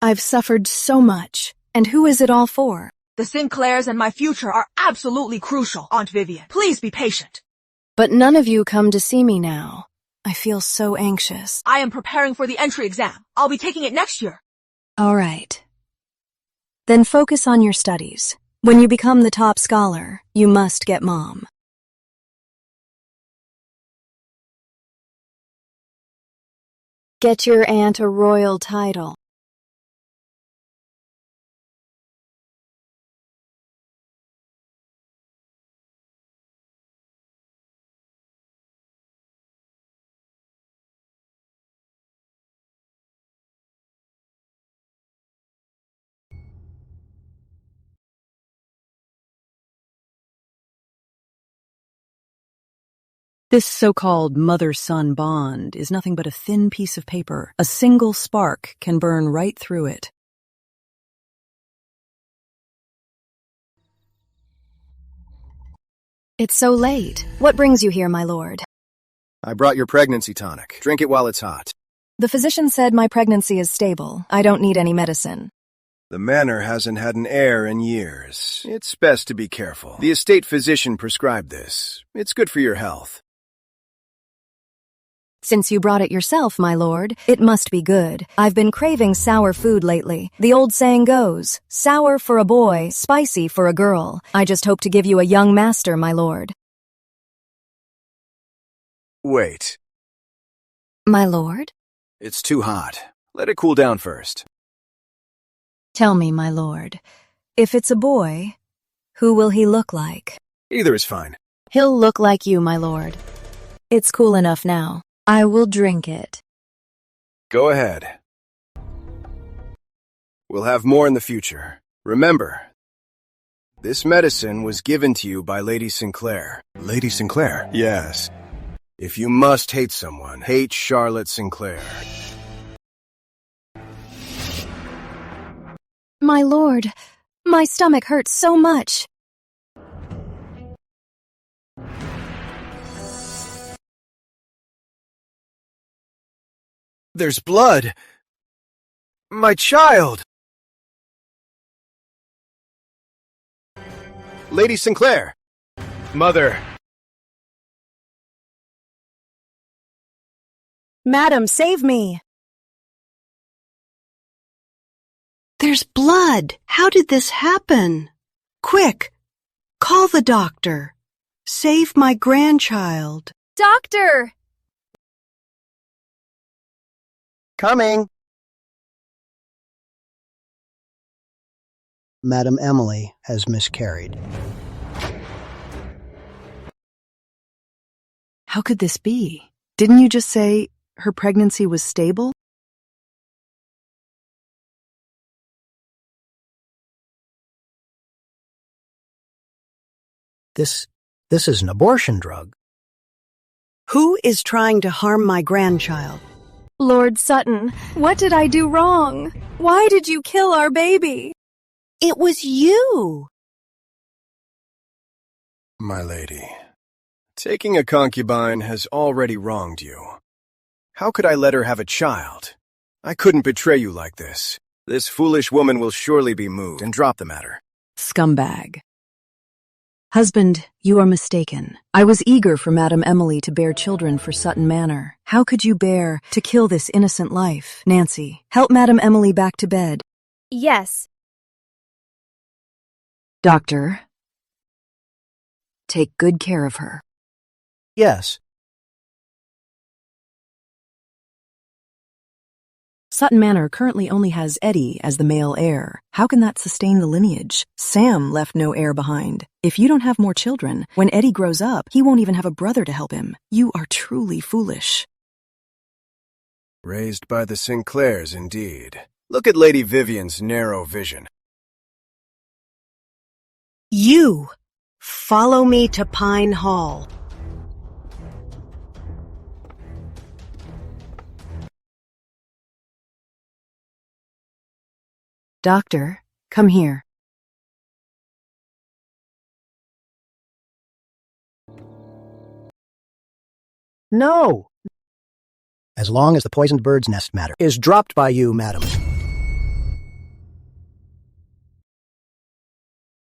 I've suffered so much. And who is it all for? The Sinclairs and my future are absolutely crucial, Aunt Vivian. Please be patient. But none of you come to see me now. I feel so anxious. I am preparing for the entry exam. I'll be taking it next year. All right. Then focus on your studies. When you become the top scholar, you must get Mom. Get your aunt a royal title. This so-called mother-son bond is nothing but a thin piece of paper. A single spark can burn right through it. It's so late. What brings you here, my lord? I brought your pregnancy tonic. Drink it while it's hot. The physician said my pregnancy is stable. I don't need any medicine. The manor hasn't had an heir in years. It's best to be careful. The estate physician prescribed this. It's good for your health. Since you brought it yourself, my lord, it must be good. I've been craving sour food lately. The old saying goes, sour for a boy, spicy for a girl. I just hope to give you a young master, my lord. Wait. My lord? It's too hot. Let it cool down first. Tell me, my lord, if it's a boy, who will he look like? Either is fine. He'll look like you, my lord. It's cool enough now. I will drink it. Go ahead. We'll have more in the future. Remember, this medicine was given to you by Lady Sinclair. Lady Sinclair? Yes. If you must hate someone, hate Charlotte Sinclair. My lord, my stomach hurts so much. There's blood! My child! Lady Sinclair! Mother! Madam, save me! There's blood! How did this happen? Quick! Call the doctor! Save my grandchild! Doctor! Coming! Madam Emily has miscarried. How could this be? Didn't you just say her pregnancy was stable? This is an abortion drug. Who is trying to harm my grandchild? Lord Sutton, what did I do wrong? Why did you kill our baby? It was you! My lady, taking a concubine has already wronged you. How could I let her have a child? I couldn't betray you like this. This foolish woman will surely be moved and drop the matter. Scumbag. Husband, you are mistaken. I was eager for Madame Emily to bear children for Sutton Manor. How could you bear to kill this innocent life? Nancy, help Madame Emily back to bed. Yes. Doctor, take good care of her. Yes. Sutton Manor currently only has Eddie as the male heir. How can that sustain the lineage? Sam left no heir behind. If you don't have more children, when Eddie grows up, he won't even have a brother to help him. You are truly foolish. Raised by the Sinclairs, indeed. Look at Lady Vivian's narrow vision. You! Follow me to Pine Hall. Doctor, come here. No! As long as the poisoned bird's nest matter is dropped by you, madam.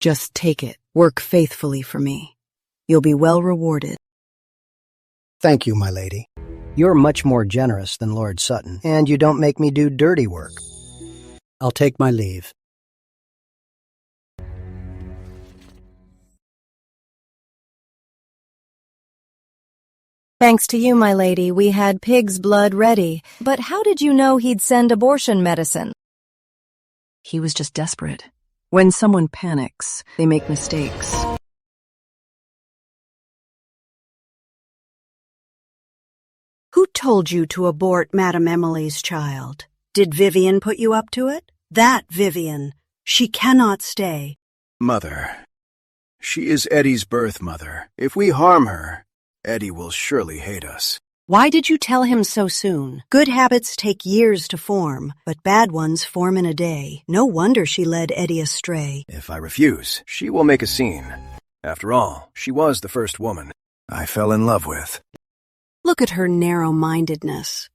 Just take it. Work faithfully for me. You'll be well rewarded. Thank you, my lady. You're much more generous than Lord Sutton, and you don't make me do dirty work. I'll take my leave. Thanks to you, my lady, we had pig's blood ready. But how did you know he'd send abortion medicine? He was just desperate. When someone panics, they make mistakes. Who told you to abort Madame Emily's child? Did Vivian put you up to it? That Vivian. She cannot stay. Mother. She is Eddie's birth mother. If we harm her, Eddie will surely hate us. Why did you tell him so soon? Good habits take years to form, but bad ones form in a day. No wonder she led Eddie astray. If I refuse, she will make a scene. After all, she was the first woman I fell in love with. Look at her narrow-mindedness.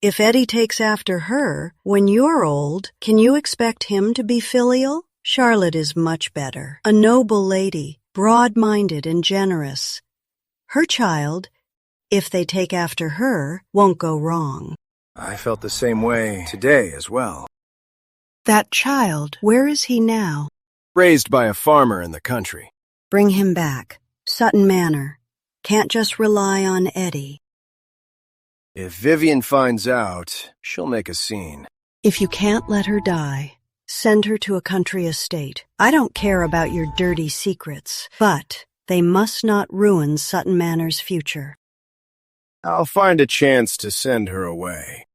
If Eddie takes after her, when you're old, can you expect him to be filial? Charlotte is much better. A noble lady, broad-minded and generous. Her child, if they take after her, won't go wrong. I felt the same way today as well. That child, where is he now? Raised by a farmer in the country. Bring him back. Sutton Manor. Can't just rely on Eddie. If Vivian finds out, she'll make a scene. If you can't let her die, send her to a country estate. I don't care about your dirty secrets, but they must not ruin Sutton Manor's future. I'll find a chance to send her away.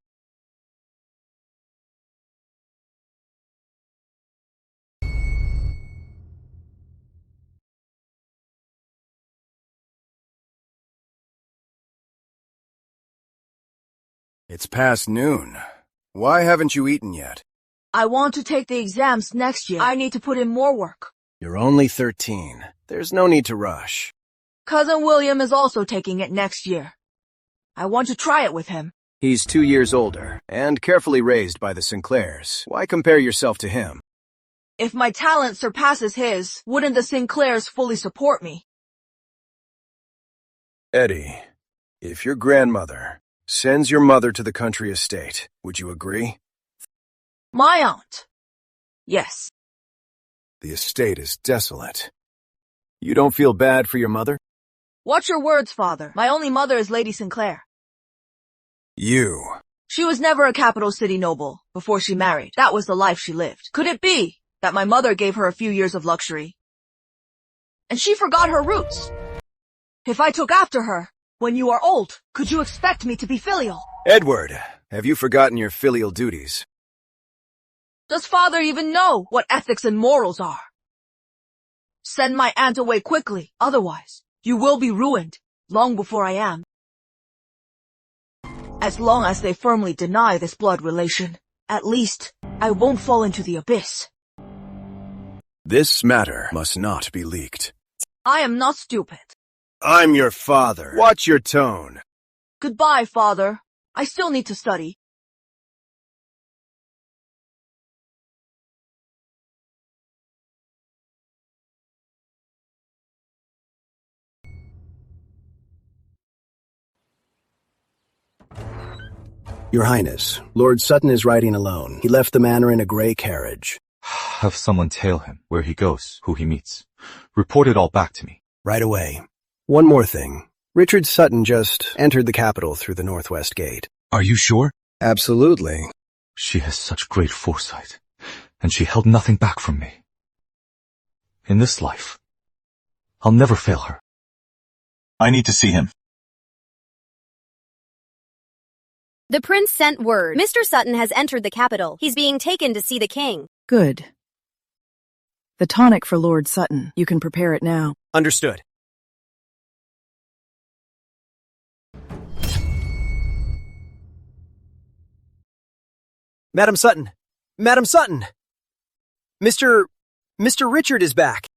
It's past noon. Why haven't you eaten yet? I want to take the exams next year. I need to put in more work. You're only 13. There's no need to rush. Cousin William is also taking it next year. I want to try it with him. He's 2 years older, and carefully raised by the Sinclairs. Why compare yourself to him? If my talent surpasses his, wouldn't the Sinclairs fully support me? Eddie, if your grandmother sends your mother to the country estate, would you agree? My aunt. Yes. The estate is desolate. You don't feel bad for your mother? Watch your words, father. My only mother is Lady Sinclair. You. She was never a capital city noble before she married. That was the life she lived. Could it be that my mother gave her a few years of luxury? And she forgot her roots. If I took after her, when you are old, could you expect me to be filial? Edward, have you forgotten your filial duties? Does father even know what ethics and morals are? Send my aunt away quickly, otherwise you will be ruined long before I am. As long as they firmly deny this blood relation, at least I won't fall into the abyss. This matter must not be leaked. I am not stupid. I'm your father. Watch your tone. Goodbye, father. I still need to study. Your Highness, Lord Sutton is riding alone. He left the manor in a gray carriage. Have someone tail him, where he goes, who he meets. Report it all back to me. Right away. One more thing. Richard Sutton just entered the capital through the northwest gate. Are you sure? Absolutely. She has such great foresight, and she held nothing back from me. In this life, I'll never fail her. I need to see him. The prince sent word. Mr. Sutton has entered the capital. He's being taken to see the king. Good. The tonic for Lord Sutton. You can prepare it now. Understood. Madam Sutton! Madam Sutton! Mr. Richard is back.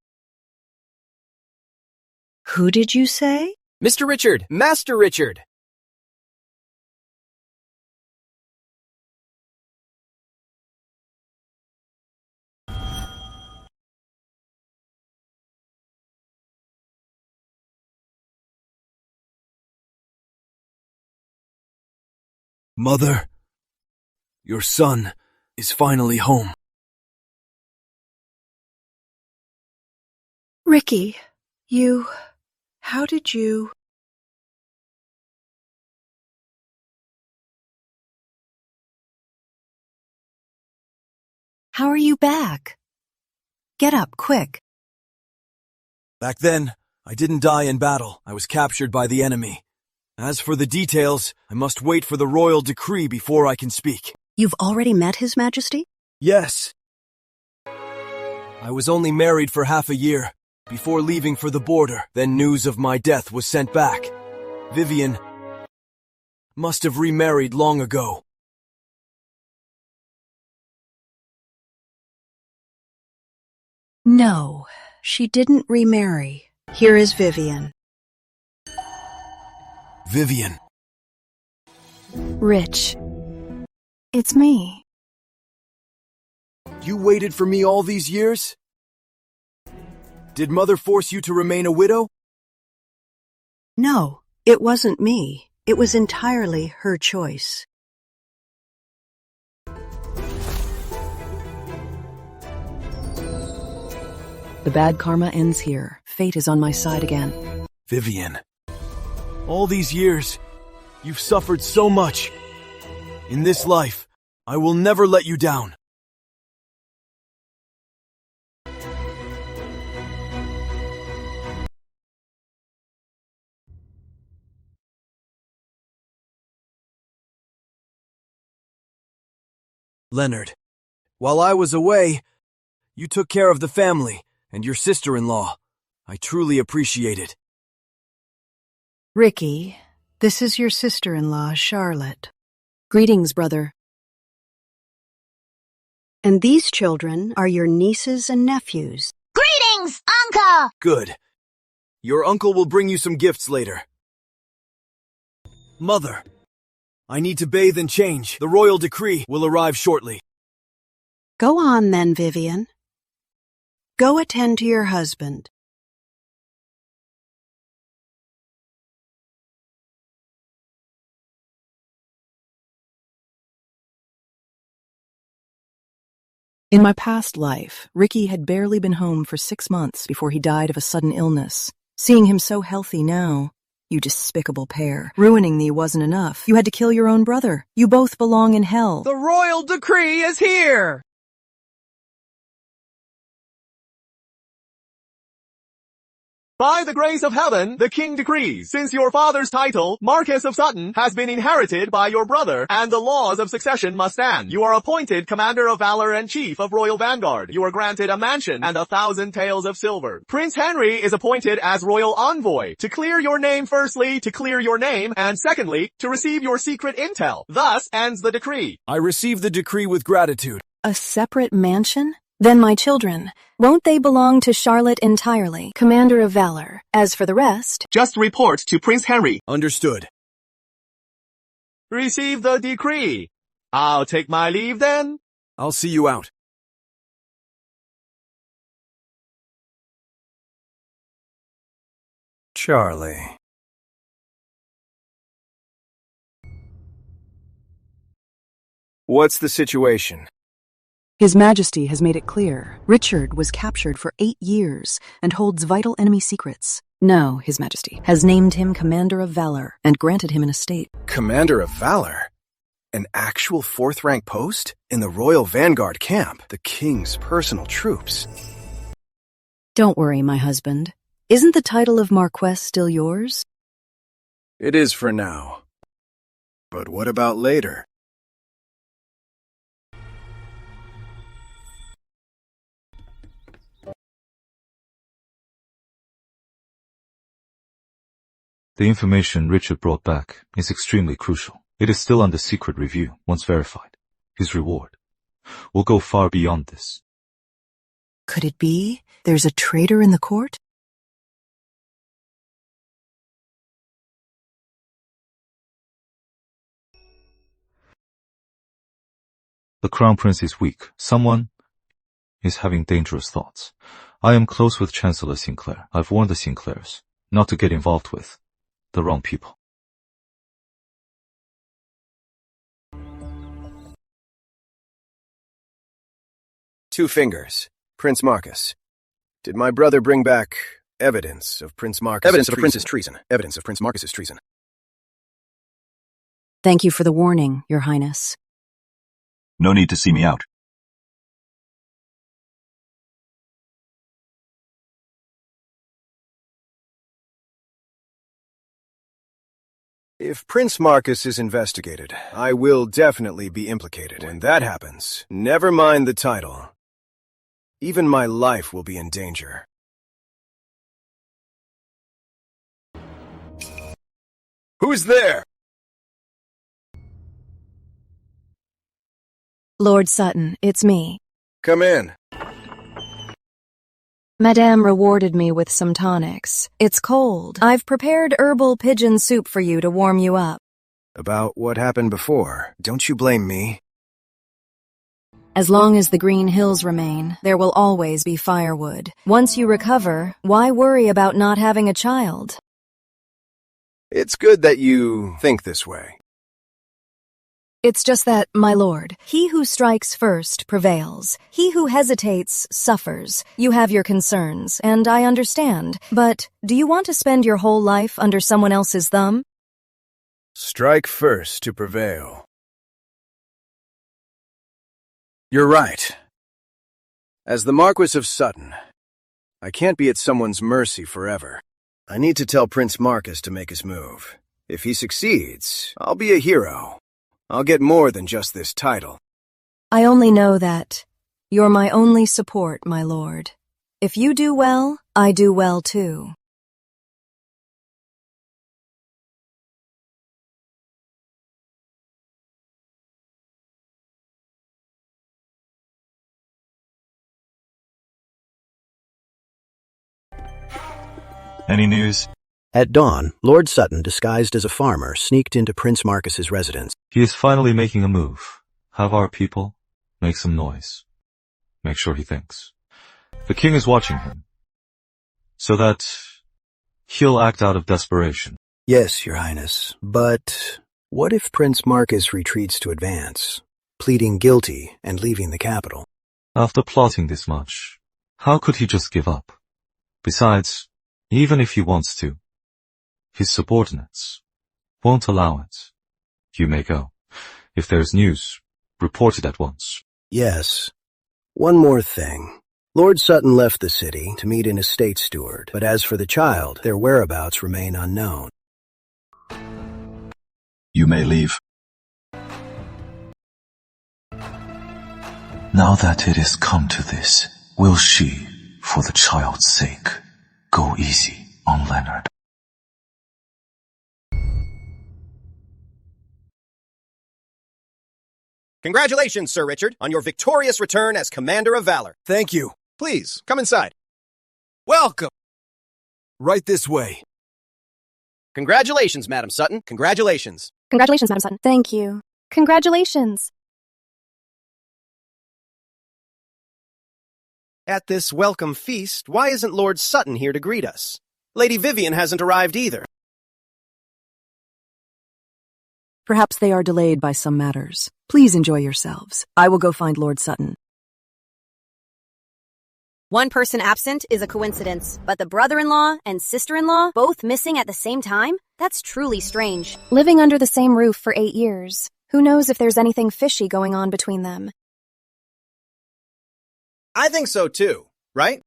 Who did you say? Mr. Richard! Master Richard! Mother, your son is finally home. Ricky, how did you... How are you back? Get up, quick. Back then, I didn't die in battle. I was captured by the enemy. As for the details, I must wait for the royal decree before I can speak. You've already met His Majesty? Yes. I was only married for half a year, before leaving for the border. Then news of my death was sent back. Vivian must have remarried long ago. No, she didn't remarry. Here is Vivian. Vivian. Rich. It's me. You waited for me all these years? Did Mother force you to remain a widow? No, it wasn't me. It was entirely her choice. The bad karma ends here. Fate is on my side again. Vivian. All these years, you've suffered so much. In this life, I will never let you down. Leonard, while I was away, you took care of the family and your sister-in-law. I truly appreciate it. Ricky, this is your sister-in-law, Charlotte. Greetings, brother. And these children are your nieces and nephews. Greetings, Uncle! Good. Your uncle will bring you some gifts later. Mother, I need to bathe and change. The royal decree will arrive shortly. Go on then, Vivian. Go attend to your husband. In my past life, Ricky had barely been home for 6 months before he died of a sudden illness. Seeing him so healthy now, you despicable pair. Ruining me wasn't enough. You had to kill your own brother. You both belong in hell. The royal decree is here! By the grace of heaven, the king decrees, since your father's title, Marquess of Sutton, has been inherited by your brother, and the laws of succession must stand, you are appointed Commander of Valor and Chief of Royal Vanguard. You are granted a mansion and 1,000 taels of silver. Prince Henry is appointed as Royal Envoy, to clear your name firstly, to clear your name, and secondly, to receive your secret intel. Thus ends the decree. I receive the decree with gratitude. A separate mansion? Then my children, won't they belong to Charlotte entirely, Commander of Valor? As for the rest... Just report to Prince Henry. Understood. Receive the decree. I'll take my leave then. I'll see you out. Charlie. What's the situation? His Majesty has made it clear Richard was captured for 8 years and holds vital enemy secrets. No, His Majesty has named him Commander of Valor and granted him an estate. Commander of Valor? An actual 4th rank post? In the Royal Vanguard camp, the King's personal troops. Don't worry, my husband. Isn't the title of Marquess still yours? It is for now. But what about later? The information Richard brought back is extremely crucial. It is still under secret review once verified. His reward will go far beyond this. Could it be there's a traitor in the court? The Crown Prince is weak. Someone is having dangerous thoughts. I am close with Chancellor Sinclair. I've warned the Sinclairs not to get involved with the wrong people. Two Fingers, Prince Marcus. Did my brother bring back evidence of Prince Marcus's treason? Evidence of a prince's treason. Evidence of Prince Marcus's treason. Thank you for the warning, Your Highness. No need to see me out. If Prince Marcus is investigated, I will definitely be implicated. When that happens, never mind the title. Even my life will be in danger. Who's there? Lord Sutton, it's me. Come in. Madame rewarded me with some tonics. It's cold. I've prepared herbal pigeon soup for you to warm you up. About what happened before, don't you blame me? As long as the green hills remain, there will always be firewood. Once you recover, why worry about not having a child? It's good that you think this way. It's just that, my lord, he who strikes first prevails. He who hesitates suffers. You have your concerns, and I understand. But do you want to spend your whole life under someone else's thumb? Strike first to prevail. You're right. As the Marquis of Sutton, I can't be at someone's mercy forever. I need to tell Prince Marcus to make his move. If he succeeds, I'll be a hero. I'll get more than just this title. I only know that you're my only support, my lord. If you do well, I do well too. Any news? At dawn, Lord Sutton, disguised as a farmer, sneaked into Prince Marcus's residence. He is finally making a move. Have our people make some noise. Make sure he thinks. The king is watching him, so that he'll act out of desperation. Yes, Your Highness, but what if Prince Marcus retreats to advance, pleading guilty and leaving the capital? After plotting this much, how could he just give up? Besides, even if he wants to, his subordinates won't allow it. You may go. If there's news, report it at once. Yes. One more thing. Lord Sutton left the city to meet an estate steward, but as for the child, their whereabouts remain unknown. You may leave. Now that it has come to this, will she, for the child's sake, go easy on Leonard? Congratulations, Sir Richard, on your victorious return as Commander of Valor. Thank you. Please, come inside. Welcome. Right this way. Congratulations, Madam Sutton. Congratulations. Congratulations, Madam Sutton. Thank you. Congratulations. At this welcome feast, why isn't Lord Sutton here to greet us? Lady Vivian hasn't arrived either. Perhaps they are delayed by some matters. Please enjoy yourselves. I will go find Lord Sutton. One person absent is a coincidence, but the brother-in-law and sister-in-law both missing at the same time? That's truly strange. Living under the same roof for 8 years. Who knows if there's anything fishy going on between them? I think so too, right?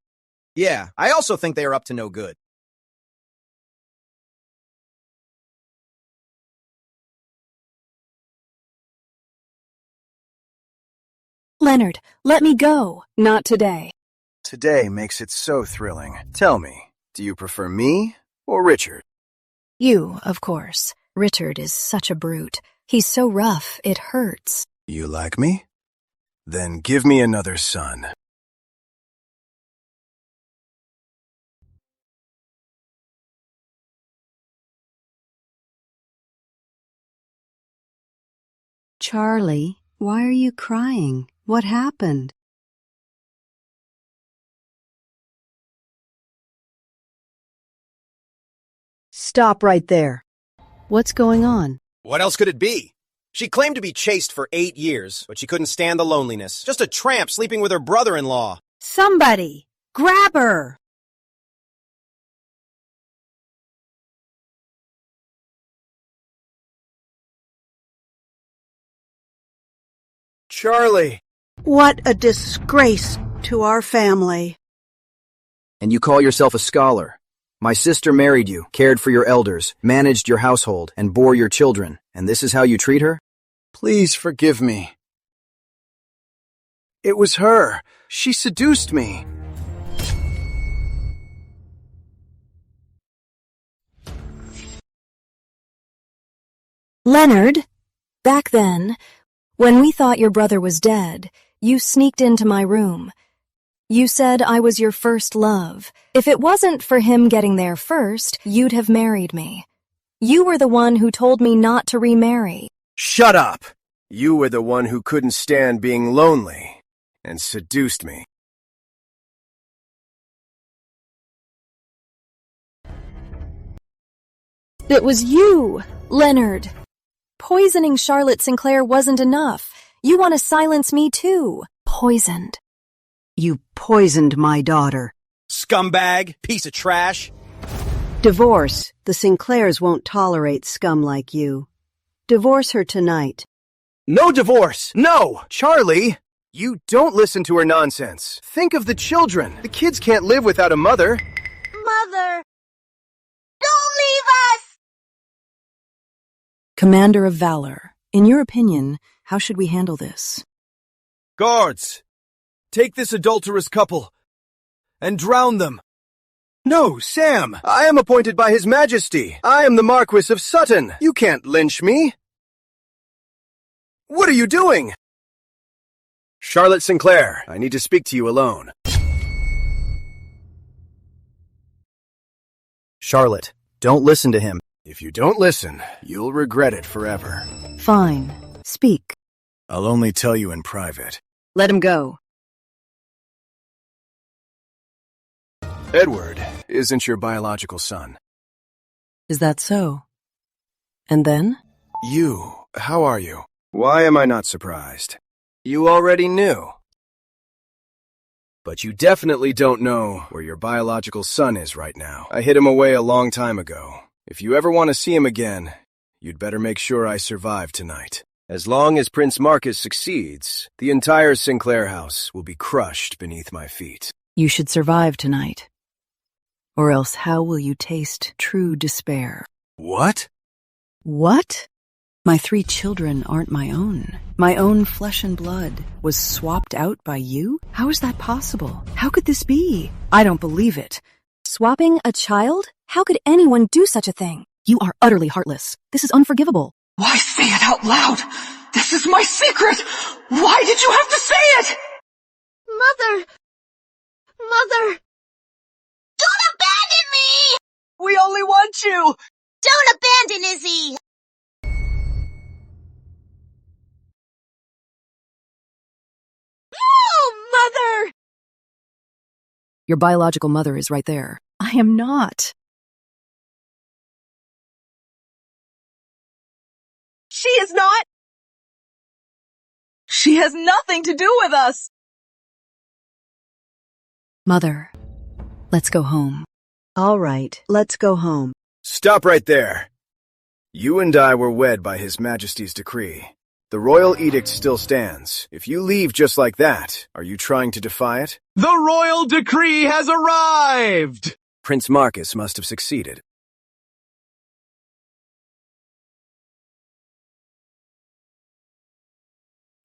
Yeah, I also think they are up to no good. Leonard, let me go. Not today. Today makes it so thrilling. Tell me, do you prefer me or Richard? You, of course. Richard is such a brute. He's so rough, it hurts. You like me? Then give me another son. Charlie, why are you crying? What happened? Stop right there. What's going on? What else could it be? She claimed to be chaste for 8 years, but she couldn't stand the loneliness. Just a tramp sleeping with her brother-in-law. Somebody! Grab her! Charlie! What a disgrace to our family. And you call yourself a scholar. My sister married you, cared for your elders, managed your household, and bore your children, and this is how you treat her? Please forgive me. It was her. She seduced me. Leonard, back then, when we thought your brother was dead, you sneaked into my room. You said I was your first love. If it wasn't for him getting there first, you'd have married me. You were the one who told me not to remarry. Shut up! You were the one who couldn't stand being lonely and seduced me. It was you, Leonard. Poisoning Charlotte Sinclair wasn't enough. You want to silence me too. Poisoned. You poisoned my daughter. Scumbag! Piece of trash! Divorce. The Sinclairs won't tolerate scum like you. Divorce her tonight. No divorce! No! Charlie! You don't listen to her nonsense. Think of the children. The kids can't live without a mother. Mother! Don't leave us! Commander of Valor, in your opinion, how should we handle this? Guards! Take this adulterous couple and drown them. No, Sam! I am appointed by His Majesty. I am the Marquis of Sutton. You can't lynch me. What are you doing? Charlotte Sinclair, I need to speak to you alone. Charlotte, don't listen to him. If you don't listen, you'll regret it forever. Fine. Speak. I'll only tell you in private. Let him go. Edward isn't your biological son. Is that so? And then? You, how are you? Why am I not surprised? You already knew. But you definitely don't know where your biological son is right now. I hid him away a long time ago. If you ever want to see him again, you'd better make sure I survive tonight. As long as Prince Marcus succeeds, the entire Sinclair house will be crushed beneath my feet. You should survive tonight. Or else how will you taste true despair? What? What? My 3 children aren't my own. My own flesh and blood was swapped out by you? How is that possible? How could this be? I don't believe it. Swapping a child? How could anyone do such a thing? You are utterly heartless. This is unforgivable. Why say it out loud? This is my secret! Why did you have to say it? Mother! Mother! Don't abandon me! We only want you! Don't abandon Izzy! No, Mother! Your biological mother is right there. I am not. She is not. She has nothing to do with us. Mother, let's go home. All right, let's go home. Stop right there. You and I were wed by His Majesty's decree. The royal edict still stands. If you leave just like that, are you trying to defy it? The royal decree has arrived! Prince Marcus must have succeeded.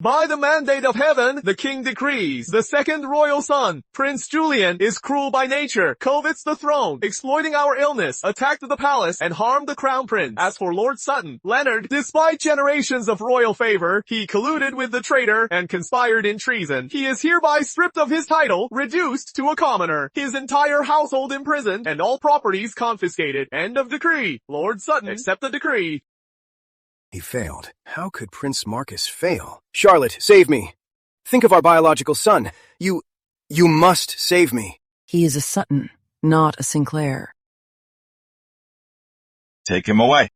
By the mandate of heaven, the king decrees, the second royal son, Prince Julian, is cruel by nature, covets the throne, exploiting our illness, attacked the palace, and harmed the crown prince. As for Lord Sutton, Leonard, despite generations of royal favor, he colluded with the traitor and conspired in treason. He is hereby stripped of his title, reduced to a commoner, his entire household imprisoned, and all properties confiscated. End of decree. Lord Sutton, accept the decree. He failed. How could Prince Marcus fail? Charlotte, save me. Think of our biological son. You must save me. He is a Sutton, not a Sinclair. Take him away.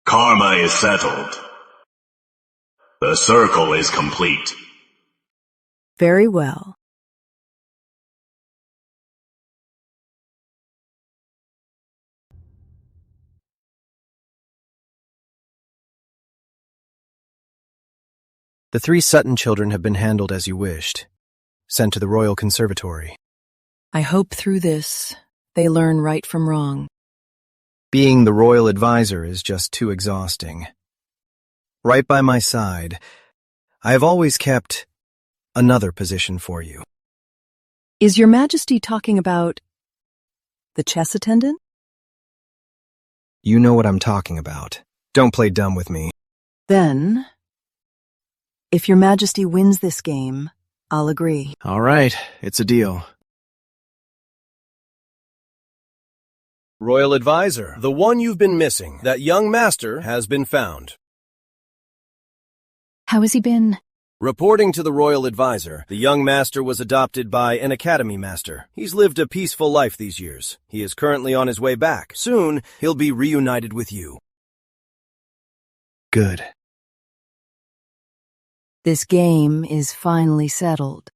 Karma is settled. The circle is complete. Very well. The 3 Sutton children have been handled as you wished. Sent to the Royal Conservatory. I hope through this, they learn right from wrong. Being the royal advisor is just too exhausting. Right by my side, I have always kept another position for you. Is Your Majesty talking about the chess attendant? You know what I'm talking about. Don't play dumb with me. Then, if Your Majesty wins this game, I'll agree. All right, it's a deal. Royal Advisor, the one you've been missing. That young master has been found. How has he been? Reporting to the Royal Advisor, the young master was adopted by an academy master. He's lived a peaceful life these years. He is currently on his way back. Soon, he'll be reunited with you. Good. This game is finally settled.